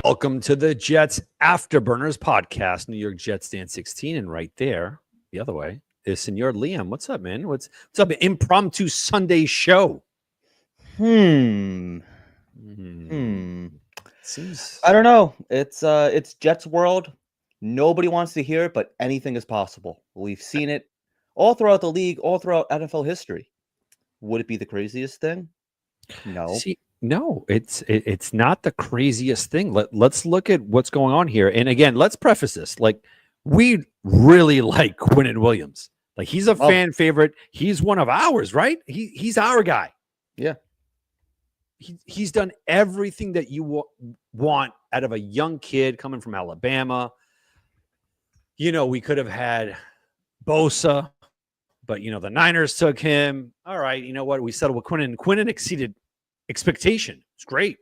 Welcome to the Jets Afterburners podcast, New York Jets stand 16, and right there, the other way, is Senor Liam. What's up, man? What's up? Impromptu Sunday show. Seems I don't know. It's Jets world. Nobody wants to hear it, but anything is possible. We've seen it all throughout the league, all throughout NFL history. Would it be the craziest thing? No. No, it's not the craziest thing. Let's look at what's going on here. And again, let's preface this. Like, we really like Quinnen Williams. Like, he's a fan favorite. He's one of ours, right? He's our guy. Yeah. He's done everything that you want out of a young kid coming from Alabama. You know, we could have had Bosa, but, you know, the Niners took him. All right, you know what? We settled with Quinnen. Quinnen exceeded expectation. It's great.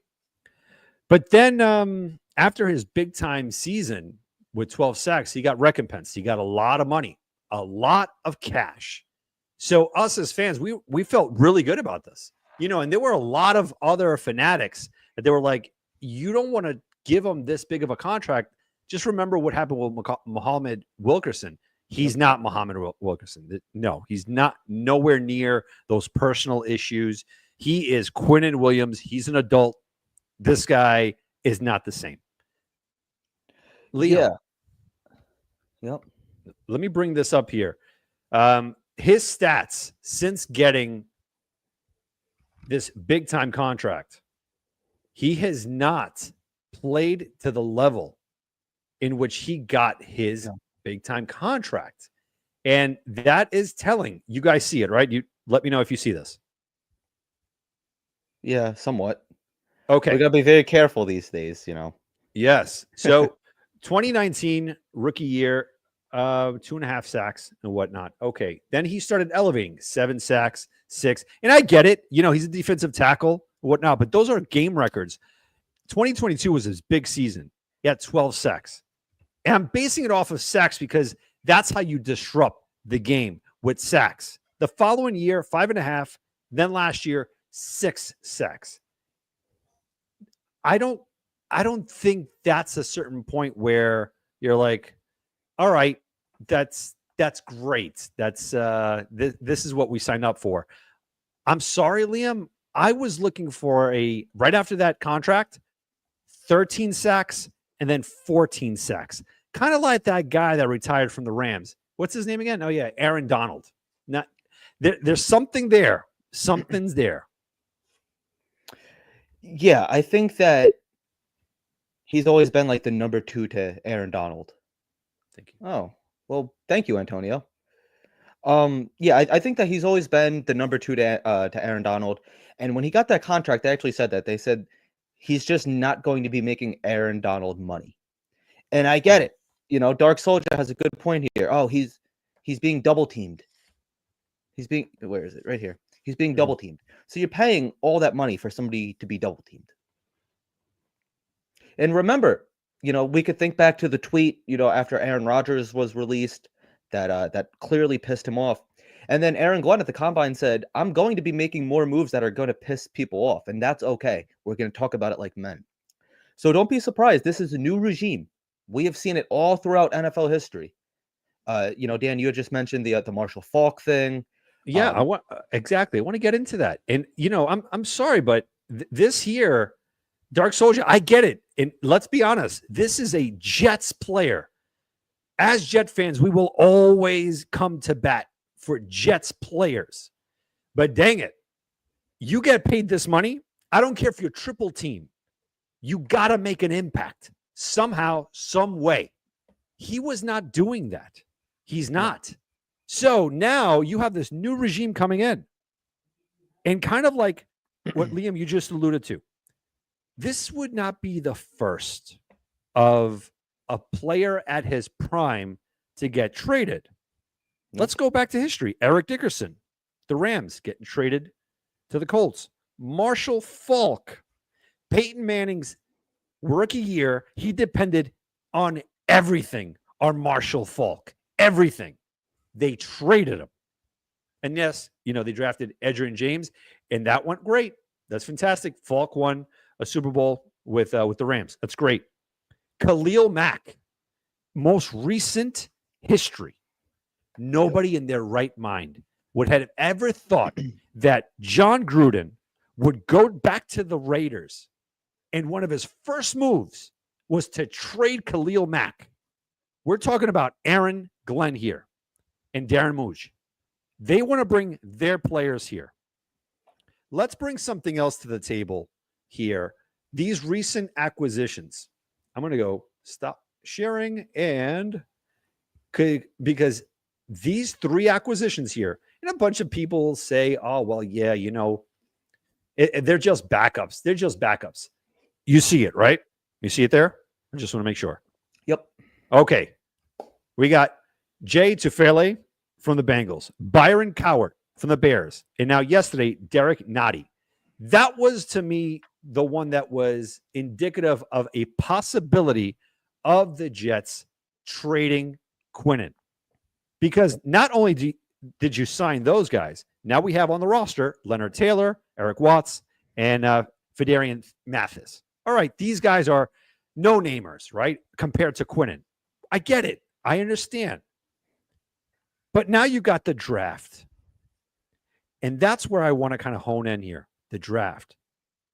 But then after his big-time season with 12 sacks, he got recompensed. He got a lot of money, a lot of cash. So us as fans, we felt really good about this. You know, and there were a lot of other fanatics that they were like, you don't want to give him this big of a contract. Just remember what happened with Muhammad Wilkerson. He's not Muhammad Wilkerson. No, he's not nowhere near those personal issues. He is Quinnen Williams. He's an adult. This guy is not the same. Leo. Yeah. Yep. Let me bring this up here. His stats since getting this big time contract, he has not played to the level in which he got his big time contract. And that is telling. You guys see it, right? You let me know if you see this. Yeah, somewhat. Okay. We got to be very careful these days, you know. Yes. So 2019 rookie year, 2.5 sacks and whatnot. Okay. Then he started elevating 7 sacks, 6. And I get it. You know, he's a defensive tackle, whatnot, but those are game records. 2022 was his big season. He had 12 sacks. And I'm basing it off of sacks because that's how you disrupt the game with sacks. The following year, 5.5. Then last year, 6 sacks. I don't think that's a certain point where you're like, all right, that's great. That's this is what we signed up for. I'm sorry, Liam. I was looking for right after that contract, 13 sacks and then 14 sacks. Kind of like that guy that retired from the Rams. What's his name again? Oh yeah, Aaron Donald. Not there's something there. Something's there. Yeah, I think that he's always been like the number 2 to Aaron Donald. Thank you. Oh, well, thank you, Antonio. Yeah, I think that he's always been the number 2 to Aaron Donald. And when he got that contract, they actually said that. They said he's just not going to be making Aaron Donald money. And I get it. You know, Dark Soldier has a good point here. Oh, he's being double teamed. Where is it? Right here. He's being double teamed. So you're paying all that money for somebody to be double teamed. And remember, you know, we could think back to the tweet, you know, after Aaron Rodgers was released that clearly pissed him off. And then Aaron Glenn at the Combine said, I'm going to be making more moves that are going to piss people off. And that's okay. We're going to talk about it like men. So don't be surprised. This is a new regime. We have seen it all throughout NFL history. You know, Dan, you had just mentioned the Marshall Faulk thing. Yeah, exactly. I want to get into that. And you know, I'm sorry, but this year, Dark Soldier, I get it. And let's be honest, this is a Jets player. As Jet fans, we will always come to bat for Jets players. But dang it, you get paid this money. I don't care if you're triple team. You got to make an impact somehow, some way. He was not doing that. He's not. So now you have this new regime coming in. And kind of like what Liam, you just alluded to, this would not be the first of a player at his prime to get traded. Nope. Let's go back to history. Eric Dickerson, the Rams, getting traded to the Colts. Marshall Faulk, Peyton Manning's rookie year, he depended on everything on Marshall Faulk. Everything. They traded him. And yes, they drafted Edgerrin James, and that went great. That's fantastic. Faulk won a Super Bowl with the Rams. That's great. Khalil Mack, most recent history. Nobody in their right mind would have ever thought that John Gruden would go back to the Raiders, and one of his first moves was to trade Khalil Mack. We're talking about Aaron Glenn here and Darren Mooj. They want to bring their players here. Let's bring something else to the table here. These recent acquisitions. I'm going to go stop sharing because these three acquisitions here, and a bunch of people say, oh, well, yeah, they're just backups. They're just backups. You see it, right? You see it there? I just want to make sure. Yep. Okay. We got Jay Tufele from the Bengals, Byron Cowart from the Bears, and now yesterday, Derek Nottie. That was, to me, the one that was indicative of a possibility of the Jets trading Quinnen. Because not only did you sign those guys, now we have on the roster Leonard Taylor, Eric Watts, and Fedarian Mathis. All right, these guys are no-namers, right, compared to Quinnen. I get it. I understand. But now you got the draft. And that's where I want to kind of hone in here, the draft.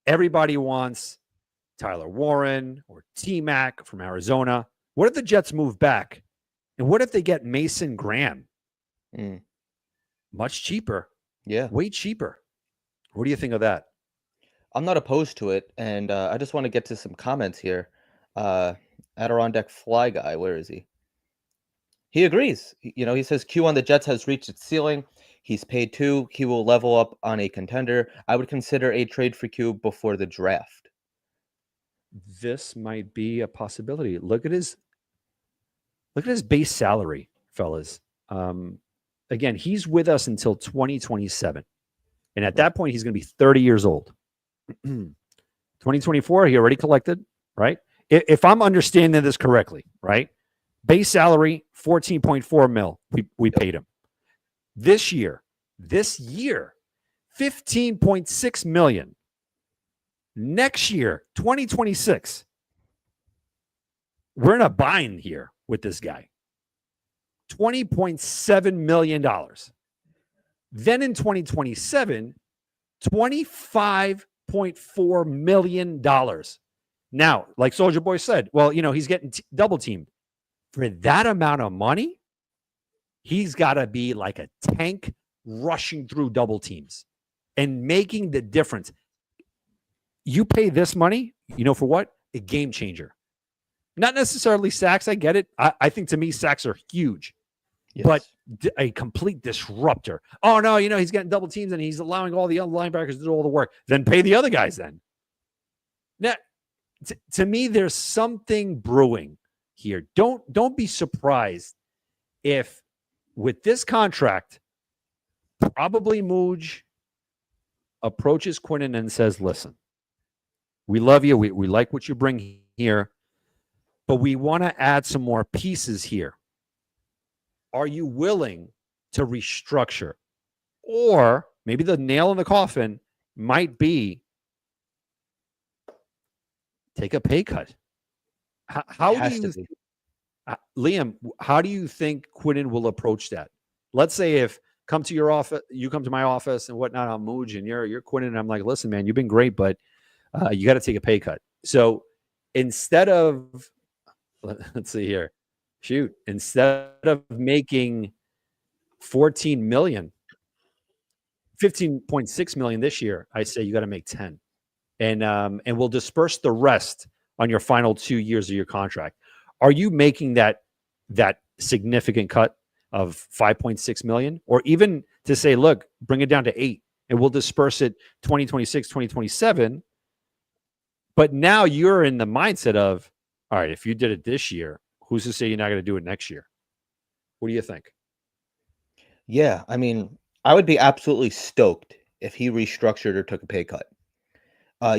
Everybody wants Tyler Warren or T-Mac from Arizona. What if the Jets move back? And what if they get Mason Graham? Much cheaper. Yeah. Way cheaper. What do you think of that? I'm not opposed to it. And I just want to get to some comments here. Adirondack Fly Guy, where is he? He agrees. He says Q on the Jets has reached its ceiling. He's paid $2. He will level up on a contender. I would consider a trade for Q before the draft. This might be a possibility. Look at his base salary, fellas. Again, he's with us until 2027. And at that point, he's going to be 30 years old. 2024, he already collected, right? If I'm understanding this correctly, right? Base salary, 14.4 mil. We paid him. This year, 15.6 million. Next year, 2026. We're in a bind here with this guy. $20.7 million. Then in 2027, $25.4 million. Now, like Soulja Boy said, well, he's getting double teamed. For that amount of money, he's got to be like a tank rushing through double teams and making the difference. You pay this money, for what? A game changer. Not necessarily sacks. I get it. I think to me, sacks are huge. Yes. But a complete disruptor. Oh, no, he's getting double teams and he's allowing all the other linebackers to do all the work. Then pay the other guys then. Now, to me, there's something brewing here. Don't be surprised if with this contract, probably Mooj approaches Quinnen and says, listen, we love you. We like what you bring here, but we want to add some more pieces here. Are you willing to restructure? Or maybe the nail in the coffin might be take a pay cut. How do you, Liam, how do you think Quinnen will approach that? Let's say if come to your office, you come to my office and whatnot, I'm Mooj and you're Quinnen, and I'm like, listen, man, you've been great, but you got to take a pay cut. So instead of, let's see here, instead of making 14 million, 15.6 million this year, I say you got to make 10. And we'll disperse the rest on your final 2 years of your contract. Are you making that significant cut? of 5.6 million, or even to say, look, bring it down to 8 and we'll disperse it 2026, 2027. But now you're in the mindset of, all right, if you did it this year, who's to say you're not going to do it next year? What do you think? Yeah, I mean, I would be absolutely stoked if he restructured or took a pay cut.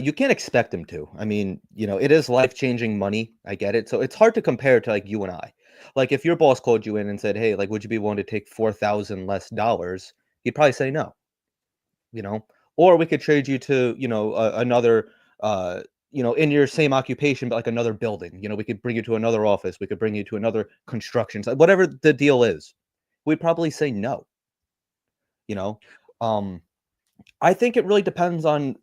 You can't expect him to. I mean, it is life-changing money. I get it. So it's hard to compare to like you and I. Like if your boss called you in and said, "Hey, like, would you be willing to take 4,000 less dollars?" You'd probably say no. Or we could trade you to, another, in your same occupation, but like another building. We could bring you to another office. We could bring you to another construction site. Whatever the deal is, we'd probably say no. You know, um, I think it really depends on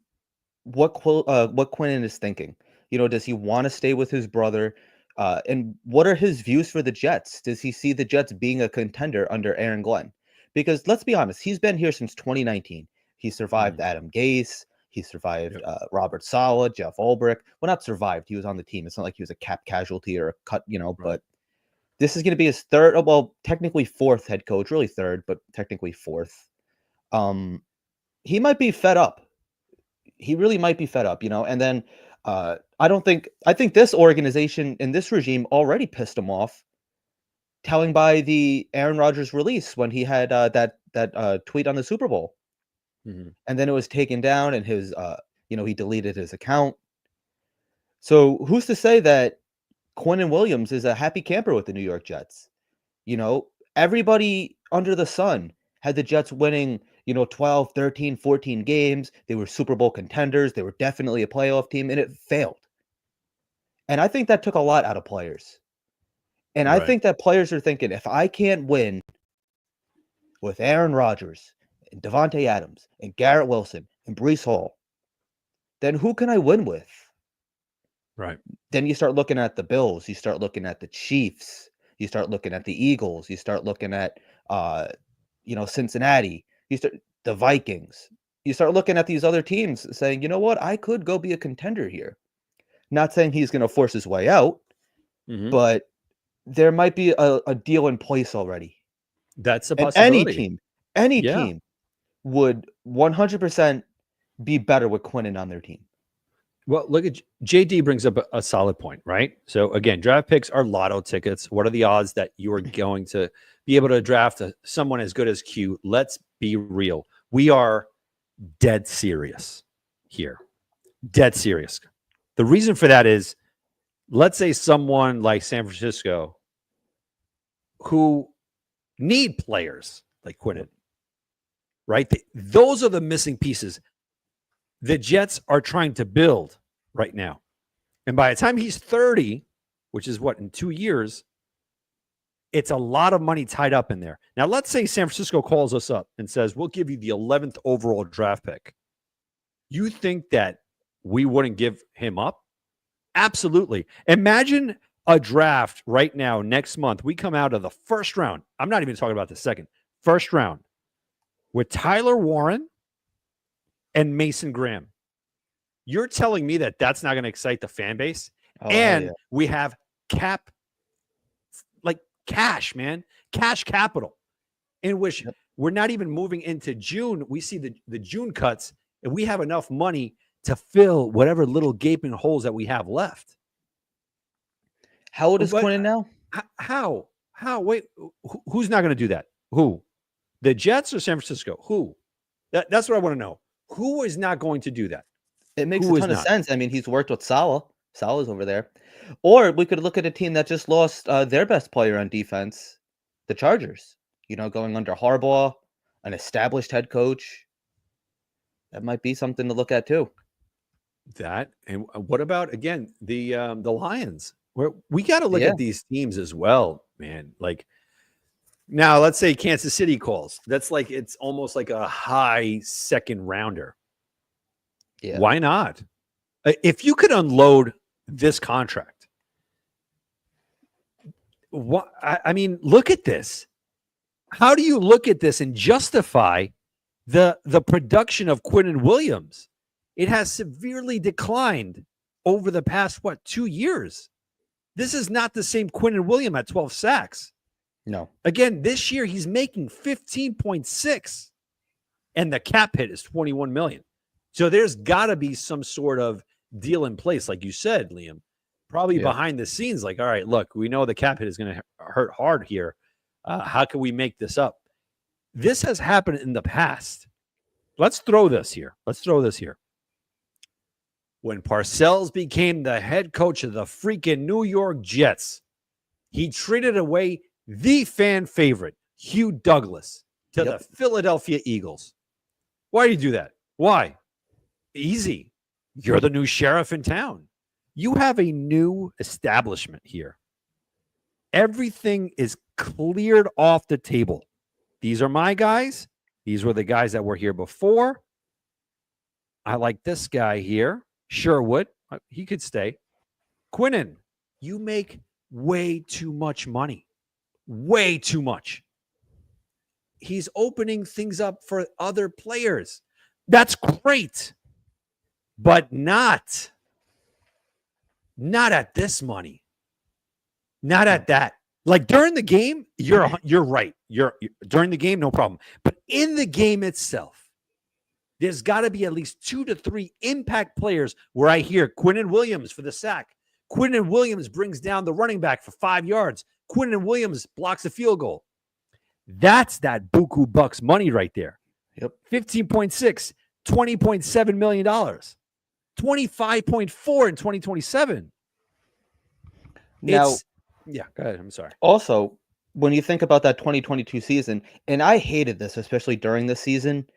what Quinnen is thinking. Does he want to stay with his brother? And what are his views for the Jets? Does he see the Jets being a contender under Aaron Glenn? Because let's be honest, he's been here since 2019. He survived Adam Gase. He survived Robert Saleh, Jeff Ulbrich. Well, not survived. He was on the team. It's not like he was a cap casualty or a cut, but this is going to be his third, well, technically fourth head coach, really third, but technically fourth. He might be fed up. He really might be fed up, and then I think this organization and this regime already pissed him off, telling by the Aaron Rodgers release when he had that tweet on the Super Bowl. And then it was taken down and his, he deleted his account. So who's to say that Quinnen Williams is a happy camper with the New York Jets? Everybody under the sun had the Jets winning, 12, 13, 14 games. They were Super Bowl contenders. They were definitely a playoff team, and it failed. And I think that took a lot out of players. And I think that players are thinking, if I can't win with Aaron Rodgers and Devontae Adams and Garrett Wilson and Breece Hall, then who can I win with? Right. Then you start looking at the Bills. You start looking at the Chiefs. You start looking at the Eagles. You start looking at, Cincinnati. The Vikings. You start looking at these other teams saying, you know what? I could go be a contender here. Not saying he's going to force his way out, but there might be a deal in place already. That's a and possibility. Any team would 100% be better with Quinnen on their team. Well, look at JD brings up a solid point, right? So again, draft picks are lotto tickets. What are the odds that you are going to be able to draft someone as good as Q? Let's be real. We are dead serious here. Dead serious. The reason for that is, let's say someone like San Francisco who need players like Quinnen, right? Those are the missing pieces the Jets are trying to build right now. And by the time he's 30, which is what, in 2 years, it's a lot of money tied up in there. Now, let's say San Francisco calls us up and says, we'll give you the 11th overall draft pick. You think that we wouldn't give him up? Absolutely. Imagine a draft right now, next month. We come out of the first round. I'm not even talking about the second. First round with Tyler Warren and Mason Graham. You're telling me that that's not going to excite the fan base? We have cash, man, cash capital, in which we're not even moving into June. We see the June cuts, and we have enough money to fill whatever little gaping holes that we have left. How old is Quinnen now? How? Wait, who's not going to do that? Who? The Jets or San Francisco? Who? That's what I want to know. Who is not going to do that? It makes a ton of sense. I mean, he's worked with Saleh. Saleh's over there. Or we could look at a team that just lost their best player on defense, the Chargers. Going under Harbaugh, an established head coach. That might be something to look at too. That, and what about, again, the Lions? Where we got to look at these teams as well, man. Like, now, let's say Kansas City calls. That's like, it's almost like a high second rounder. Yeah. Why not? If you could unload this contract, I mean, look at this. How do you look at this and justify the production of Quinnen Williams? It has severely declined over the past, 2 years. This is not the same Quinnen Williams at 12 sacks. No. Again, this year he's making 15.6 and the cap hit is 21 million. So there's got to be some sort of deal in place, like you said, Liam, probably behind the scenes. Like, all right, look, we know the cap hit is going to hurt hard here. How can we make this up? This has happened in the past. Let's throw this here. When Parcells became the head coach of the freaking New York Jets, he traded away the fan favorite, Hugh Douglas, to the Philadelphia Eagles. Why do you do that? Why? Easy. You're the new sheriff in town. You have a new establishment here. Everything is cleared off the table. These are my guys. These were the guys that were here before. I like this guy here. Sherwood. He could stay. Quinnen, you make way too much money. Way too much. He's opening things up for other players. That's great. But not at this money. Not at that. Like during the game, you're right. You're during the game, no problem. But in the game itself, there's got to be at least 2 to 3 impact players where I hear Quinnen Williams for the sack. Quinnen Williams brings down the running back for 5 yards. Quinnen Williams blocks a field goal. That's that buku bucks money right there. Yep. 15.6, $20.7 million. 25.4 in 2027. Now, yeah, go ahead. I'm sorry. Also, when you think about that 2022 season, and I hated this, especially during the season,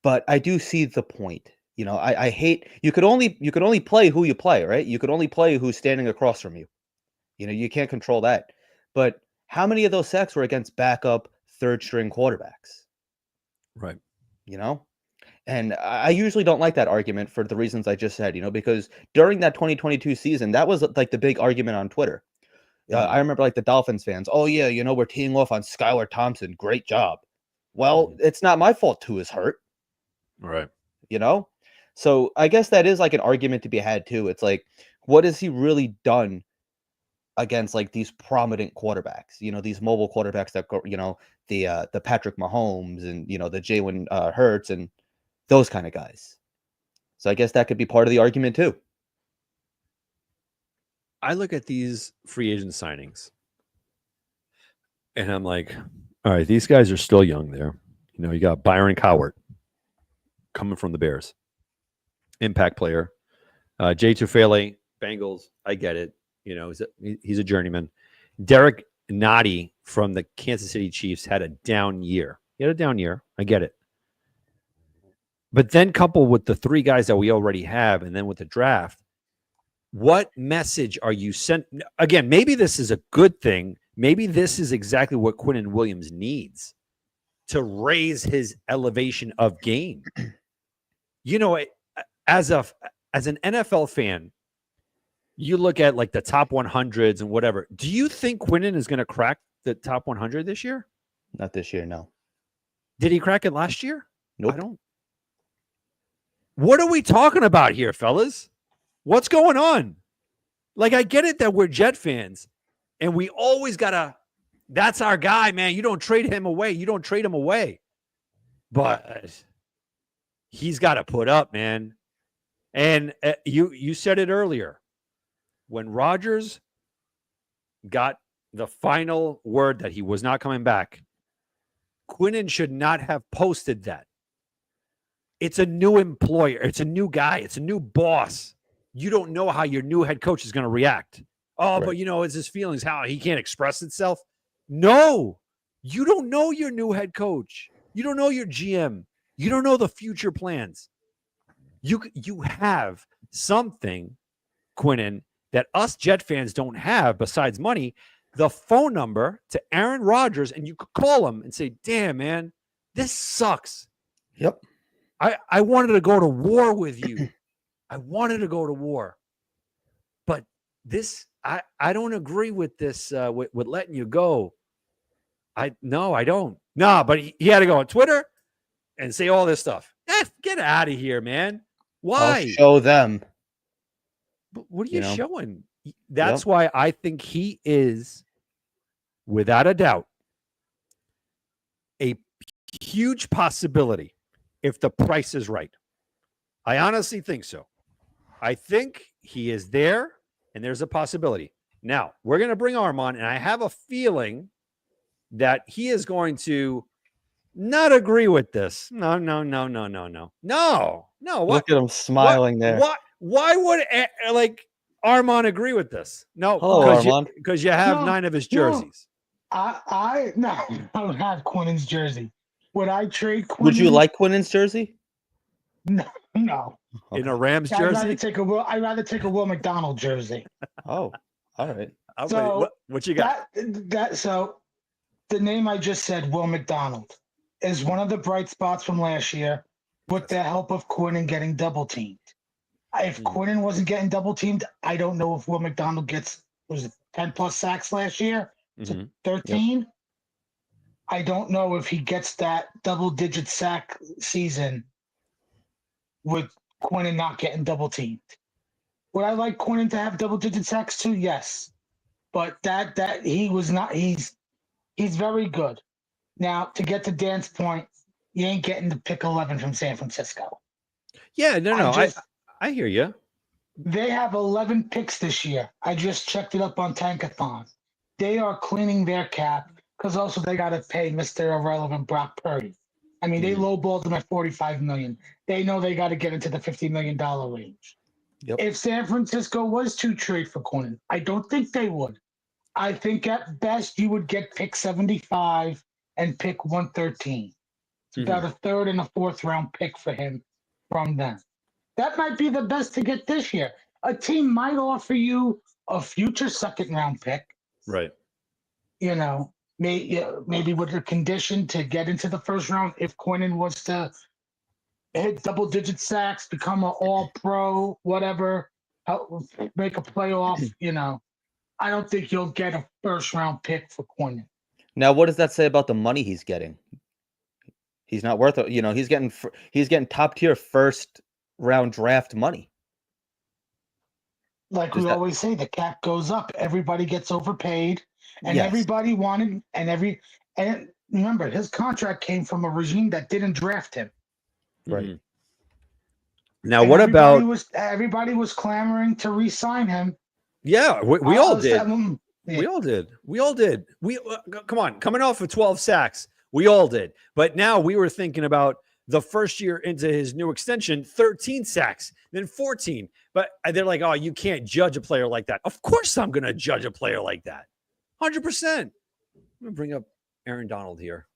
but I do see the point. You know, I hate you could only play who you play, right? You could only play who's standing across from you. You know, you can't control that. But how many of those sacks were against backup third string quarterbacks? Right. You know? And I usually don't like that argument for the reasons I just said, you know, because during that 2022 season, that was like the big argument on Twitter. I remember like the Dolphins fans, oh yeah, you know, we're teeing off on Skylar Thompson. Great job. Well, it's not my fault 2 is hurt. Right. You know? So I guess that is like an argument to be had too. It's like, what has he really done against like these prominent quarterbacks? You know, these mobile quarterbacks that go, you know, the Patrick Mahomes and, you know, the Jalen Hurts and those kind of guys. So I guess that could be part of the argument too. I look at these free agent signings and I'm like, all right, these guys are still young there. You know, you got Byron Cowart coming from the Bears. Impact player. Jay Tufele, Bengals. I get it. You know, he's a journeyman. Derek Nottie from the Kansas City Chiefs had a down year. He had a down year. I get it. But then coupled with the 3 guys that we already have and then with the draft, what message are you sent? Again, maybe this is a good thing. Maybe this is exactly what Quinnen Williams needs to raise his elevation of game. You know, as an NFL fan, you look at like the top 100s and whatever. Do you think Quinnen is going to crack the top 100 this year? Not this year, no. Did he crack it last year? Nope. I don't. What are we talking about here, fellas? What's going on? Like, I get it that we're Jet fans and we always gotta, that's our guy, man. You don't trade him away. You don't trade him away. But he's got to put up, man. And you said it earlier. When Rodgers got the final word that he was not coming back, Quinnen should not have posted that. It's a new employer. It's a new guy. It's a new boss. You don't know how your new head coach is going to react. Oh, right. But you know, it's his feelings, how he can't express itself. No, you don't know your new head coach. You don't know your GM. You don't know the future plans. You have something, Quinnen, that us Jet fans don't have besides money, the phone number to Aaron Rodgers, and you could call him and say, damn, man, this sucks. Yep. I wanted to go to war with you. I wanted to go to war. But this, I don't agree with this, with letting you go. No, I don't. No, but he had to go on Twitter and say all this stuff. Get out of here, man. Why? I'll show them. But what are you showing? That's why I think he is without a doubt, a huge possibility if the price is right. I honestly think so. I think he is there, and there's a possibility. Now, we're going to bring Armand, and I have a feeling that he is going to not agree with this. No. What? Look at him smiling there. Why would like Armand agree with this? No, Hello, Armand. because you have 9 of his jerseys. I don't have Quinnen's jersey. Would I trade Quinnen? Would you like Quinnen's jersey? No. In a Rams jersey? I'd rather take a Will McDonald jersey. Oh, all right. So what you got? So the name I just said, Will McDonald, is one of the bright spots from last year with the help of Quinnen getting double teamed. If Quinnen wasn't getting double teamed, I don't know if Will McDonald gets 10 plus sacks last year to 13. Yep. I don't know if he gets that double-digit sack season with Quinnen not getting double teamed. Would I like Quinnen to have double-digit sacks too? Yes, but that he was not. He's very good. Now, to get to Dan's point, you ain't getting the pick 11 from San Francisco. Yeah, no, I hear you. They have 11 picks this year. I just checked it up on Tankathon. They are cleaning their cap because also they got to pay Mr. Irrelevant Brock Purdy. I mean, they lowballed them at $45 million. They know they got to get into the $50 million range. Yep. If San Francisco was to trade for Quinnen, I don't think they would. I think at best you would get pick 75 and pick 113. It's about a third and a fourth round pick for him from them. That might be the best to get this year. A team might offer you a future second round pick. Right. You know, maybe with a condition to get into the first round if Quinnen was to hit double-digit sacks, become an all-pro, whatever, make a playoff, you know. I don't think you'll get a first-round pick for Quinnen. Now, what does that say about the money he's getting? He's not worth it. You know, he's getting top-tier first-round draft money. Like we always say, the cap goes up. Everybody gets overpaid, and everybody wanted, and remember, his contract came from a regime that didn't draft him. Right. Now, what about everybody was clamoring to re-sign him? Yeah, we all did. Yeah. We all did. We come on, coming off of 12 sacks, we all did. But now we were thinking about the first year into his new extension, 13 sacks, then 14. But they're like, oh, you can't judge a player like that. Of course I'm going to judge a player like that. 100%. I'm going to bring up Aaron Donald here.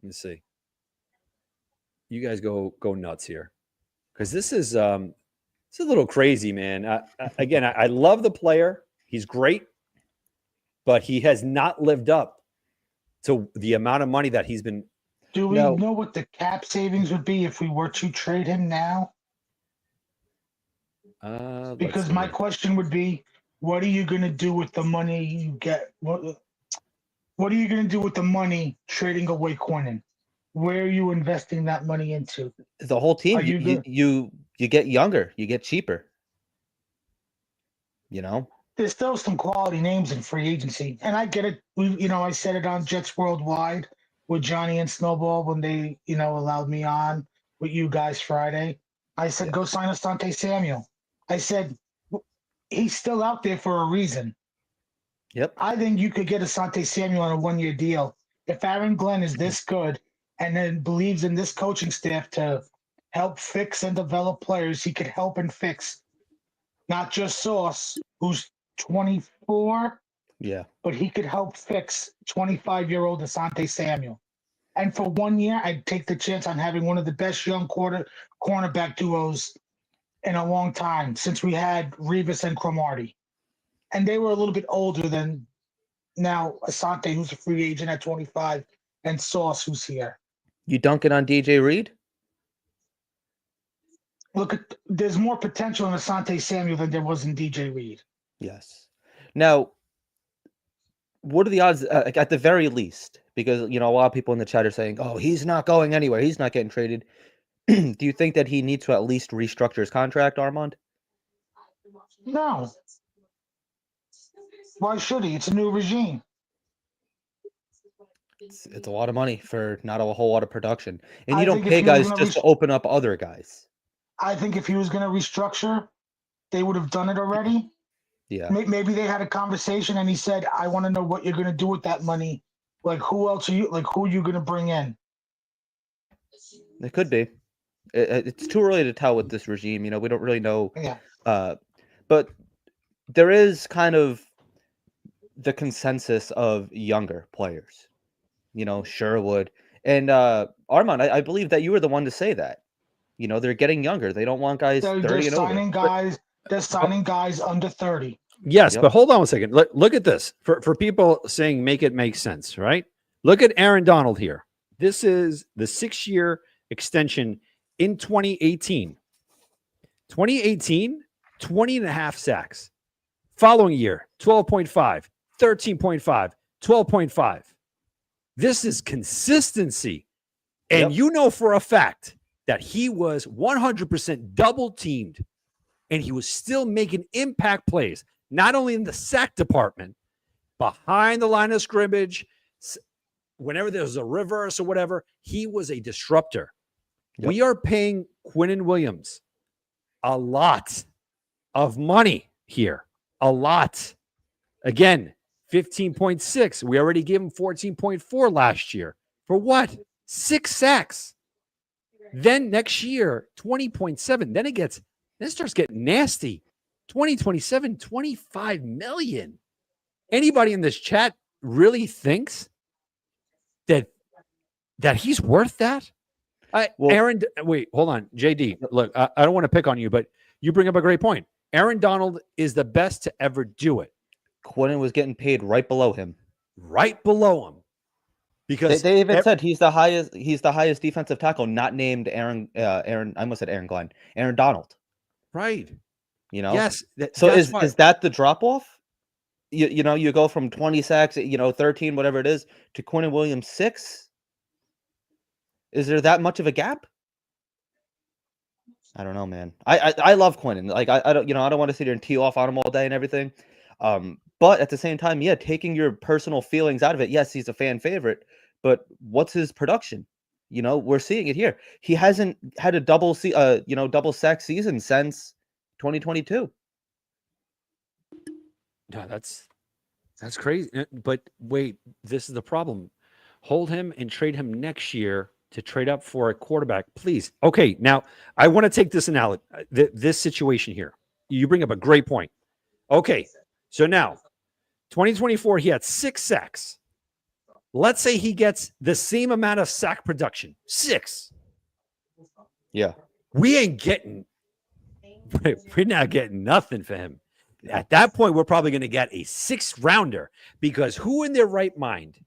Let me see. You guys go nuts here. Because this is it's a little crazy, man. I love the player. He's great. But he has not lived up to the amount of money that he's been. Do we know what the cap savings would be if we were to trade him now? Because my question would be, what are you going to do with the money you get? What are you going to do with the money trading away Quinnen? Where are you investing that money into? The whole team. You get younger. You get cheaper. You know? There's still some quality names in free agency. And I get it. I said it on Jets Worldwide with Johnny and Snowball when they, allowed me on with you guys Friday. I said, go sign Asante Samuel. I said, he's still out there for a reason. Yep. I think you could get Asante Samuel on a one-year deal. If Aaron Glenn is this good and then believes in this coaching staff to help fix and develop players, he could help and fix not just Sauce, who's 24, but he could help fix 25-year-old Asante Samuel. And for 1 year, I'd take the chance on having one of the best young cornerback duos in a long time since we had Revis and Cromartie. And they were a little bit older than now Asante, who's a free agent at 25, and Sauce, who's here. You dunking on DJ Reed? Look, there's more potential in Asante Samuel than there was in DJ Reed. Yes. Now, what are the odds, at the very least? Because, a lot of people in the chat are saying, oh, he's not going anywhere. He's not getting traded. Do you think that he needs to at least restructure his contract, Armand? No. Why should he? It's a new regime. It's a lot of money for not a whole lot of production, and I you don't think if pay he was guys gonna just to open up other guys. I think if he was going to restructure, they would have done it already. Yeah, Maybe they had a conversation and he said, I want to know what you're going to do with that money. Like, who else are you, like, who are you going to bring in? it could be. It's too early to tell with this regime. We don't really know. Yeah. But there is kind of the consensus of younger players. Sherwood and Armand. I believe that you were the one to say that. They're getting younger. They don't want guys They're 30 and signing over. guys. They're signing guys under 30. Yes, Yep. but hold on a second. Look at this. For people saying make it make sense, right? Look at Aaron Donald here. This is the 6-year extension in 2018. 2018, 20 and a half sacks. Following year, 12.5, 13.5, 12.5. This is consistency. And Yep. you know for a fact that he was 100% double teamed and he was still making impact plays, not only in the sack department, behind the line of scrimmage, whenever there was a reverse or whatever, he was a disruptor. Yep. We are paying Quinnen Williams a lot of money here. A lot. Again, 15.6. We already gave him 14.4 last year. For what? 6 sacks. Then next year, 20.7. Then it starts getting nasty. 2027, 25 million. Anybody in this chat really thinks that he's worth that? Aaron, wait, hold on. JD, look, I don't want to pick on you, but you bring up a great point. Aaron Donald is the best to ever do it. Quinnen was getting paid right below him. Right below him. Because they even said he's the highest defensive tackle, not named Aaron. I almost said Aaron Glenn. Aaron Donald. Right. Yes. So is that the drop off? You go from 20 sacks, 13, whatever it is, to Quinnen Williams 6. Is there that much of a gap? I don't know, man. I love Quinnen. Like I don't want to sit here and tee off on him all day and everything. But at the same time, yeah, taking your personal feelings out of it. Yes, he's a fan favorite, but what's his production? We're seeing it here. He hasn't had a double sack season since 2022. No, that's crazy. But wait, this is the problem. Hold him and trade him next year to trade up for a quarterback, please. Okay, now I want to take this analogy, this situation here. You bring up a great point. Okay, so now 2024, he had 6 sacks. Let's say he gets the same amount of sack production, 6. Yeah. We're not getting nothing for him. At that point, we're probably going to get a 6th rounder, because who in their right mind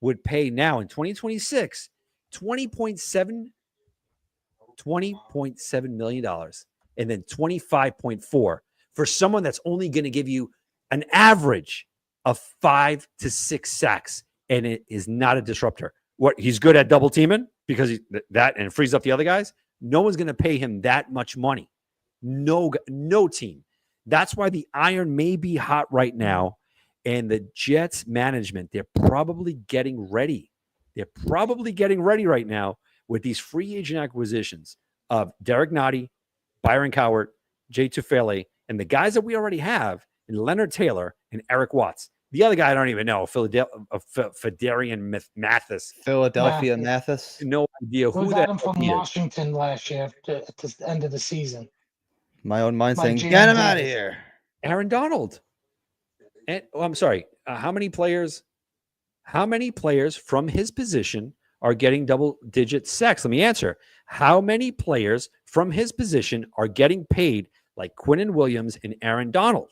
would pay now in 2026 $20.7 million and then 25.4 for someone that's only going to give you an average of 5 to 6 sacks, and it is not a disruptor. What, he's good at double teaming because that and frees up the other guys? No one's going to pay him that much money. No team. That's why the iron may be hot right now. And the Jets management, they're probably getting ready. They're probably getting ready right now with these free agent acquisitions of Derek Nottie, Byron Cowart, Jay Tufele, and the guys that we already have, and Leonard Taylor and Eric Watts. The other guy I don't even know, Fedarian Mathis. Philadelphia Mathis. No idea who We that got him from is. Washington last year at the end of the season. My own mind saying, GM get him did out of it. here. Aaron Donald. And I'm sorry. How many players from his position are getting double-digit sacks? Let me answer. How many players from his position are getting paid like Quinnen Williams and Aaron Donald?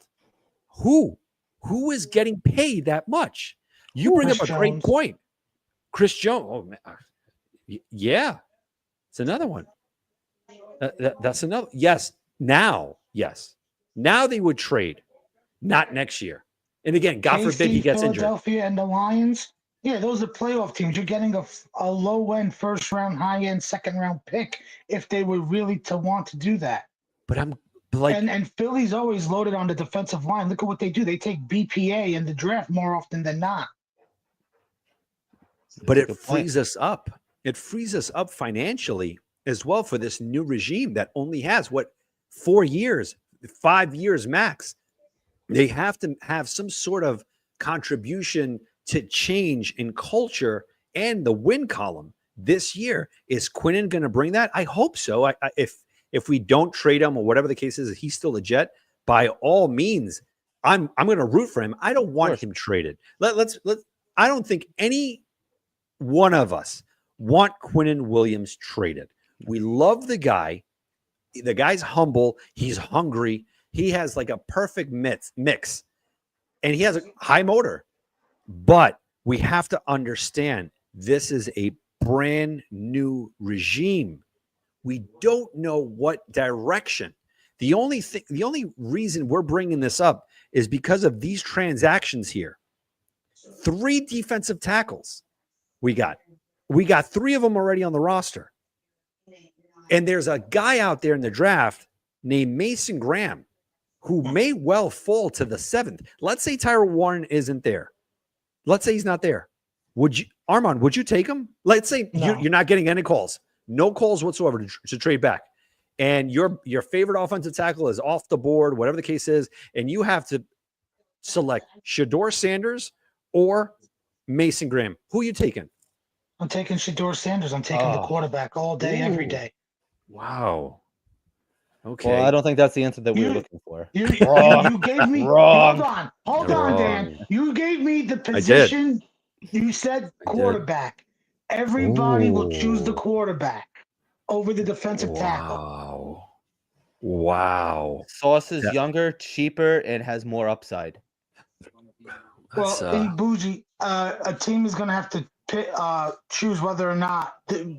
Who is getting paid that much? You bring up a great point. Chris Jones. Oh, man. Yeah. It's another one. That's another. Yes. Now they would trade, not next year. And again, God forbid he gets injured. Philadelphia and the Lions. Yeah, those are playoff teams. You're getting a low-end first-round, high-end second-round pick if they were really to want to do that. But I'm like, and Philly's always loaded on the defensive line. Look at what they do. They take BPA in the draft more often than not. But That's a it good point. frees us up. It frees us up financially as well for this new regime that only has 4 years, 5 years max. They have to have some sort of contribution to change in culture and the win column this year. Is Quinnen going to bring that? I hope so. If we don't trade him or whatever the case is, he's still a Jet. By all means, I'm going to root for him. I don't want him traded. Let's. I don't think any one of us want Quinnen Williams traded. We love the guy. The guy's humble. He's hungry. He has like a perfect mix, and he has a high motor. But we have to understand this is a brand new regime. We don't know what direction. The only reason we're bringing this up is because of these transactions here. 3 defensive tackles we got. We got 3 of them already on the roster. And there's a guy out there in the draft named Mason Graham who may well fall to the 7th. Let's say Tyler Warren isn't there. Let's say he's not there. Armand, would you take him? Let's say you're not getting any calls. No calls whatsoever to trade back. And your favorite offensive tackle is off the board, whatever the case is, and you have to select Shedeur Sanders or Mason Graham. Who are you taking? I'm taking Shedeur Sanders. I'm taking the quarterback all day, every day. Wow. Okay. Well, I don't think that's the answer that we were looking for. You gave me Wrong. Hold on, Dan. You gave me the position. You said quarterback. Everybody will choose the quarterback over the defensive tackle. Wow. Sauce is younger, cheaper, and has more upside. In Bougie, a team is going to have to choose whether or not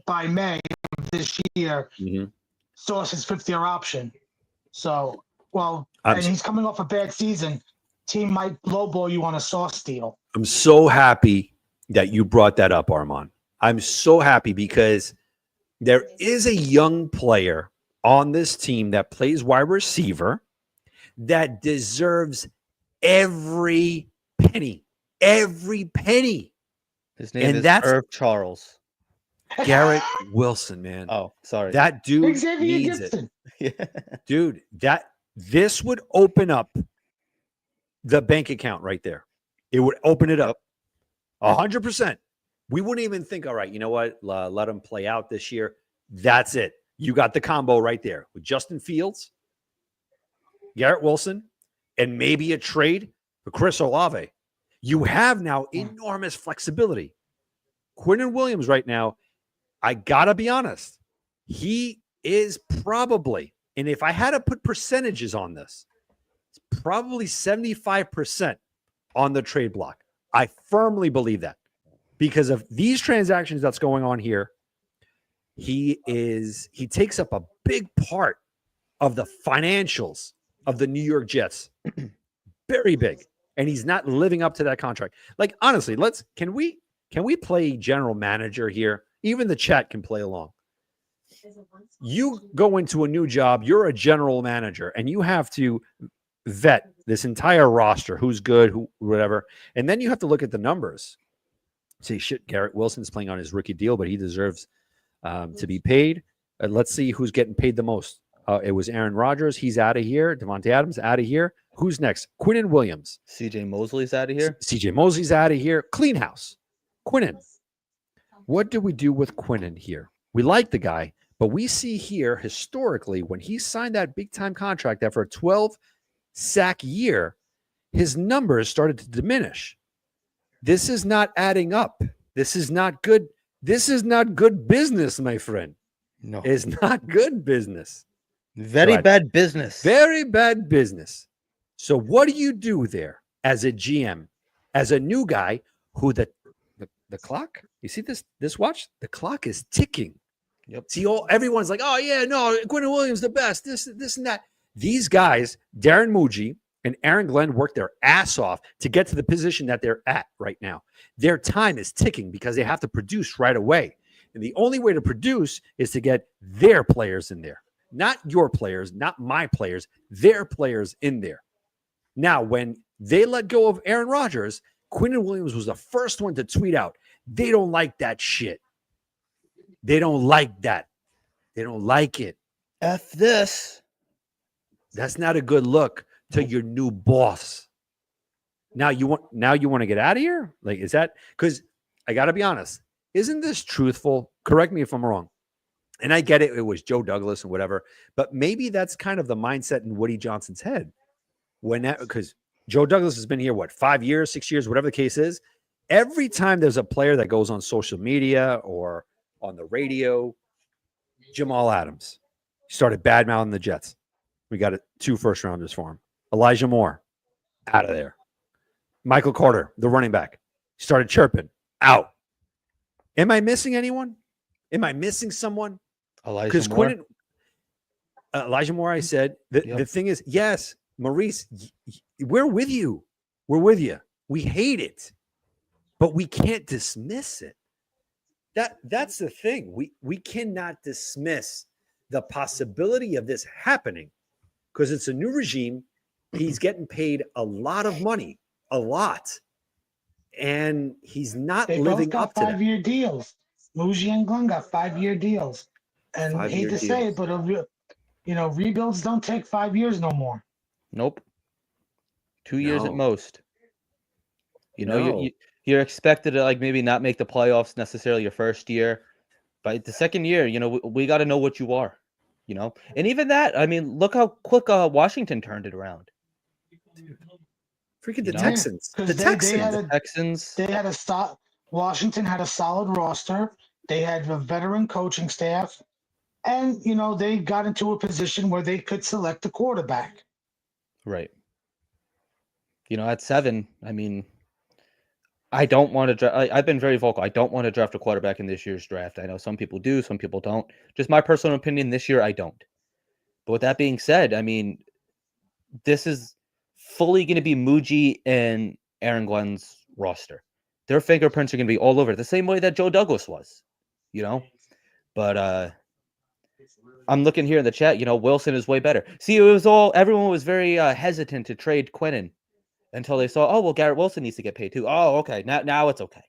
by May of this year, Sauce is 5th-year option. So, and he's coming off a bad season. Team might lowball you on a Sauce deal. I'm so happy that you brought that up, Armand. I'm so happy because there is a young player on this team that plays wide receiver that deserves every penny. Every penny. His name is Irv Charles. Garrett Wilson, man. Oh, sorry. That dude Xavier needs Gibson. it. Dude, this would open up the bank account right there. It would open it up 100%. We wouldn't even think, all right, you know what? Let him play out this year. That's it. You got the combo right there with Justin Fields, Garrett Wilson, and maybe a trade for Chris Olave. You have now enormous flexibility. Quinnen Williams right now, I got to be honest, he is probably, and if I had to put percentages on this, it's probably 75% on the trade block. I firmly believe that because of these transactions that's going on here. He takes up a big part of the financials of the New York Jets. Very big. And he's not living up to that contract. Like, honestly, can we play general manager here? Even the chat can play along. You go into a new job, you're a general manager, and you have to vet this entire roster, who's good, who, whatever. And then you have to look at the numbers. Say, shit, Garrett Wilson's playing on his rookie deal, but he deserves to be paid. Let's see who's getting paid the most. It was Aaron Rodgers. He's out of here. Devontae Adams out of here. Who's next? Quinnen Williams. CJ Mosley's out of here. CJ Mosley's out of here. Clean house. Quinnen. What do we do with Quinnen here? We like the guy, but we see here historically when he signed that big time contract after a 12-sack year, his numbers started to diminish. This is not adding up. This is not good. This is not good business, my friend. No, it's not good business. Very bad business. Very bad business. So what do you do there as a GM, as a new guy who the clock? You see this watch? The clock is ticking. Yep. See, everyone's like, oh yeah, no, Quinnen Williams the best. This and that. These guys, Darren Muji and Aaron Glenn, worked their ass off to get to the position that they're at right now. Their time is ticking because they have to produce right away. And the only way to produce is to get their players in there. Not your players, not my players, their players in there. Now, when they let go of Aaron Rodgers, Quinnen Williams was the first one to tweet out, They don't like that shit. They don't like that. They don't like it. F this. That's not a good look to your new boss. Now you want to get out of here? Like, is that because I gotta be honest, isn't this truthful? Correct me if I'm wrong. And I get it, it was Joe Douglas and whatever, but maybe that's kind of the mindset in Woody Johnson's head. Because Joe Douglas has been here, 5 years, 6 years, whatever the case is. Every time there's a player that goes on social media or on the radio, Jamal Adams started bad-mouthing the Jets. We got 2 first-rounders for him. Elijah Moore, out of there. Michael Carter, the running back, started chirping, out. Am I missing anyone? Am I missing someone? Elijah Moore. Elijah Moore, I said. The thing is, yes, Maurice, we're with you. We're with you. We hate it, but we can't dismiss it. That's the thing. We cannot dismiss the possibility of this happening because it's a new regime. He's getting paid a lot of money, a lot, and he's not living up to that. 5-year deals. Muji and Glenn got 5-year deals, and hate to say it, but rebuilds don't take 5 years no more. Nope. 2 years at No. most. You're expected to maybe not make the playoffs necessarily your first year, but the second year, we got to know what you are, And even that, I mean, look how quick Washington turned it around. Freaking the Texans. Yeah, the Texans. Washington had a solid roster. They had a veteran coaching staff, and they got into a position where they could select a quarterback. Right. At 7, I mean, I don't want to draft. I've been very vocal. I don't want to draft a quarterback in this year's draft. I know some people do, some people don't. Just my personal opinion, this year I don't. But with that being said, I mean, this is fully going to be Muji and Aaron Glenn's roster. Their fingerprints are going to be all over it, the same way that Joe Douglas was, But I'm looking here in the chat, Wilson is way better. See, everyone was very hesitant to trade Quinnen until they saw, oh, well, Garrett Wilson needs to get paid too. Oh, okay. Now it's okay.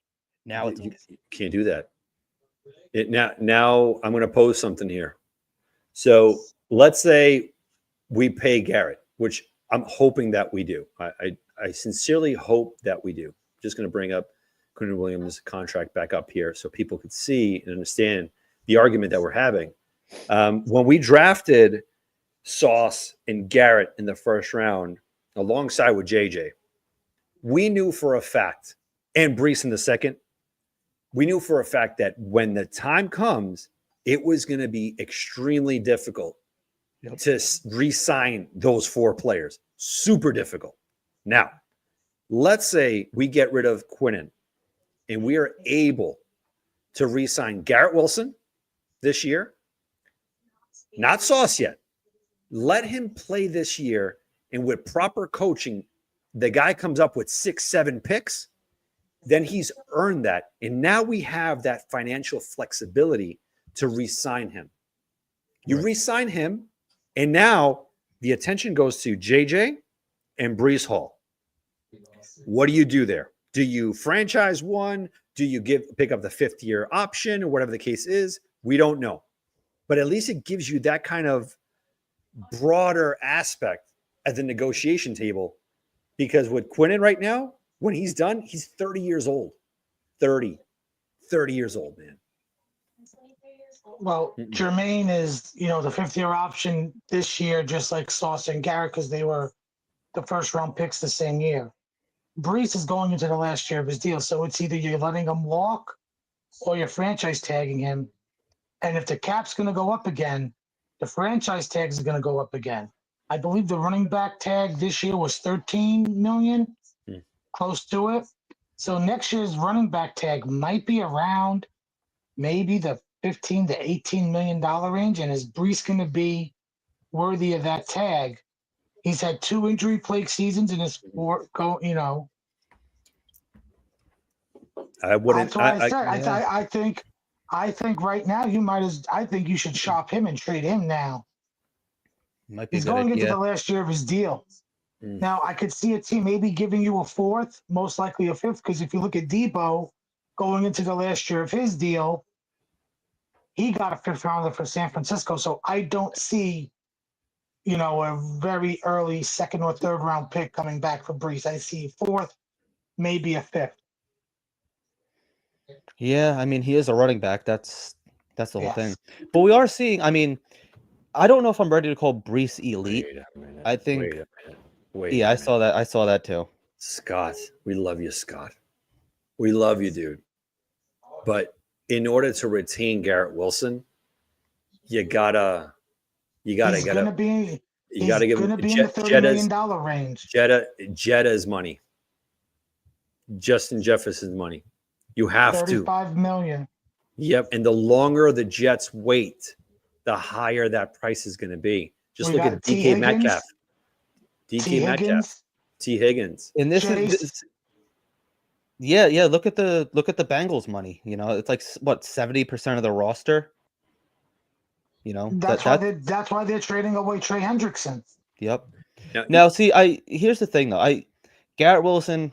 Now it's okay. You can't do that. Now I'm going to pose something here. So let's say we pay Garrett, which I'm hoping that we do. I sincerely hope that we do. Just going to bring up Quinnen Williams' contract back up here so people could see and understand the argument that we're having. When we drafted Sauce and Garrett in the first round, alongside with JJ, we knew for a fact, and Brees in the second, we knew for a fact that when the time comes, it was going to be extremely difficult to re-sign those 4 players. Super difficult. Now, let's say we get rid of Quinnen and we are able to re-sign Garrett Wilson this year. Not Sauce yet. Let him play this year, and with proper coaching, the guy comes up with 6-7 picks, then he's earned that. And now we have that financial flexibility to re-sign him. You re-sign him, and now the attention goes to JJ and Brees Hall. What do you do there? Do you franchise one? Do you pick up the 5th-year option or whatever the case is? We don't know. But at least it gives you that kind of broader aspect at the negotiation table, because with Quinnen right now, when he's done, he's 30 years old. 30 years old, man. Well, Jermaine is, the 5th-year option this year, just like Sauce and Garrett, because they were the first-round picks the same year. Brees is going into the last year of his deal, so it's either you're letting him walk or you're franchise tagging him. And if the cap's going to go up again, the franchise tags are going to go up again. I believe the running back tag this year was $13 million, close to it. So next year's running back tag might be around maybe the $15 to $18 million range. And is Brees going to be worthy of that tag? He's had 2 injury-plagued seasons in his sport. I wouldn't. That's what I said. I think right now I think you should shop him and trade him now. Might be He's going into the last year of his deal. Now I could see a team maybe giving you a 4th, most likely a 5th, because if you look at Debo, going into the last year of his deal, he got a 5th rounder for San Francisco. So I don't see, a very early 2nd or 3rd round pick coming back for Brees. I see 4th, maybe a 5th. Yeah, I mean, he is a running back. That's the whole thing. Yes. But we are seeing. I mean, I don't know if I'm ready to call Brees elite. Wait a minute. I think. Wait a minute. Wait. Yeah, a I minute. saw that. I saw that too. Scott, we love you, Scott. We love you, dude. But in order to retain Garrett Wilson, you gotta He's get gonna a. be. You gotta give him be in the $30 million range. Jetta's money. Justin Jefferson's money. You have to. $35 million. Yep. And the longer the Jets wait, the higher that price is going to be. Just We look got at T. DK Metcalf. Higgins, DK Metcalf. Higgins, T. Higgins. And this Chase. is. Yeah. Look at the Bengals money. It's like what 70% of the roster. That's why they're trading away Trey Hendrickson. Yep. Now, Now, see, here's the thing though. Garrett Wilson.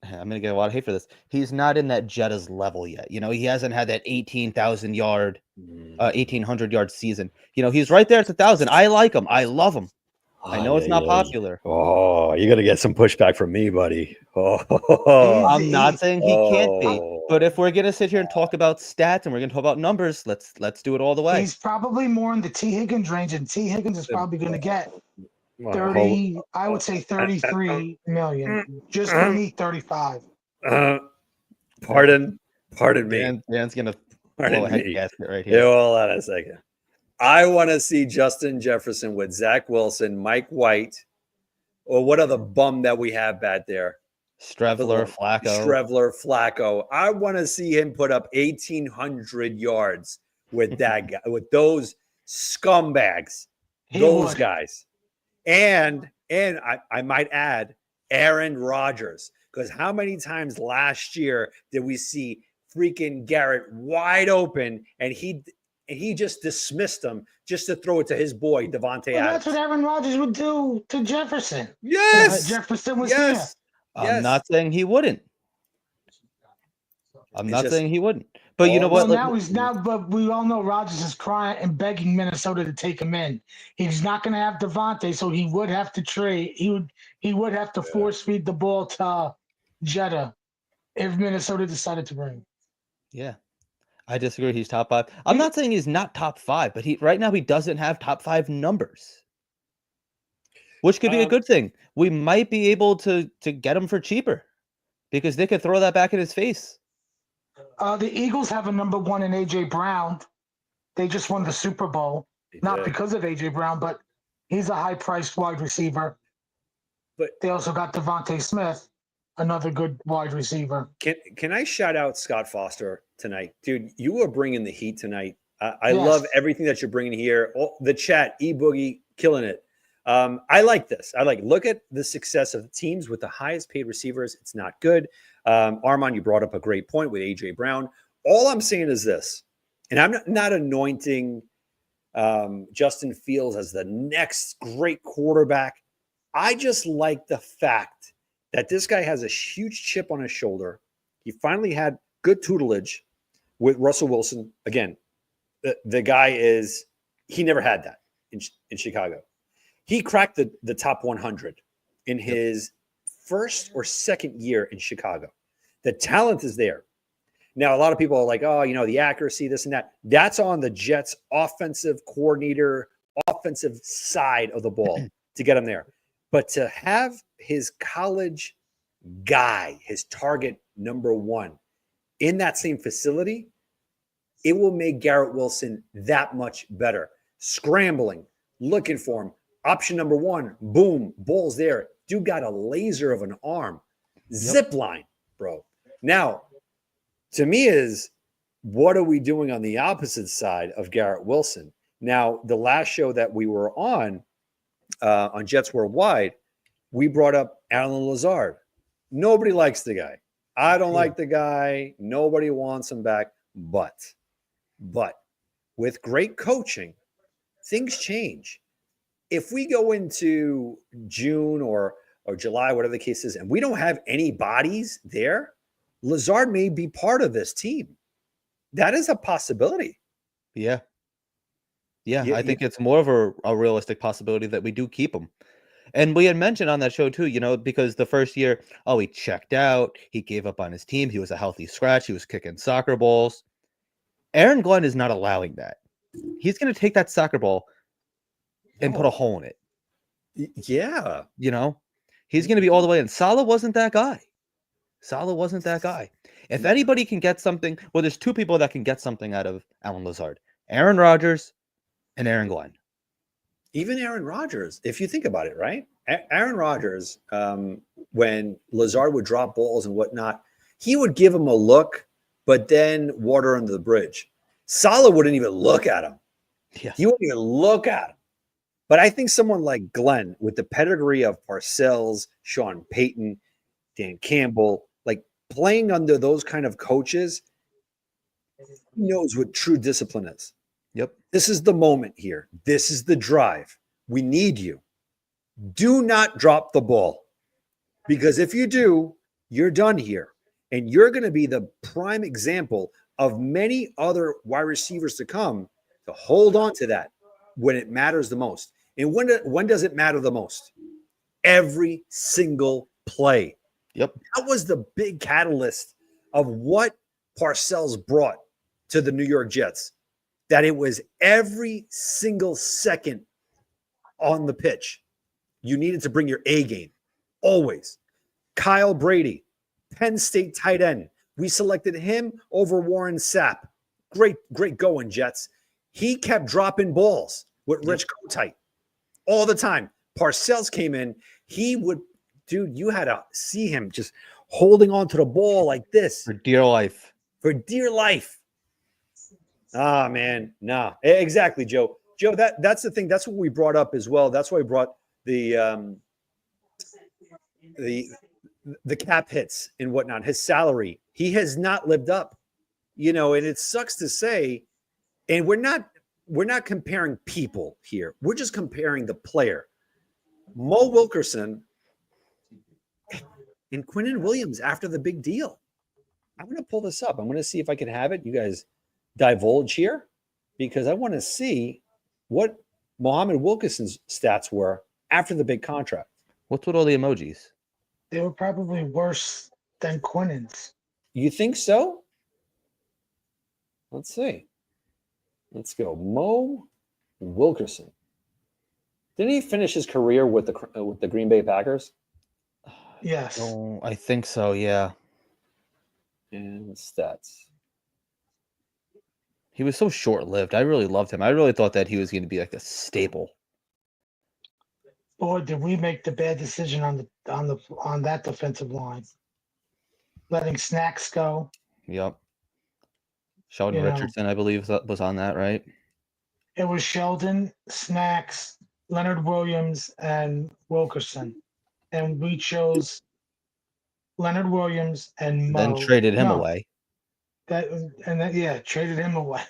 I'm gonna get a lot of hate for this. He's not in that Jetta's level yet. He hasn't had that 18,000 yard, 1,800 yard season. He's right there at the 1,000. I like him. I love him. I know it's not popular. Oh, you're gonna get some pushback from me, buddy. Oh, I'm not saying he can't be, but if we're gonna sit here and talk about stats and we're gonna talk about numbers, let's do it all the way. He's probably more in the T. Higgins range, and T. Higgins is probably going to get 30. I would say 33 million. Just for me, 35. Pardon me. Dan's gonna Pardon blow a head me. gasket right Yeah, here. hold on a second. I want to see Justin Jefferson with Zach Wilson, Mike White, or what other bum that we have back there? Strevler, Flacco. I want to see him put up 1,800 yards with that guy, with those scumbags, those guys. And I might add Aaron Rodgers, because how many times last year did we see freaking Garrett wide open and he just dismissed him just to throw it to his boy Devontae Adams? That's what Aaron Rodgers would do to Jefferson. Yes, Jefferson was here. I'm not saying he wouldn't. Saying he wouldn't. But you know what? But we all know Rodgers is crying and begging Minnesota to take him in. He's not going to have Devontae, so he would have to trade. He would have to force feed the ball to Jetta if Minnesota decided to bring him. Yeah. I disagree. He's top 5. I'm not saying he's not top 5, but right now he doesn't have top 5 numbers, which could be a good thing. We might be able to get him for cheaper because they could throw that back in his face. The Eagles have a number 1 in A.J. Brown. They just won the Super Bowl, not because of A.J. Brown, but he's a high-priced wide receiver. But they also got Devontae Smith, another good wide receiver. Can I shout out Scott Foster tonight? Dude, you are bringing the heat tonight. I love everything that you're bringing here. The chat, E-Boogie, killing it. I like this. Look at the success of teams with the highest paid receivers. It's not good. Armand, you brought up a great point with A.J. Brown. All I'm saying is this, and I'm not anointing Justin Fields as the next great quarterback. I just like the fact that this guy has a huge chip on his shoulder. He finally had good tutelage with Russell Wilson. Again, the guy he never had that in Chicago. He cracked the top 100 in his first or second year in Chicago. The talent is there. Now, a lot of people are like, oh, the accuracy, this and that. That's on the Jets' offensive coordinator, offensive side of the ball to get him there. But to have his college guy, his target number 1, in that same facility, it will make Garrett Wilson that much better. Scrambling, looking for him. Option number 1, boom, ball's there. Dude got a laser of an arm. Zip line, bro. Now, to me is, what are we doing on the opposite side of Garrett Wilson? Now, the last show that we were on Jets Worldwide, we brought up Alan Lazard. Nobody likes the guy. I don't like the guy. Nobody wants him back. But with great coaching, things change. If we go into June or July, whatever the case is, and we don't have any bodies there, Lazard may be part of this team. That is a possibility. Yeah. Yeah, Yeah, I think it's more of a realistic possibility that we do keep him. And we had mentioned on that show too, because the first year, he checked out, he gave up on his team, he was a healthy scratch, he was kicking soccer balls. Aaron Glenn is not allowing that. He's going to take that soccer ball and put a hole in it. Yeah. He's going to be all the way in. Salah wasn't that guy. If anybody can get something, well, there's two people that can get something out of Alan Lazard: Aaron Rodgers and Aaron Glenn. Even Aaron Rodgers, if you think about it, right? Aaron Rodgers, when Lazard would drop balls and whatnot, he would give him a look, but then water under the bridge. Salah wouldn't even look at him. Yeah. He wouldn't even look at him. But I think someone like Glenn, with the pedigree of Parcells, Sean Payton, Dan Campbell, like playing under those kind of coaches, knows what true discipline is. Yep. This is the moment here. This is the drive. We need you. Do not drop the ball, because if you do, you're done here. And you're going to be the prime example of many other wide receivers to come to hold on to that when it matters the most. And when does it matter the most? Every single play. Yep. That was the big catalyst of what Parcells brought to the New York Jets. That it was every single second on the pitch. You needed to bring your A game. Always. Kyle Brady, Penn State tight end. We selected him over Warren Sapp. Great going, Jets. He kept dropping balls with Rich Kotite all the time. Parcells came in. He would, dude, you had to see him just holding on to the ball like this. For dear life. For dear life. Ah, man, nah, exactly, Joe. Joe, that's the thing. That's what we brought up as well. That's why we brought the cap hits and whatnot. His salary, he has not lived up, and it sucks to say. And we're not comparing people here. We're just comparing the player, Mo Wilkerson, and Quinnen Williams after the big deal. I'm going to pull this up. I'm going to see if I can have it. You guys divulge here, because I want to see what Muhammad Wilkerson's stats were after the big contract. What's with all the emojis? They were probably worse than Quinnen's. You think so? Let's see. Let's go. Mo Wilkerson. Didn't he finish his career with the Green Bay Packers? Yes. Oh, I think so, yeah. And stats. He was so short-lived. I really loved him. I really thought that he was going to be like a staple. Boy, did we make the bad decision on that defensive line, letting Snacks go. Yep. Sheldon Richardson, I believe, was on that, right? It was Sheldon, Snacks, Leonard Williams, and Wilkerson, and we chose Leonard Williams and Mo. Then traded him away. Traded him away.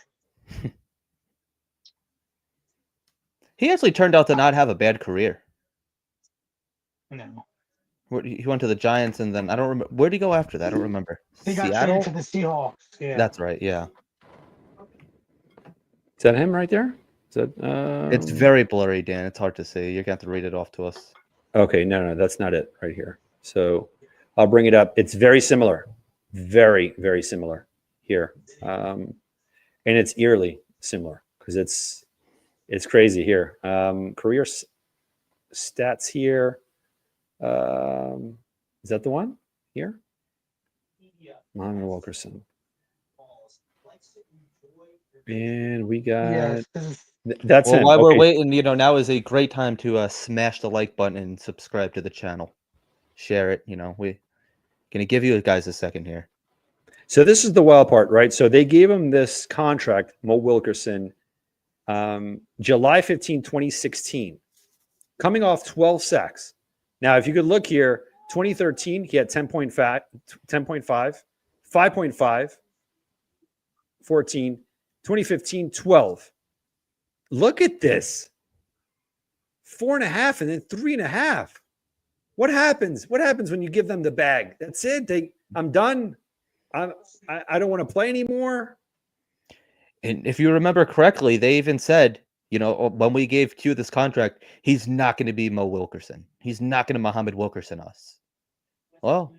He actually turned out to not have a bad career. No. He went to the Giants, and then I don't remember. Where did he go after that? I don't remember. He got Seattle? traded to the Seahawks. Yeah. That's right, yeah. Is that him right there? Is that, It's very blurry, Dan. It's hard to see. You're going to have to read it off to us. Okay, no, that's not it right here. So I'll bring it up. It's very similar. Very, very similar here. And it's eerily similar because it's crazy here. Career stats here. Is that the one here? Muhammad Wilkerson. And we got that's him. While we're waiting, now is a great time to smash the like button and subscribe to the channel. Share it. We're gonna give you guys a second here. So this is the wild part, right? So they gave him this contract, Mo Wilkerson, July 15, 2016, coming off 12 sacks. Now, if you could look here, 2013, he had 10.5, 5.5, 14, 2015, 12. Look at this. 4.5 and then 3.5. What happens? What happens when you give them the bag? That's it. I'm done. I don't want to play anymore. And if you remember correctly, they even said, when we gave Q this contract, he's not going to be Mo Wilkerson. He's not going to Muhammad Wilkerson us. Well,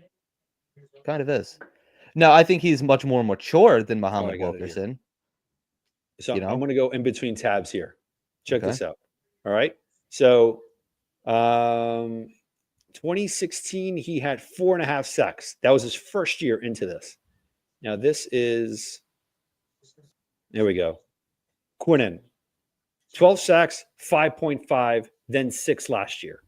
kind of is. Now, I think he's much more mature than Muhammad Wilkerson. So I'm going to go in between tabs here. Check this out. All right. So 2016, he had 4.5 sacks. That was his first year into this. Now this is, there we go. Quinnen, 12 sacks, 5.5, then 6 last year.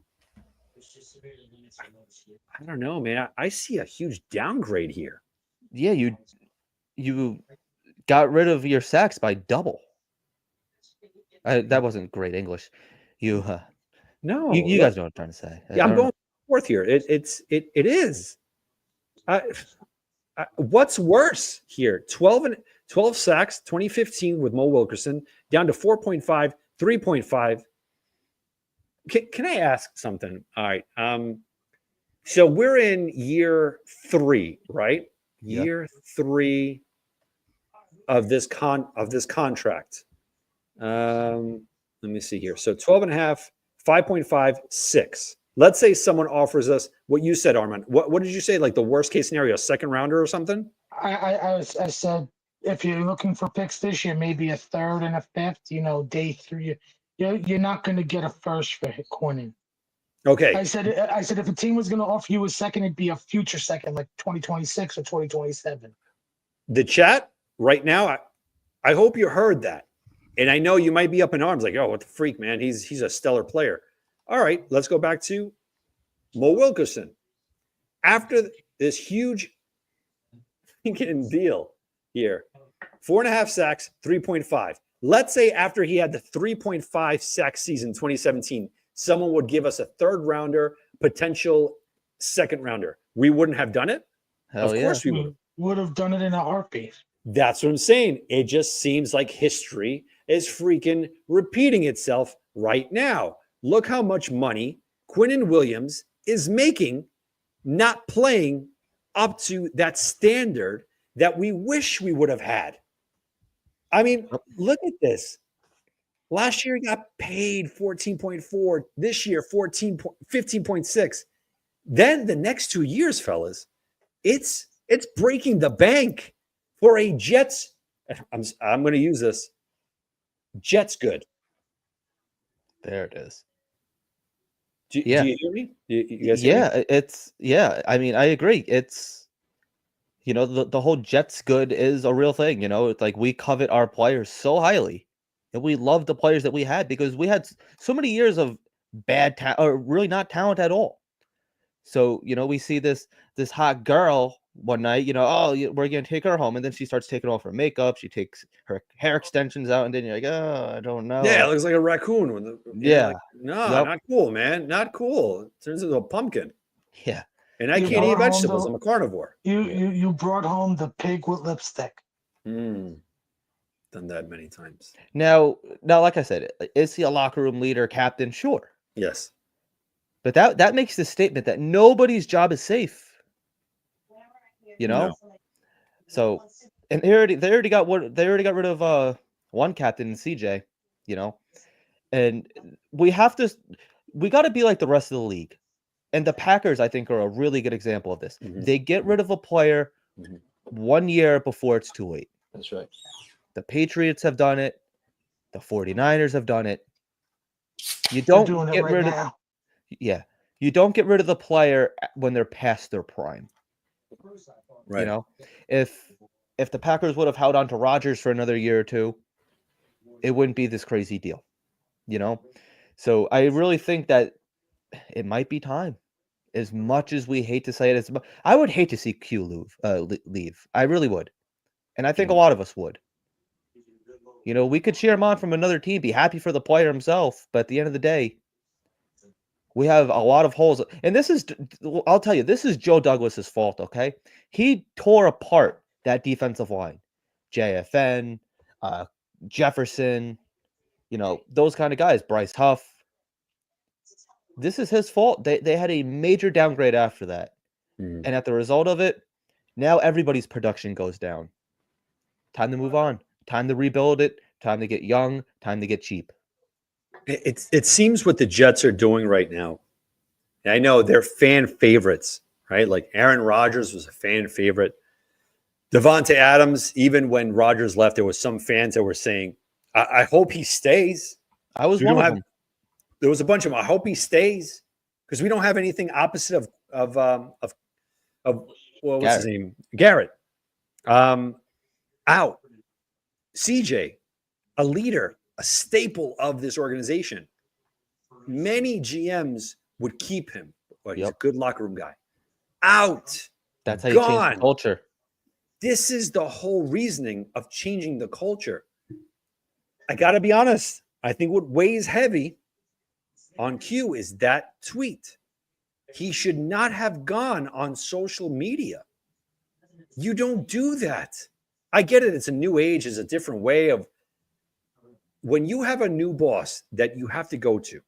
I don't know, man. I see a huge downgrade here. Yeah, you got rid of your sacks by double. That wasn't great English. No, you guys know what I'm trying to say. Yeah, I'm going forth here. It is. What's worse here? 12 sacks, 2015 with Mo Wilkerson, down to 4.5, 3.5. Can I ask something? All right. So we're in year 3, right? Yeah. Year 3 of this contract. Let me see here. So 12.5, 5.5, 6. Let's say someone offers us what you said, Armand. What did you say? Like the worst case scenario, 2nd rounder or something? I said if you're looking for picks this year, maybe a 3rd and a 5th. Day 3. You're not going to get a 1st for Quinnen. Okay. I said if a team was going to offer you a 2nd, it'd be a future 2nd, like 2026 or 2027. The chat right now, I hope you heard that. And I know you might be up in arms like, oh, what the freak, man. He's a stellar player. All right, let's go back to Mo Wilkerson. After this huge deal here, 4.5 sacks, 3.5. Let's say after he had the 3.5 sack season 2017, someone would give us a 3rd rounder, potential 2nd rounder. We wouldn't have done it? Of course we would have done it in a heartbeat. That's what I'm saying. It just seems like history is freaking repeating itself right now. Look how much money Quinnen Williams is making not playing up to that standard that we wish we would have had. I mean, look at this. Last year he got paid 14.4. This year 15.6. Then the next 2 years, fellas, it's breaking the bank for a Jets. I'm going to use this. Jets good. There it is. Do you hear me? You guys hear me? I mean, I agree. It's, the whole Jets good is a real thing. It's like we covet our players so highly, and we love the players that we had because we had so many years of bad talent or really not talent at all. So we see this hot girl one night. We're gonna take her home, and then she starts taking off her makeup. She takes her hair extensions out, and then you're like, oh, I don't know. Yeah, it looks like a raccoon. With not cool, man. Not cool. It turns into a pumpkin. Yeah, and I can't eat vegetables. I'm a carnivore. You brought home the pig with lipstick. Done that many times. Now, like I said, is he a locker room leader, captain? Sure. Yes. But that makes the statement that nobody's job is safe. No. So, and they already got rid of one captain in CJ, and we got to be like the rest of the league. And the Packers, I think, are a really good example of this. Mm-hmm. They get rid of a player 1 year before it's too late. That's right. The Patriots have done it. The 49ers have done it. You don't get rid of you don't get rid of the player when they're past their prime. Right. If the Packers would have held on to Rodgers for another year or two, it wouldn't be this crazy deal. So I really think that it might be time. As much as we hate to say it, I would hate to see Q leave. I really would. And I think a lot of us would. We could cheer him on from another team, be happy for the player himself, but at the end of the day, we have a lot of holes. And I'll tell you, this is Joe Douglas's fault, okay? He tore apart that defensive line. JFN, Jefferson, those kind of guys, Bryce Huff. This is his fault. They had a major downgrade after that. And at the result of it, Now everybody's production goes down. Time to move on. Time to rebuild it. Time to get young. Time to get cheap. It seems what the Jets are doing right now. I know they're fan favorites, right? Like Aaron Rodgers was a fan favorite. Devontae Adams, even when Rodgers left, there was some fans that were saying, I hope he stays. I was We one don't of have them. there was a bunch of them. I hope he stays because we don't have anything opposite of well, what's his name? Garrett. Out. CJ, a leader, a staple of this organization. Many GMs would keep him. Well, he's a good locker room guy. Out. That's how you change Gone. the culture. This is the whole reasoning of changing the culture. I got to be honest. I think what weighs heavy on Q is that tweet. He should not have gone on social media. You don't do that. I get it. It's a new age. It's a different way of when you have a new boss that you have to go to.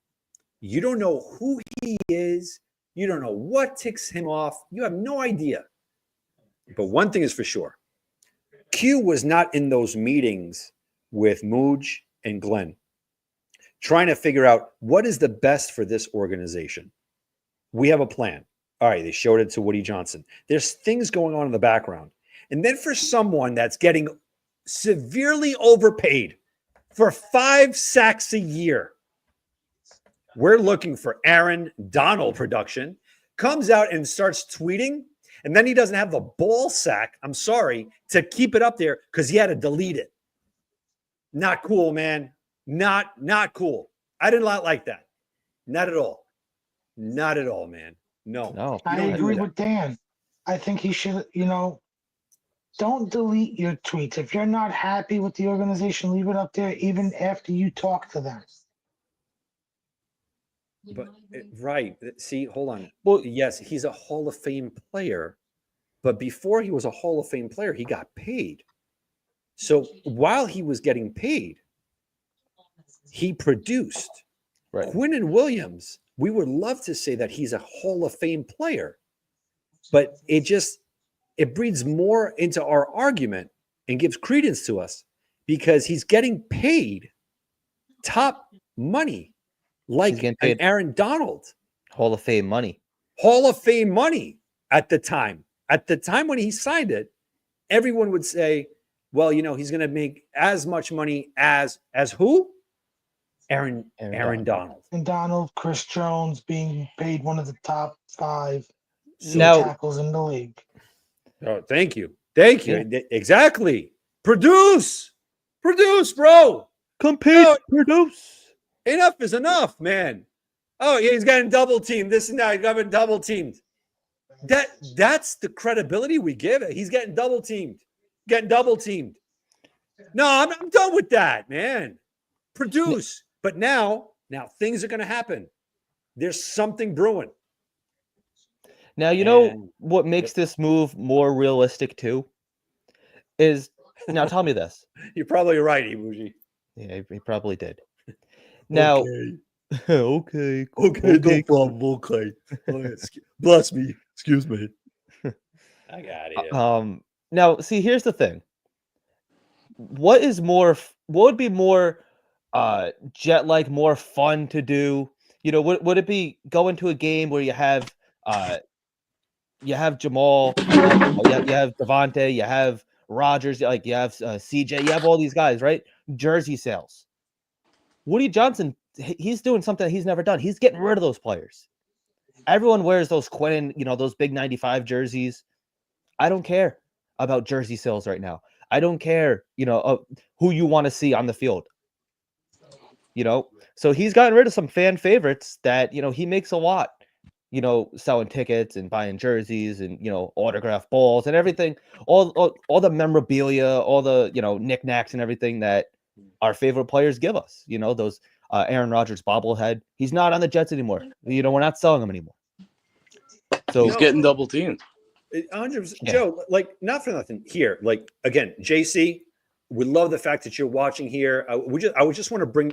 You don't know who he is. You don't know what ticks him off. You have no idea. But one thing is for sure. Q was not in those meetings with Mooj and Glenn trying to figure out what is the best for this organization. We have a plan. All right, they showed it to Woody Johnson. There's things going on in the background. And then for someone that's getting severely overpaid for 5 sacks a year, we're looking for Aaron Donald production, comes out and starts tweeting, and then he doesn't have the ball sack, I'm sorry, to keep it up there because he had to delete it. Not cool, man. Not cool. I did not like that. Not at all. Not at all, man. No. I agree with Dan. I think he should, don't delete your tweets. If you're not happy with the organization, leave it up there even after you talk to them. But right. See, hold on. Well, yes, he's a Hall of Fame player, but before he was a Hall of Fame player, he got paid. So while he was getting paid, he produced. right. Quinnen Williams, we would love to say that he's a Hall of Fame player, but it breeds more into our argument and gives credence to us because he's getting paid top money like getting paid Aaron Donald. Hall of Fame money. Hall of Fame money at the time. At the time when he signed it, everyone would say, well, he's going to make as much money as who? Aaron Donald. And Donald, Chris Jones being paid one of the top 5 Now- tackles in the league. Oh, thank you. Thank you. Exactly. Produce, bro. Compete, produce. Enough is enough, man. Oh, yeah, he's getting double teamed. This and that. He's getting double teamed. That's the credibility we give it. He's getting double teamed. No, I'm done with that, man. Produce. But now things are going to happen. There's something brewing. Now, what makes this move more realistic too is, now tell me this. You're probably right, Ibuji. Yeah, he probably did. Now, okay. No problem. Okay. Bless me. Excuse me. I got it. Now, see, here's the thing. What would be more jet-like, more fun to do? Would it be going to a game where you have Jamal, you have Devontae, you have Rodgers, you have CJ, you have all these guys, right? Jersey sales. Woody Johnson, he's doing something he's never done. He's getting rid of those players. Everyone wears those Quinnen, those big 95 jerseys. I don't care about jersey sales right now. I don't care, who you want to see on the field. So he's gotten rid of some fan favorites that, he makes a lot, selling tickets and buying jerseys and, autograph balls and everything, all the memorabilia, all the, knickknacks and everything that our favorite players give us, those Aaron Rodgers bobblehead. He's not on the Jets anymore. We're not selling him anymore. So he's getting double teamed. 100%. Yeah. Joe, not for nothing here. Again, JC, we love the fact that you're watching here. I would just want to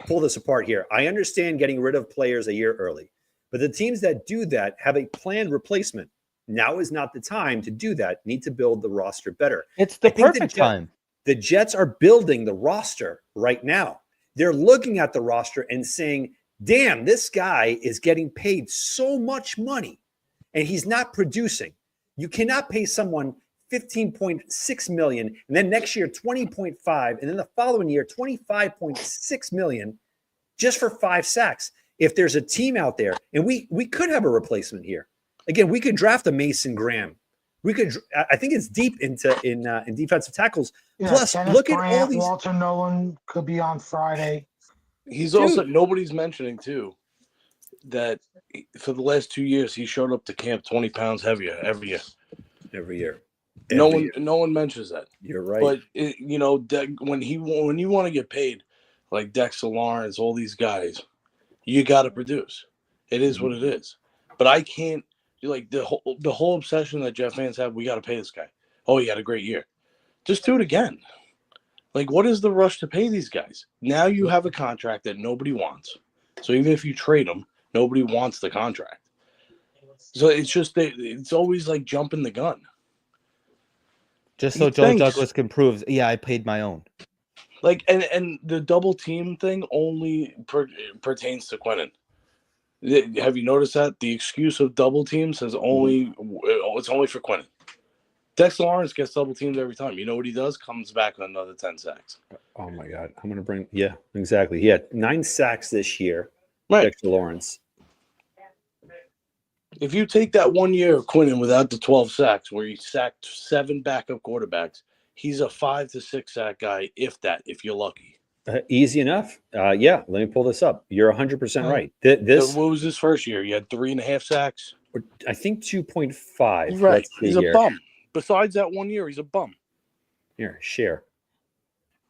pull this apart here. I understand getting rid of players a year early, but the teams that do that have a planned replacement. Now is not the time to do that. Need to build the roster better. It's the I think perfect time. The Jets are building the roster right now. They're looking at the roster and saying, damn, this guy is getting paid so much money and he's not producing. You cannot pay someone $15.6 million and then next year 20.5 and then the following year 25.6 million just for 5 sacks. If there's a team out there, and we could have a replacement here. Again, we could draft a Mason Graham. We could. I think it's deep in defensive tackles. Yeah, Plus, Kenneth look Grant, at all these. Walter Nolan could be on Friday. He's also nobody's mentioning too that for the last 2 years he showed up to camp 20 pounds heavier every year. Every year. No one mentions that. You're right. But when you want to get paid, like Dexter Lawrence, all these guys, you got to produce. It is what it is. But I can't like the whole obsession that Jet fans have. We got to pay this guy. Oh, he had a great year. Just do it again. Like, what is the rush to pay these guys? Now you have a contract that nobody wants. So even if you trade them, nobody wants the contract. So it's just it's always like jumping the gun. Just so Joe Douglas can prove, I paid my own. Like, and the double team thing only pertains to Quinnen. Have you noticed that? The excuse of double teams it's only for Quinnen. Dexter Lawrence gets double teamed every time. You know what he does? Comes back on another 10 sacks. Oh my God. I'm going to bring, exactly. He had 9 sacks this year. Right. Dexter Lawrence. If you take that 1 year of Quinnen without the 12 sacks, where he sacked 7 backup quarterbacks, he's a 5 to 6 sack guy, if you're lucky. Easy enough. Let me pull this up. You're 100% right. What was his first year? He had 3.5 sacks. I think 2.5. Right. He's a bum. Besides that 1 year, he's a bum. Here, share.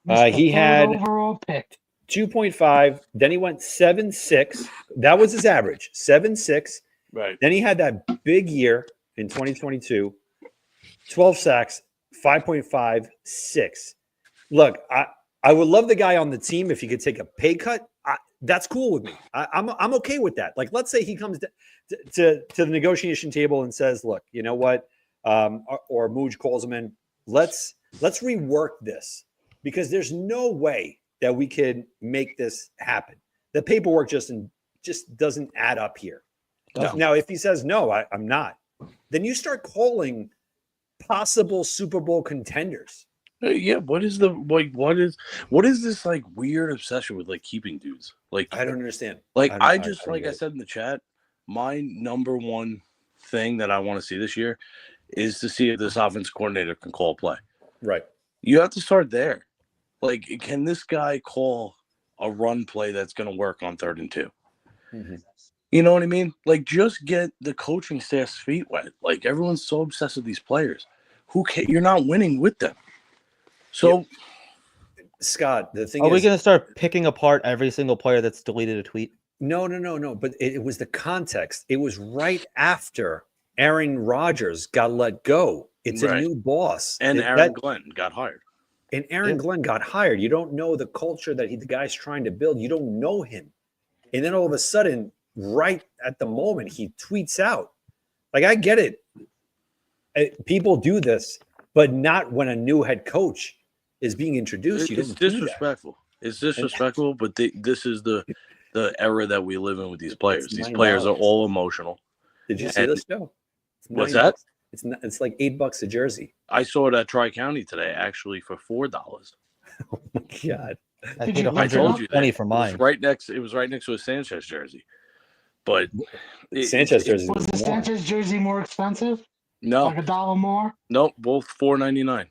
He had overall pick 2.5. Then he went 7.6. That was his average. 7.6. Right. Then he had that big year in 2022. 12 sacks, 5.5, 6. Look, I would love the guy on the team if he could take a pay cut. That's cool with me. I'm okay with that. Like, let's say he comes to the negotiation table and says, "Look, you know what?" Or Mooj calls him in. Let's rework this because there's no way that we could make this happen. The paperwork just doesn't add up here. No. Now, if he says no, I'm not, then you start calling possible Super Bowl contenders. Yeah, what is this like weird obsession with like keeping dudes? Like, I don't understand. Like, I said in the chat, my number one thing that I want to see this year is to see if this offensive coordinator can call a play. Right. You have to start there. Like, can this guy call a run play that's going to work on 3rd and 2? Mm-hmm. You know what I mean? Like, just get the coaching staff's feet wet. Like, everyone's so obsessed with these players. You're not winning with them. So, Scott, the thing are is, we going to start picking apart every single player that's deleted a tweet? No. But it was the context. It was right after Aaron Rodgers got let go. It's a new boss. And Aaron Glenn got hired. And Aaron Glenn got hired. You don't know the culture that the guy's trying to build. You don't know him. And then all of a sudden, right at the moment, he tweets out. Like, I get it. People do this, but not when a new head coach is being introduced. It's disrespectful. It's disrespectful, but this is the era that we live in with these players. These players are all emotional. Did you see this, Joe? What's that? It's like $8 a jersey. I saw it at Tri-County today, actually, for $4. Oh my God! I paid I told you $120 for mine. It was right next to a Sanchez jersey. But Sanchez jersey was the Sanchez jersey more expensive? No, like $1 more. Nope, both $4.99.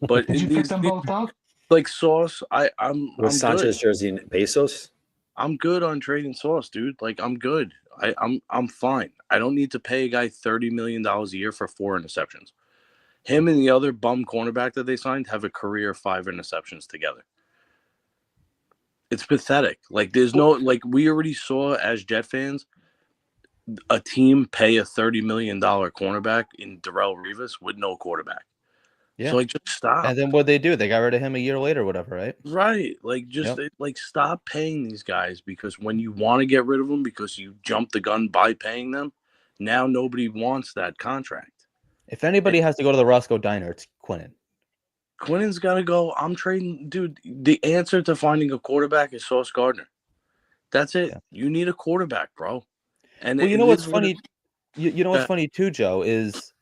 But did you pick them both up? Like Sauce, I'm Sanchez good. jersey in pesos. I'm good on trading Sauce, dude. Like, I'm good. I'm fine. I don't need to pay a guy $30 million a year for 4 interceptions. Him and the other bum cornerback that they signed have a career 5 interceptions together. It's pathetic. Like, there's no, like, we already saw as Jet fans a team pay a $30 million cornerback in Darrelle Revis with no quarterback. Yeah. So, like, just stop. And then what they do? They got rid of him a year later, or whatever, right? Right. Like, just like stop paying these guys, because when you want to get rid of them because you jumped the gun by paying them, Now nobody wants that contract. If anybody has to go to the Roscoe Diner, it's Quinnen. Quinnen's got to go. I'm trading, dude. The answer to finding a quarterback is Sauce Gardner. That's it. Yeah. You need a quarterback, bro. And Well, you know what's funny? You know what's funny too, Joe, is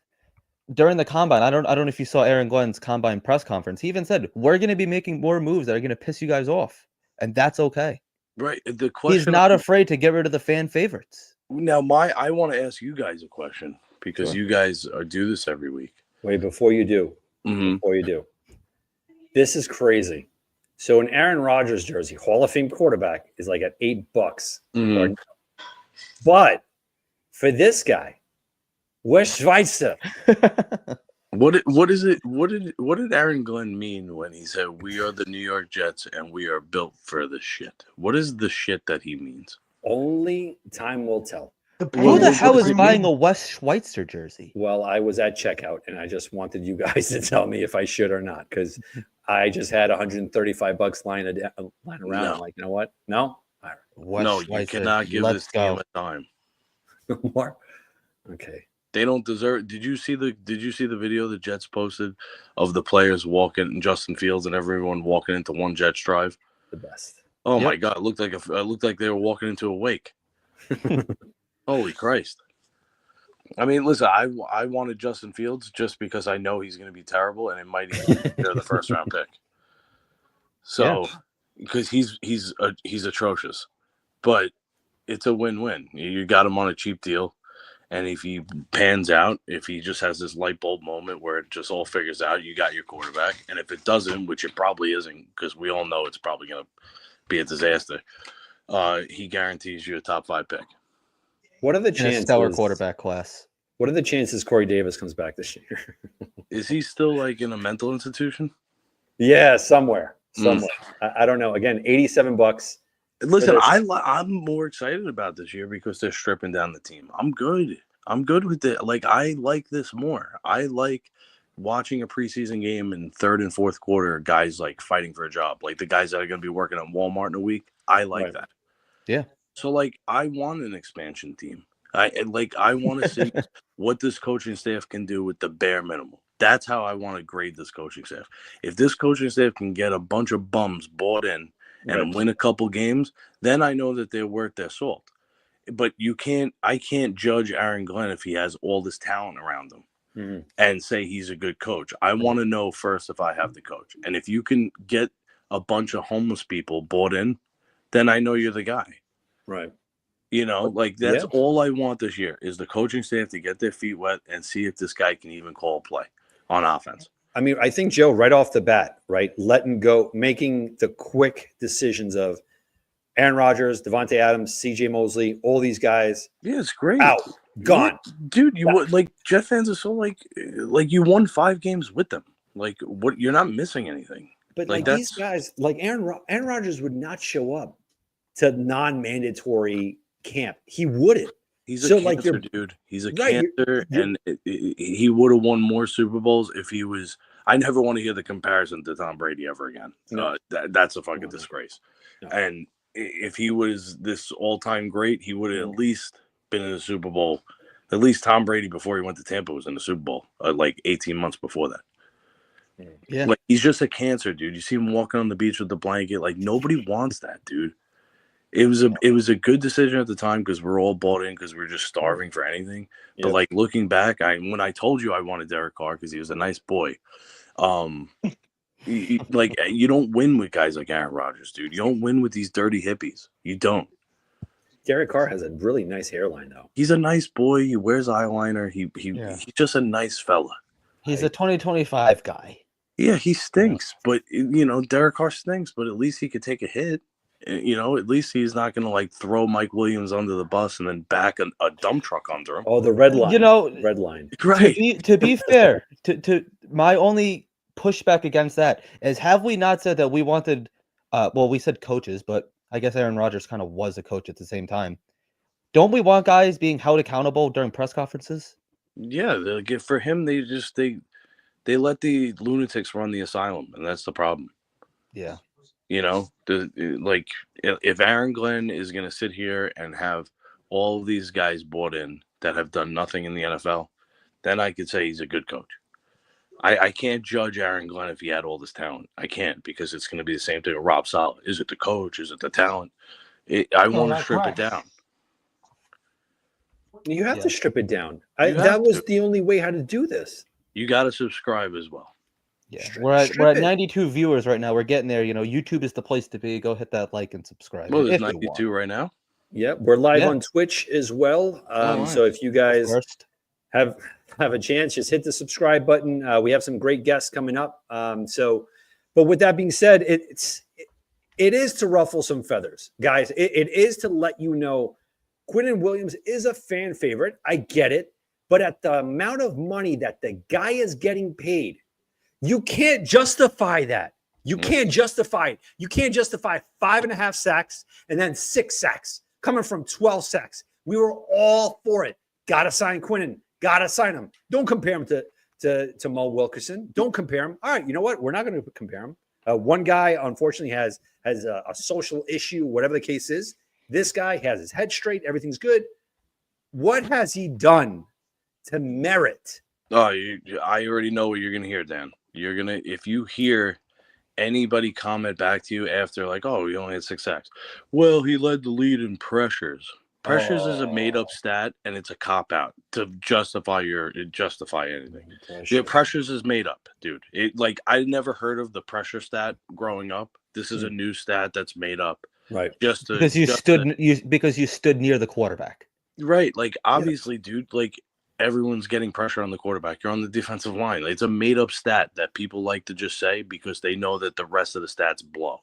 during the combine. I don't know if you saw Aaron Glenn's combine press conference. He even said, "We're going to be making more moves that are going to piss you guys off, and that's okay." Right. The question He's not afraid to get rid of the fan favorites. Now, I want to ask you guys a question because you guys do this every week. Wait, before you do, this is crazy. So an Aaron Rodgers jersey, Hall of Fame quarterback, is like at $8. But for this guy, West Schweitzer. What is it? What did Aaron Glenn mean when he said we are the New York Jets and we are built for the shit? What is the shit that he means? Only time will tell. Who the hell is buying a West Schweitzer jersey? Well, I was at checkout and I just wanted you guys to tell me if I should or not, because I just had $135 lying around. No. I'm like, you know what? No? All right. No, you cannot give this team a dime. More? Okay. They don't deserve. Did you see the video the Jets posted of the players walking, Justin Fields and everyone walking into one Jets drive? The best. Oh my God! It looked like they were walking into a wake. Holy Christ! I mean, listen, I wanted Justin Fields just because I know he's going to be terrible and it might even be the first round pick. So, because he's atrocious, but it's a win-win. You got him on a cheap deal. And if he pans out, if he just has this light bulb moment where it just all figures out, you got your quarterback. And if it doesn't, which it probably isn't, because we all know it's probably going to be a disaster, he guarantees you a top 5 pick. What are the chances? Stellar quarterback class. What are the chances Corey Davis comes back this year? Is he still like in a mental institution? Yeah, somewhere. I don't know. Again, $87. Listen, I'm more excited about this year because they're stripping down the team. I'm good with it. Like, I like this more. I like watching a preseason game in third and fourth quarter, guys like fighting for a job, like the guys that are going to be working at Walmart in a week. I like that. Yeah. So, like, I want an expansion team. I want to see what this coaching staff can do with the bare minimum. That's how I want to grade this coaching staff. If this coaching staff can get a bunch of bums bought in and win a couple games, then I know that they're worth their salt. But I can't judge Aaron Glenn if he has all this talent around him and say he's a good coach. I want to know first if I have the coach. And if you can get a bunch of homeless people bought in, then I know you're the guy. Right. You know, like that's all I want this year is the coaching staff to get their feet wet and see if this guy can even call a play on offense. I mean, I think, Joe, right off the bat, right, letting go, making the quick decisions of Aaron Rodgers, Devontae Adams, CJ Mosley, all these guys. Yeah, it's great. Out, gone. Dude, like Jet fans are so like you won 5 games with them. Like, what? You're not missing anything. But like these guys, like Aaron Rodgers would not show up to non-mandatory camp. He wouldn't. He's a cancer, dude. He's a cancer, and he would have won more Super Bowls if he was. I never want to hear the comparison to Tom Brady ever again. No. That's a fucking disgrace. No. And if he was this all-time great, he would have at least been in the Super Bowl. At least Tom Brady, before he went to Tampa, was in the Super Bowl like 18 months before that. Yeah, like he's just a cancer, dude. You see him walking on the beach with the blanket. Like, nobody wants that, dude. It was a good decision at the time because we're all bought in because we're just starving for anything. Yep. But like looking back, when I told you I wanted Derek Carr because he was a nice boy, you don't win with guys like Aaron Rodgers, dude. You don't win with these dirty hippies. You don't. Derek Carr has a really nice hairline, though. He's a nice boy. He wears eyeliner. He's just a nice fella. He's a 2025 guy. Yeah, he stinks, but Derek Carr stinks. But at least he could take a hit. At least he's not going to like throw Mike Williams under the bus and then back a dump truck under him. Oh, the red line. Red line. Right. To be fair, to my only pushback against that is, have we not said that we wanted? We said coaches, but I guess Aaron Rodgers kind of was a coach at the same time. Don't we want guys being held accountable during press conferences? Yeah, for him, they let the lunatics run the asylum, and that's the problem. Yeah. If Aaron Glenn is going to sit here and have all of these guys bought in, that have done nothing in the NFL, then I could say he's a good coach. I can't judge Aaron Glenn if he had all this talent. I can't, because it's going to be the same thing with Rob Saleh. Is it the coach? Is it the talent? I want to strip it down. You have to strip it down. You That have was to. the only way how to do this. You got to subscribe as well. Yeah, Strip- we're at strip it. 92 viewers right now. We're getting there. You know, YouTube is the place to be. Go hit that like and subscribe. Well, there's if you 92 right now. Yep, we're live Yeah. on Twitch as well. right. So if you want. guys First. have a chance, just hit the subscribe button. We have some great guests coming up. But with that being said, it is to ruffle some feathers, guys. It is to let you know Quinnen Williams is a fan favorite. I get it, but at the amount of money that the guy is getting paid, you can't justify that. You can't justify it. You can't justify 5.5 sacks and then 6 sacks coming from 12 sacks. We were all for it. Got to sign Quinnen. Got to sign him. Don't compare him to Mo Wilkerson. Don't compare him. All right, you know what? We're not going to compare him. One guy, unfortunately, has a social issue, whatever the case is. This guy has his head straight. Everything's good. What has he done to merit? Oh, I already know what you're going to hear, Dan. You're going to, if you hear anybody comment back to you after, like, oh, he only had 6 sacks. Well, he led the lead in pressures. Pressures is a made-up stat, and it's a cop-out to justify anything. Yeah, pressures is made up, dude. I never heard of the pressure stat growing up. This is a new stat that's made up. Right. Because you stood near the quarterback. Right. Like, obviously, dude, like, everyone's getting pressure on the quarterback. You're on the defensive line. It's a made-up stat that people like to just say because they know that the rest of the stats blow.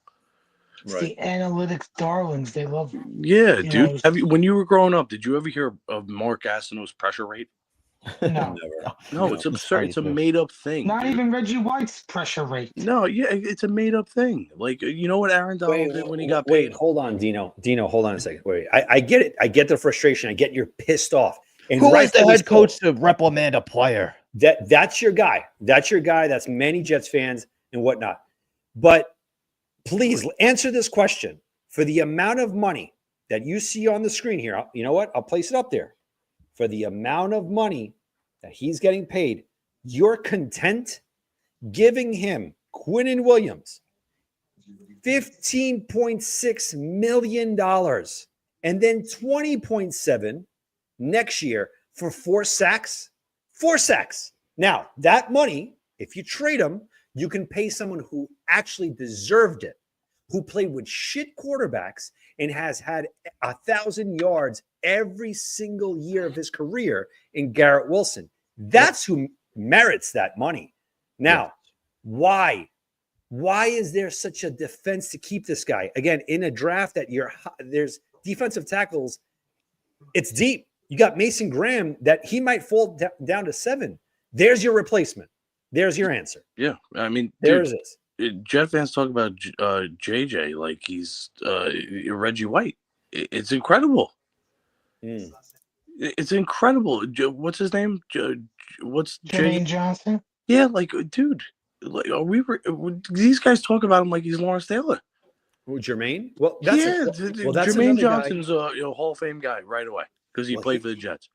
It's the analytics darlings. They love. Yeah, You dude. know, When you were growing up, did you ever hear of Mark Gastineau's pressure rate? No, No, it's absurd. It's a made-up thing. not dude. even Reggie White's pressure rate. No, yeah, it's a made-up thing. Like, you know what Aaron Donald did when he got paid? Wait, hold on, Dino. Dino, hold on a second. Wait, I get it. I get the frustration. I get you're pissed off. And Who is the rightfully head so. coach to reprimand a player? That's your guy. That's your guy. That's many Jets fans and whatnot. But please answer this question. For the amount of money that you see on the screen here, you know what? I'll place it up there. For the amount of money that he's getting paid, you're content giving him, Quinnen Williams, $15.6 million and then $20.7 next year for 4 sacks? 4 sacks. Now, that money, if you trade him, you can pay someone who actually deserved it, who played with shit quarterbacks and has had 1,000 yards every single year of his career in Garrett Wilson. That's who merits that money. Now, why? Why is there such a defense to keep this guy? Again, in a draft that there's defensive tackles, it's deep. You got Mason Graham that he might fall down to 7. There's your replacement. There's your answer. Yeah, I mean, There's this. Jet fans talk about JJ like he's Reggie White. It's incredible. It's incredible. What's his name? What's Jermaine Johnson? Yeah, like, dude, like, these guys talk about him like he's Lawrence Taylor. Well, Jermaine? Well, That's Jermaine another Johnson's a Hall of Fame guy right away because he played for the Jets.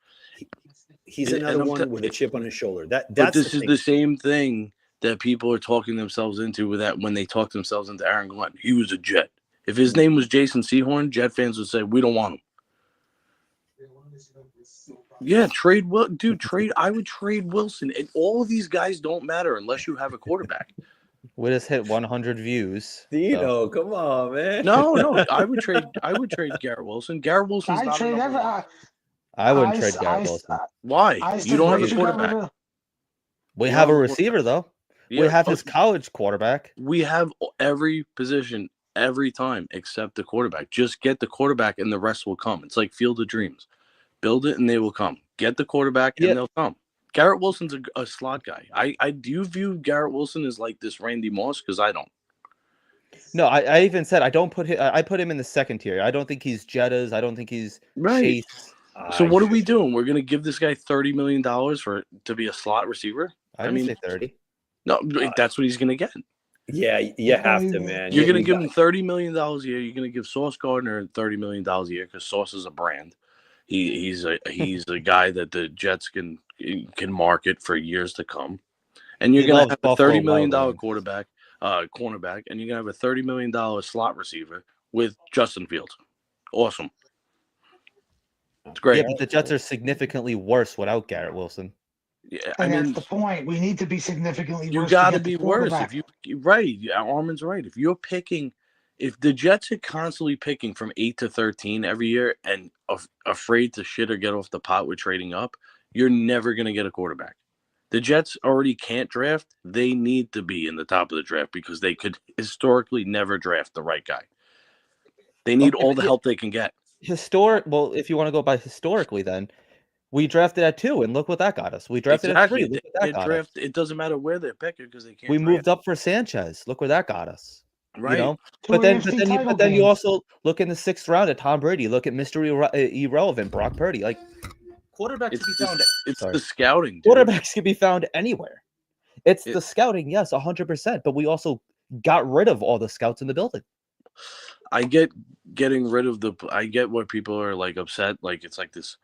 He's And another I'm one t- with a chip on his shoulder. But That's this is the same thing that people are talking themselves into with that when they talk themselves into Aaron Glenn. He was a Jet. If his name was Jason Sehorn, Jet fans would say, we don't want him. Yeah, trade. I would trade Wilson. And all of these guys don't matter unless you have a quarterback. We just hit 100 views. Dino, come on, man. No, I would trade Garrett Wilson. Garrett Wilson's not a number one. I wouldn't trade Garrett Wilson. Why? You don't have a quarterback. We have a receiver, though. Yeah, we have his college quarterback. We have every position every time except the quarterback. Just get the quarterback and the rest will come. It's like Field of Dreams. Build it and they will come. Get the quarterback and they'll come. Garrett Wilson's a slot guy. I do view Garrett Wilson as like this Randy Moss because I don't. No, I even said I don't put him. I put him in the second tier. I don't think he's Jettas. I don't think he's Chase. So what are we doing? We're gonna give this guy $30 million to be a slot receiver? I mean, say 30. No, that's what he's gonna get. Yeah, you have to, man. You're gonna give him $30 million a year. You're gonna give Sauce Gardner $30 million a year because Sauce is a brand. He's a guy that the Jets can market for years to come. And you're He going loves to have a Buffalo $30 million Wild Wings. cornerback, and you're going to have a $30 million slot receiver with Justin Fields. Awesome. It's great. Yeah, but the Jets are significantly worse without Garrett Wilson. Yeah, And that's the point. We need to be significantly you worse. got to get the be worse. quarterback. Right. Armin's right. If the Jets are constantly picking from 8 to 13 every year and afraid to shit or get off the pot with trading up, you're never going to get a quarterback. The Jets already can't draft. They need to be in the top of the draft because they could historically never draft the right guy. They need all the help they can get. Well, if you want to go by historically, then we drafted at 2, and look what that got us. We drafted at 3. Look what that got us. It doesn't matter where they're picking because they can't. We moved up for Sanchez. Look where that got us. Right. You know? Two But then AFC you also look in the 6th round at Tom Brady. Look at Mr. Irrelevant, Brock Purdy. Like quarterbacks can be found. It's the scouting. Dude. Quarterbacks can be found anywhere. It's the scouting, yes, 100%. But we also got rid of all the scouts in the building. I get getting rid of I get what people are like upset. Like it's like this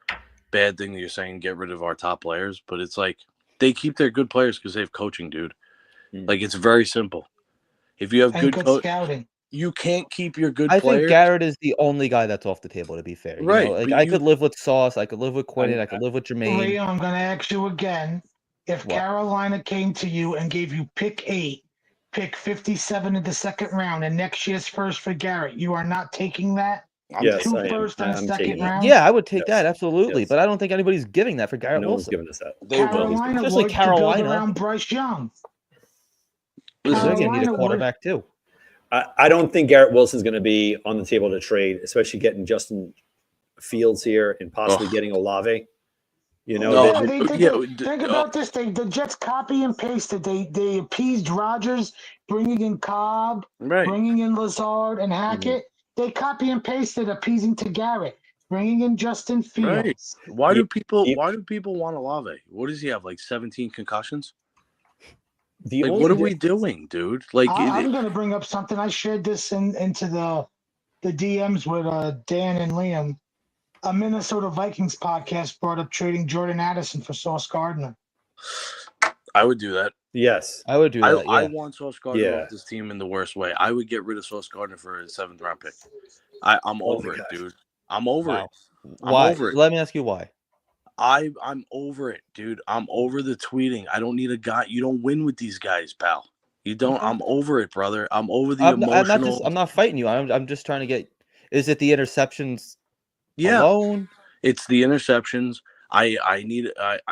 bad thing that you're saying, get rid of our top players. But it's like they keep their good players because they have coaching, dude. Like it's very simple. If you have good scouting, you can't keep your good players. I think Garrett is the only guy that's off the table, to be fair. Right. You know? Like I could live with Sauce. I could live with Quinnen. I could live with Jermaine. Ray, I'm going to ask you again. If Carolina came to you and gave you pick 8, pick 57 in the 2nd round, and next year's first for Garrett, you are not taking that? Yes, 2 first and a 2nd round? Yeah, I would take that, absolutely. But I don't think anybody's giving that for Garrett No one's Wilson. giving us that. Carolina Especially would Carolina. to build around Bryce Young. They're going to need a quarterback, too. I don't think Garrett Wilson's going to be on the table to trade, especially getting Justin Fields here and possibly getting Olave. You know, think about this thing. The Jets copy and pasted. They appeased Rodgers, bringing in Cobb, bringing in Lazard and Hackett. They copy and pasted appeasing to Garrett, bringing in Justin Fields. Right. Why do people want Olave? What does he have? Like 17 concussions? What are we doing, dude? Like I'm going to bring up something. I shared this into the DMs with Dan and Liam. A Minnesota Vikings podcast brought up trading Jordan Addison for Sauce Gardner. I would do that. Yes, I would do that. I want Sauce Gardner off this team in the worst way. I would get rid of Sauce Gardner for a 7th round pick. I'm over it, dude. I'm over it. Why? Over it. Let me ask you why. I'm over it, dude. I'm over the tweeting. I don't need a guy. You don't win with these guys, pal. You don't. I'm over it, brother. I'm over the emotional. I'm not fighting you. I'm just trying to get. Is it the interceptions? Alone? It's the interceptions. I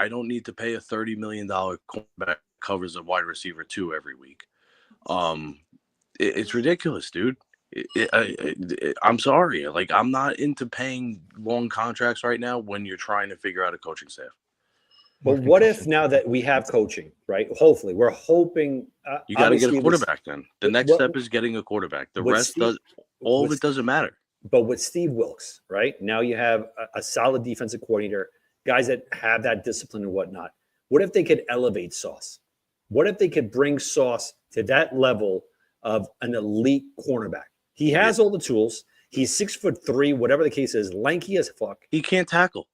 don't need to pay a $30 million cornerback covers a wide receiver 2 every week. It's ridiculous, dude. I'm sorry. Like I'm not into paying long contracts right now when you're trying to figure out a coaching staff. But what if now that we have coaching, right? Hopefully, we're hoping you got to get a quarterback. Then the next step is getting a quarterback. The rest of it doesn't matter. But with Steve Wilks, right now, you have a solid defensive coordinator, guys that have that discipline and whatnot. What if they could elevate Sauce? What if they could bring Sauce to that level of an elite cornerback? He has all the tools. He's 6'3", whatever the case is, lanky as fuck. He can't tackle.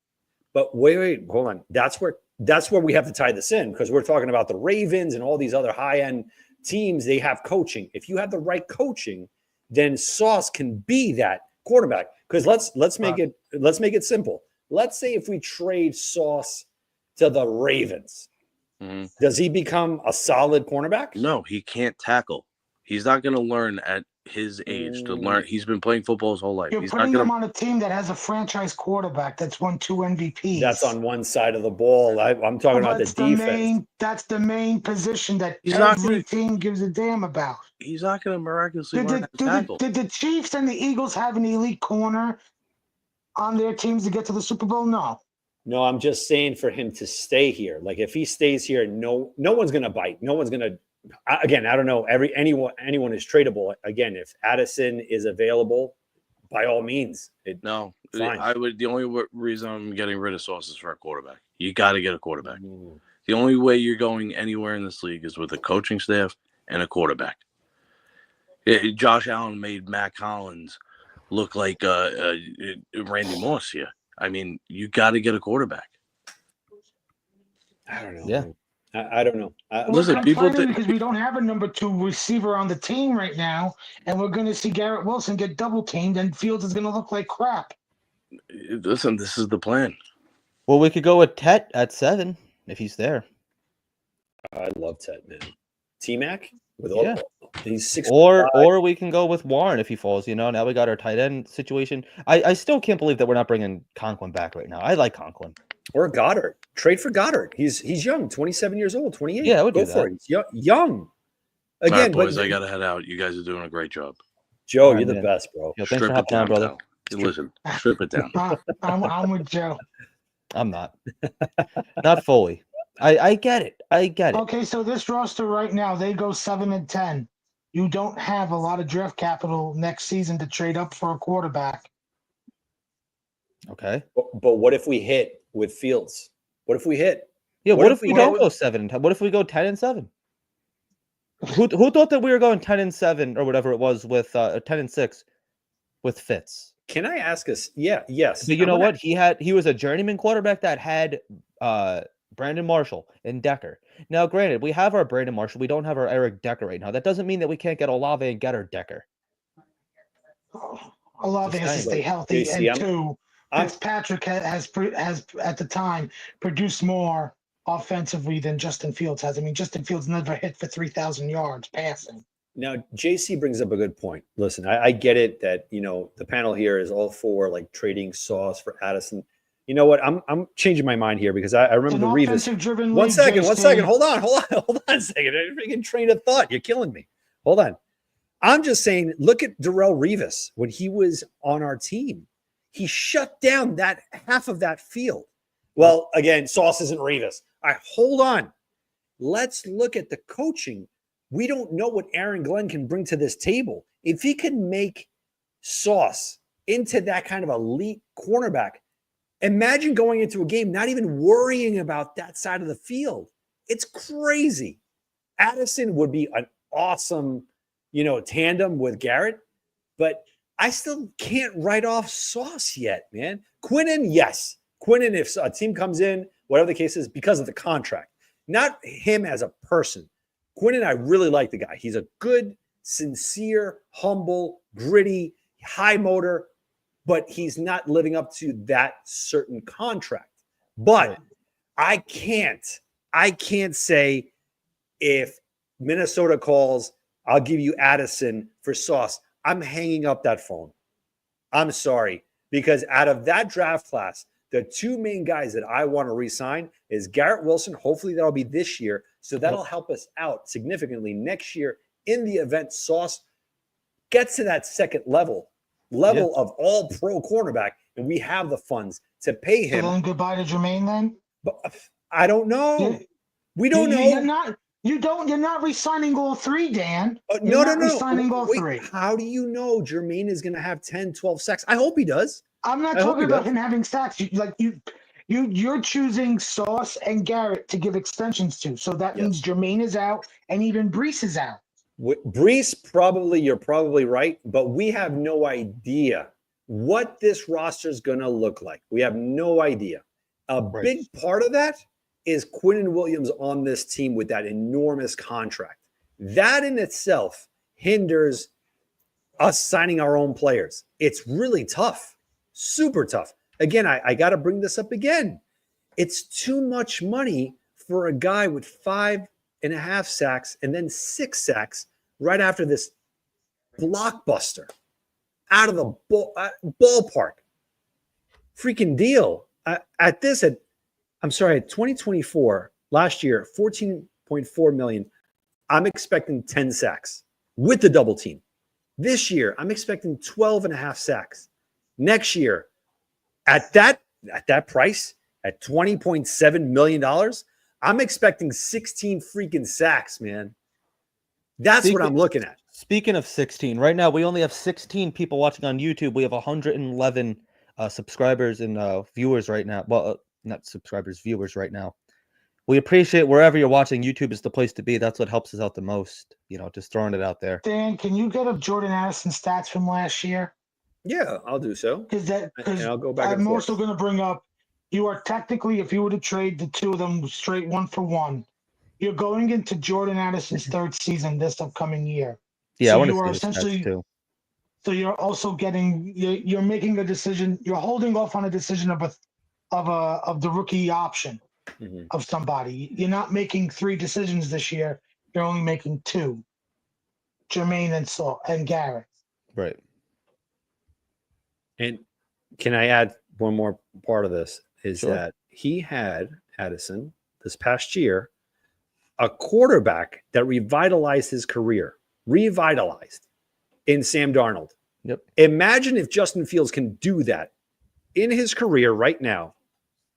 But wait, hold on. That's where we have to tie this in because we're talking about the Ravens and all these other high-end teams. They have coaching. If you have the right coaching, then Sauce can be that quarterback. Because let's make it simple. Let's say if we trade Sauce to the Ravens, does he become a solid cornerback? No, he can't tackle. He's not going to learn at his age to learn. He's been playing football his whole life. You're putting him on a team that has a franchise quarterback that's won 2 MVPs. That's on one side of the ball. I'm talking about the defense. That's the main position that every team gives a damn about. He's not going to miraculously learn how to tackle. Did the Chiefs and the Eagles have an elite corner on their teams to get to the Super Bowl? No. No, I'm just saying for him to stay here. Like if he stays here, no one's going to bite. No one's going to. Again, I don't know. Anyone is tradable. Again, if Addison is available, by all means. The only reason I'm getting rid of Sauce is for a quarterback. You got to get a quarterback. The only way you're going anywhere in this league is with a coaching staff and a quarterback. Josh Allen made Matt Collins look like Randy Moss here. I mean, you got to get a quarterback. I don't know. Yeah. I don't know. We're Listen, people complaining because we don't have a number 2 receiver on the team right now, and we're going to see Garrett Wilson get double teamed, and Fields is going to look like crap. Listen, this is the plan. Well, we could go with Tet at 7 if he's there. I love Ted, man. T-Mac with Yeah. he's 6. Or we can go with Warren if he falls. Now we got our tight end situation. I still can't believe that we're not bringing Conklin back right now. I like Conklin. Or Goddard. Trade for Goddard. He's young, 27 years old, 28. Yeah, I would go do for that. it. He's young. All right, Again, boys, but I got to head out. You guys are doing a great job. Joe, All right, you're the man. best, bro. Yo, thanks for Strip it hopping on, down, brother. pal. Listen, strip it down. I'm with Joe. I'm not. Not fully. I get it. I get it. Okay, so this roster right now, they go 7-10. You don't have a lot of draft capital next season to trade up for a quarterback. Okay. But what if we hit with Fields? What if we hit? Yeah, What what if if we we don't go- go 7 and 10? What if we go 10 and 7? Who thought that we were going 10 and 7 or whatever it was with 10 and 6 with Fitz? Can I ask us? Yeah, yes. But you know what? He was a journeyman quarterback that had Brandon Marshall and Decker. Now, granted, we have our Brandon Marshall. We don't have our Eric Decker right now. That doesn't mean that we can't get Olave and get our Decker. Olave has to stay healthy, JC, and two, I'm- Fitzpatrick has at the time produced more offensively than Justin Fields has. I mean, Justin Fields never hit for 3,000 yards passing. Now, JC brings up a good point. Listen, I get it that, the panel here is all for like trading Sauce for Addison. You know what? I'm changing my mind here because I remember An the Revis. offensive-driven One league, second. JC. Hold on a second. Freaking train of thought. You're killing me. Hold on. I'm just saying, look at Darrelle Revis when he was on our team. He shut down that half of that field. Well, again, Sauce isn't Revis. All right, hold on. Let's look at the coaching. We don't know what Aaron Glenn can bring to this table. If he can make Sauce into that kind of elite cornerback, imagine going into a game not even worrying about that side of the field. It's crazy. Addison would be an awesome, tandem with Garrett, but I still can't write off Sauce yet, man. Quinnen, yes. Quinnen, if a team comes in, whatever the case is, because of the contract, not him as a person. Quinnen, I really like the guy. He's a good, sincere, humble, gritty, high motor, but he's not living up to that certain contract. But I can't say if Minnesota calls, I'll give you Addison for Sauce. I'm hanging up that phone. I'm sorry, because out of that draft class, the two main guys that I want to re-sign is Garrett Wilson. Hopefully that'll be this year. So that'll help us out significantly next year in the event Sauce gets to that second level of all pro cornerback, and we have the funds to pay him. So then goodbye to Jermaine then? But I don't know. We don't know. You're not re-signing all three, Dan. No. Re-signing all Wait, three. how do you know Jermaine is going to have 10, 12 sacks? I hope he does. I'm not I hope talking he about does. him having sacks. You're choosing Sauce and Garrett to give extensions to. So that means Jermaine is out and even Brees is out. Brees, you're probably right, but we have no idea what this roster is going to look like. We have no idea. A big part of that is Quinnen Williams on this team with that enormous contract. That in itself hinders us signing our own players. It's really tough, super tough. Again, I got to bring this up again. It's too much money for a guy with 5.5 sacks and then 6 sacks right after this blockbuster out of the ballpark. Freaking deal. At 2024, last year, $14.4 million. I'm expecting 10 sacks with the double team. This year, I'm expecting 12.5 sacks. Next year, at that price, at $20.7 million, I'm expecting 16 freaking sacks, man. That's what I'm looking at. Speaking of 16, right now we only have 16 people watching on YouTube. We have 111 subscribers and viewers right now. Well, not subscribers, viewers right now. We appreciate wherever you're watching. YouTube is the place to be. That's what helps us out the most. Just throwing it out there. Dan, can you get up Jordan Addison stats from last year? Yeah, I'll do so. Because And I'll go back and I'm forth. also going to bring up, you are technically, if you were to trade the two of them straight 1-for-1, you're going into Jordan Addison's third season this upcoming year. Yeah, I So want to you see are his stats essentially, too. so you're also getting, you're making a decision. You're holding off on a decision of the rookie option Mhm. of somebody. You're not making 3 decisions this year. You're only making 2. Jermaine and Garrett. Right. And can I add one more part of this? Is Sure. that he had Addison this past year, a quarterback that revitalized his career, in Sam Darnold. Yep. Imagine if Justin Fields can do that in his career right now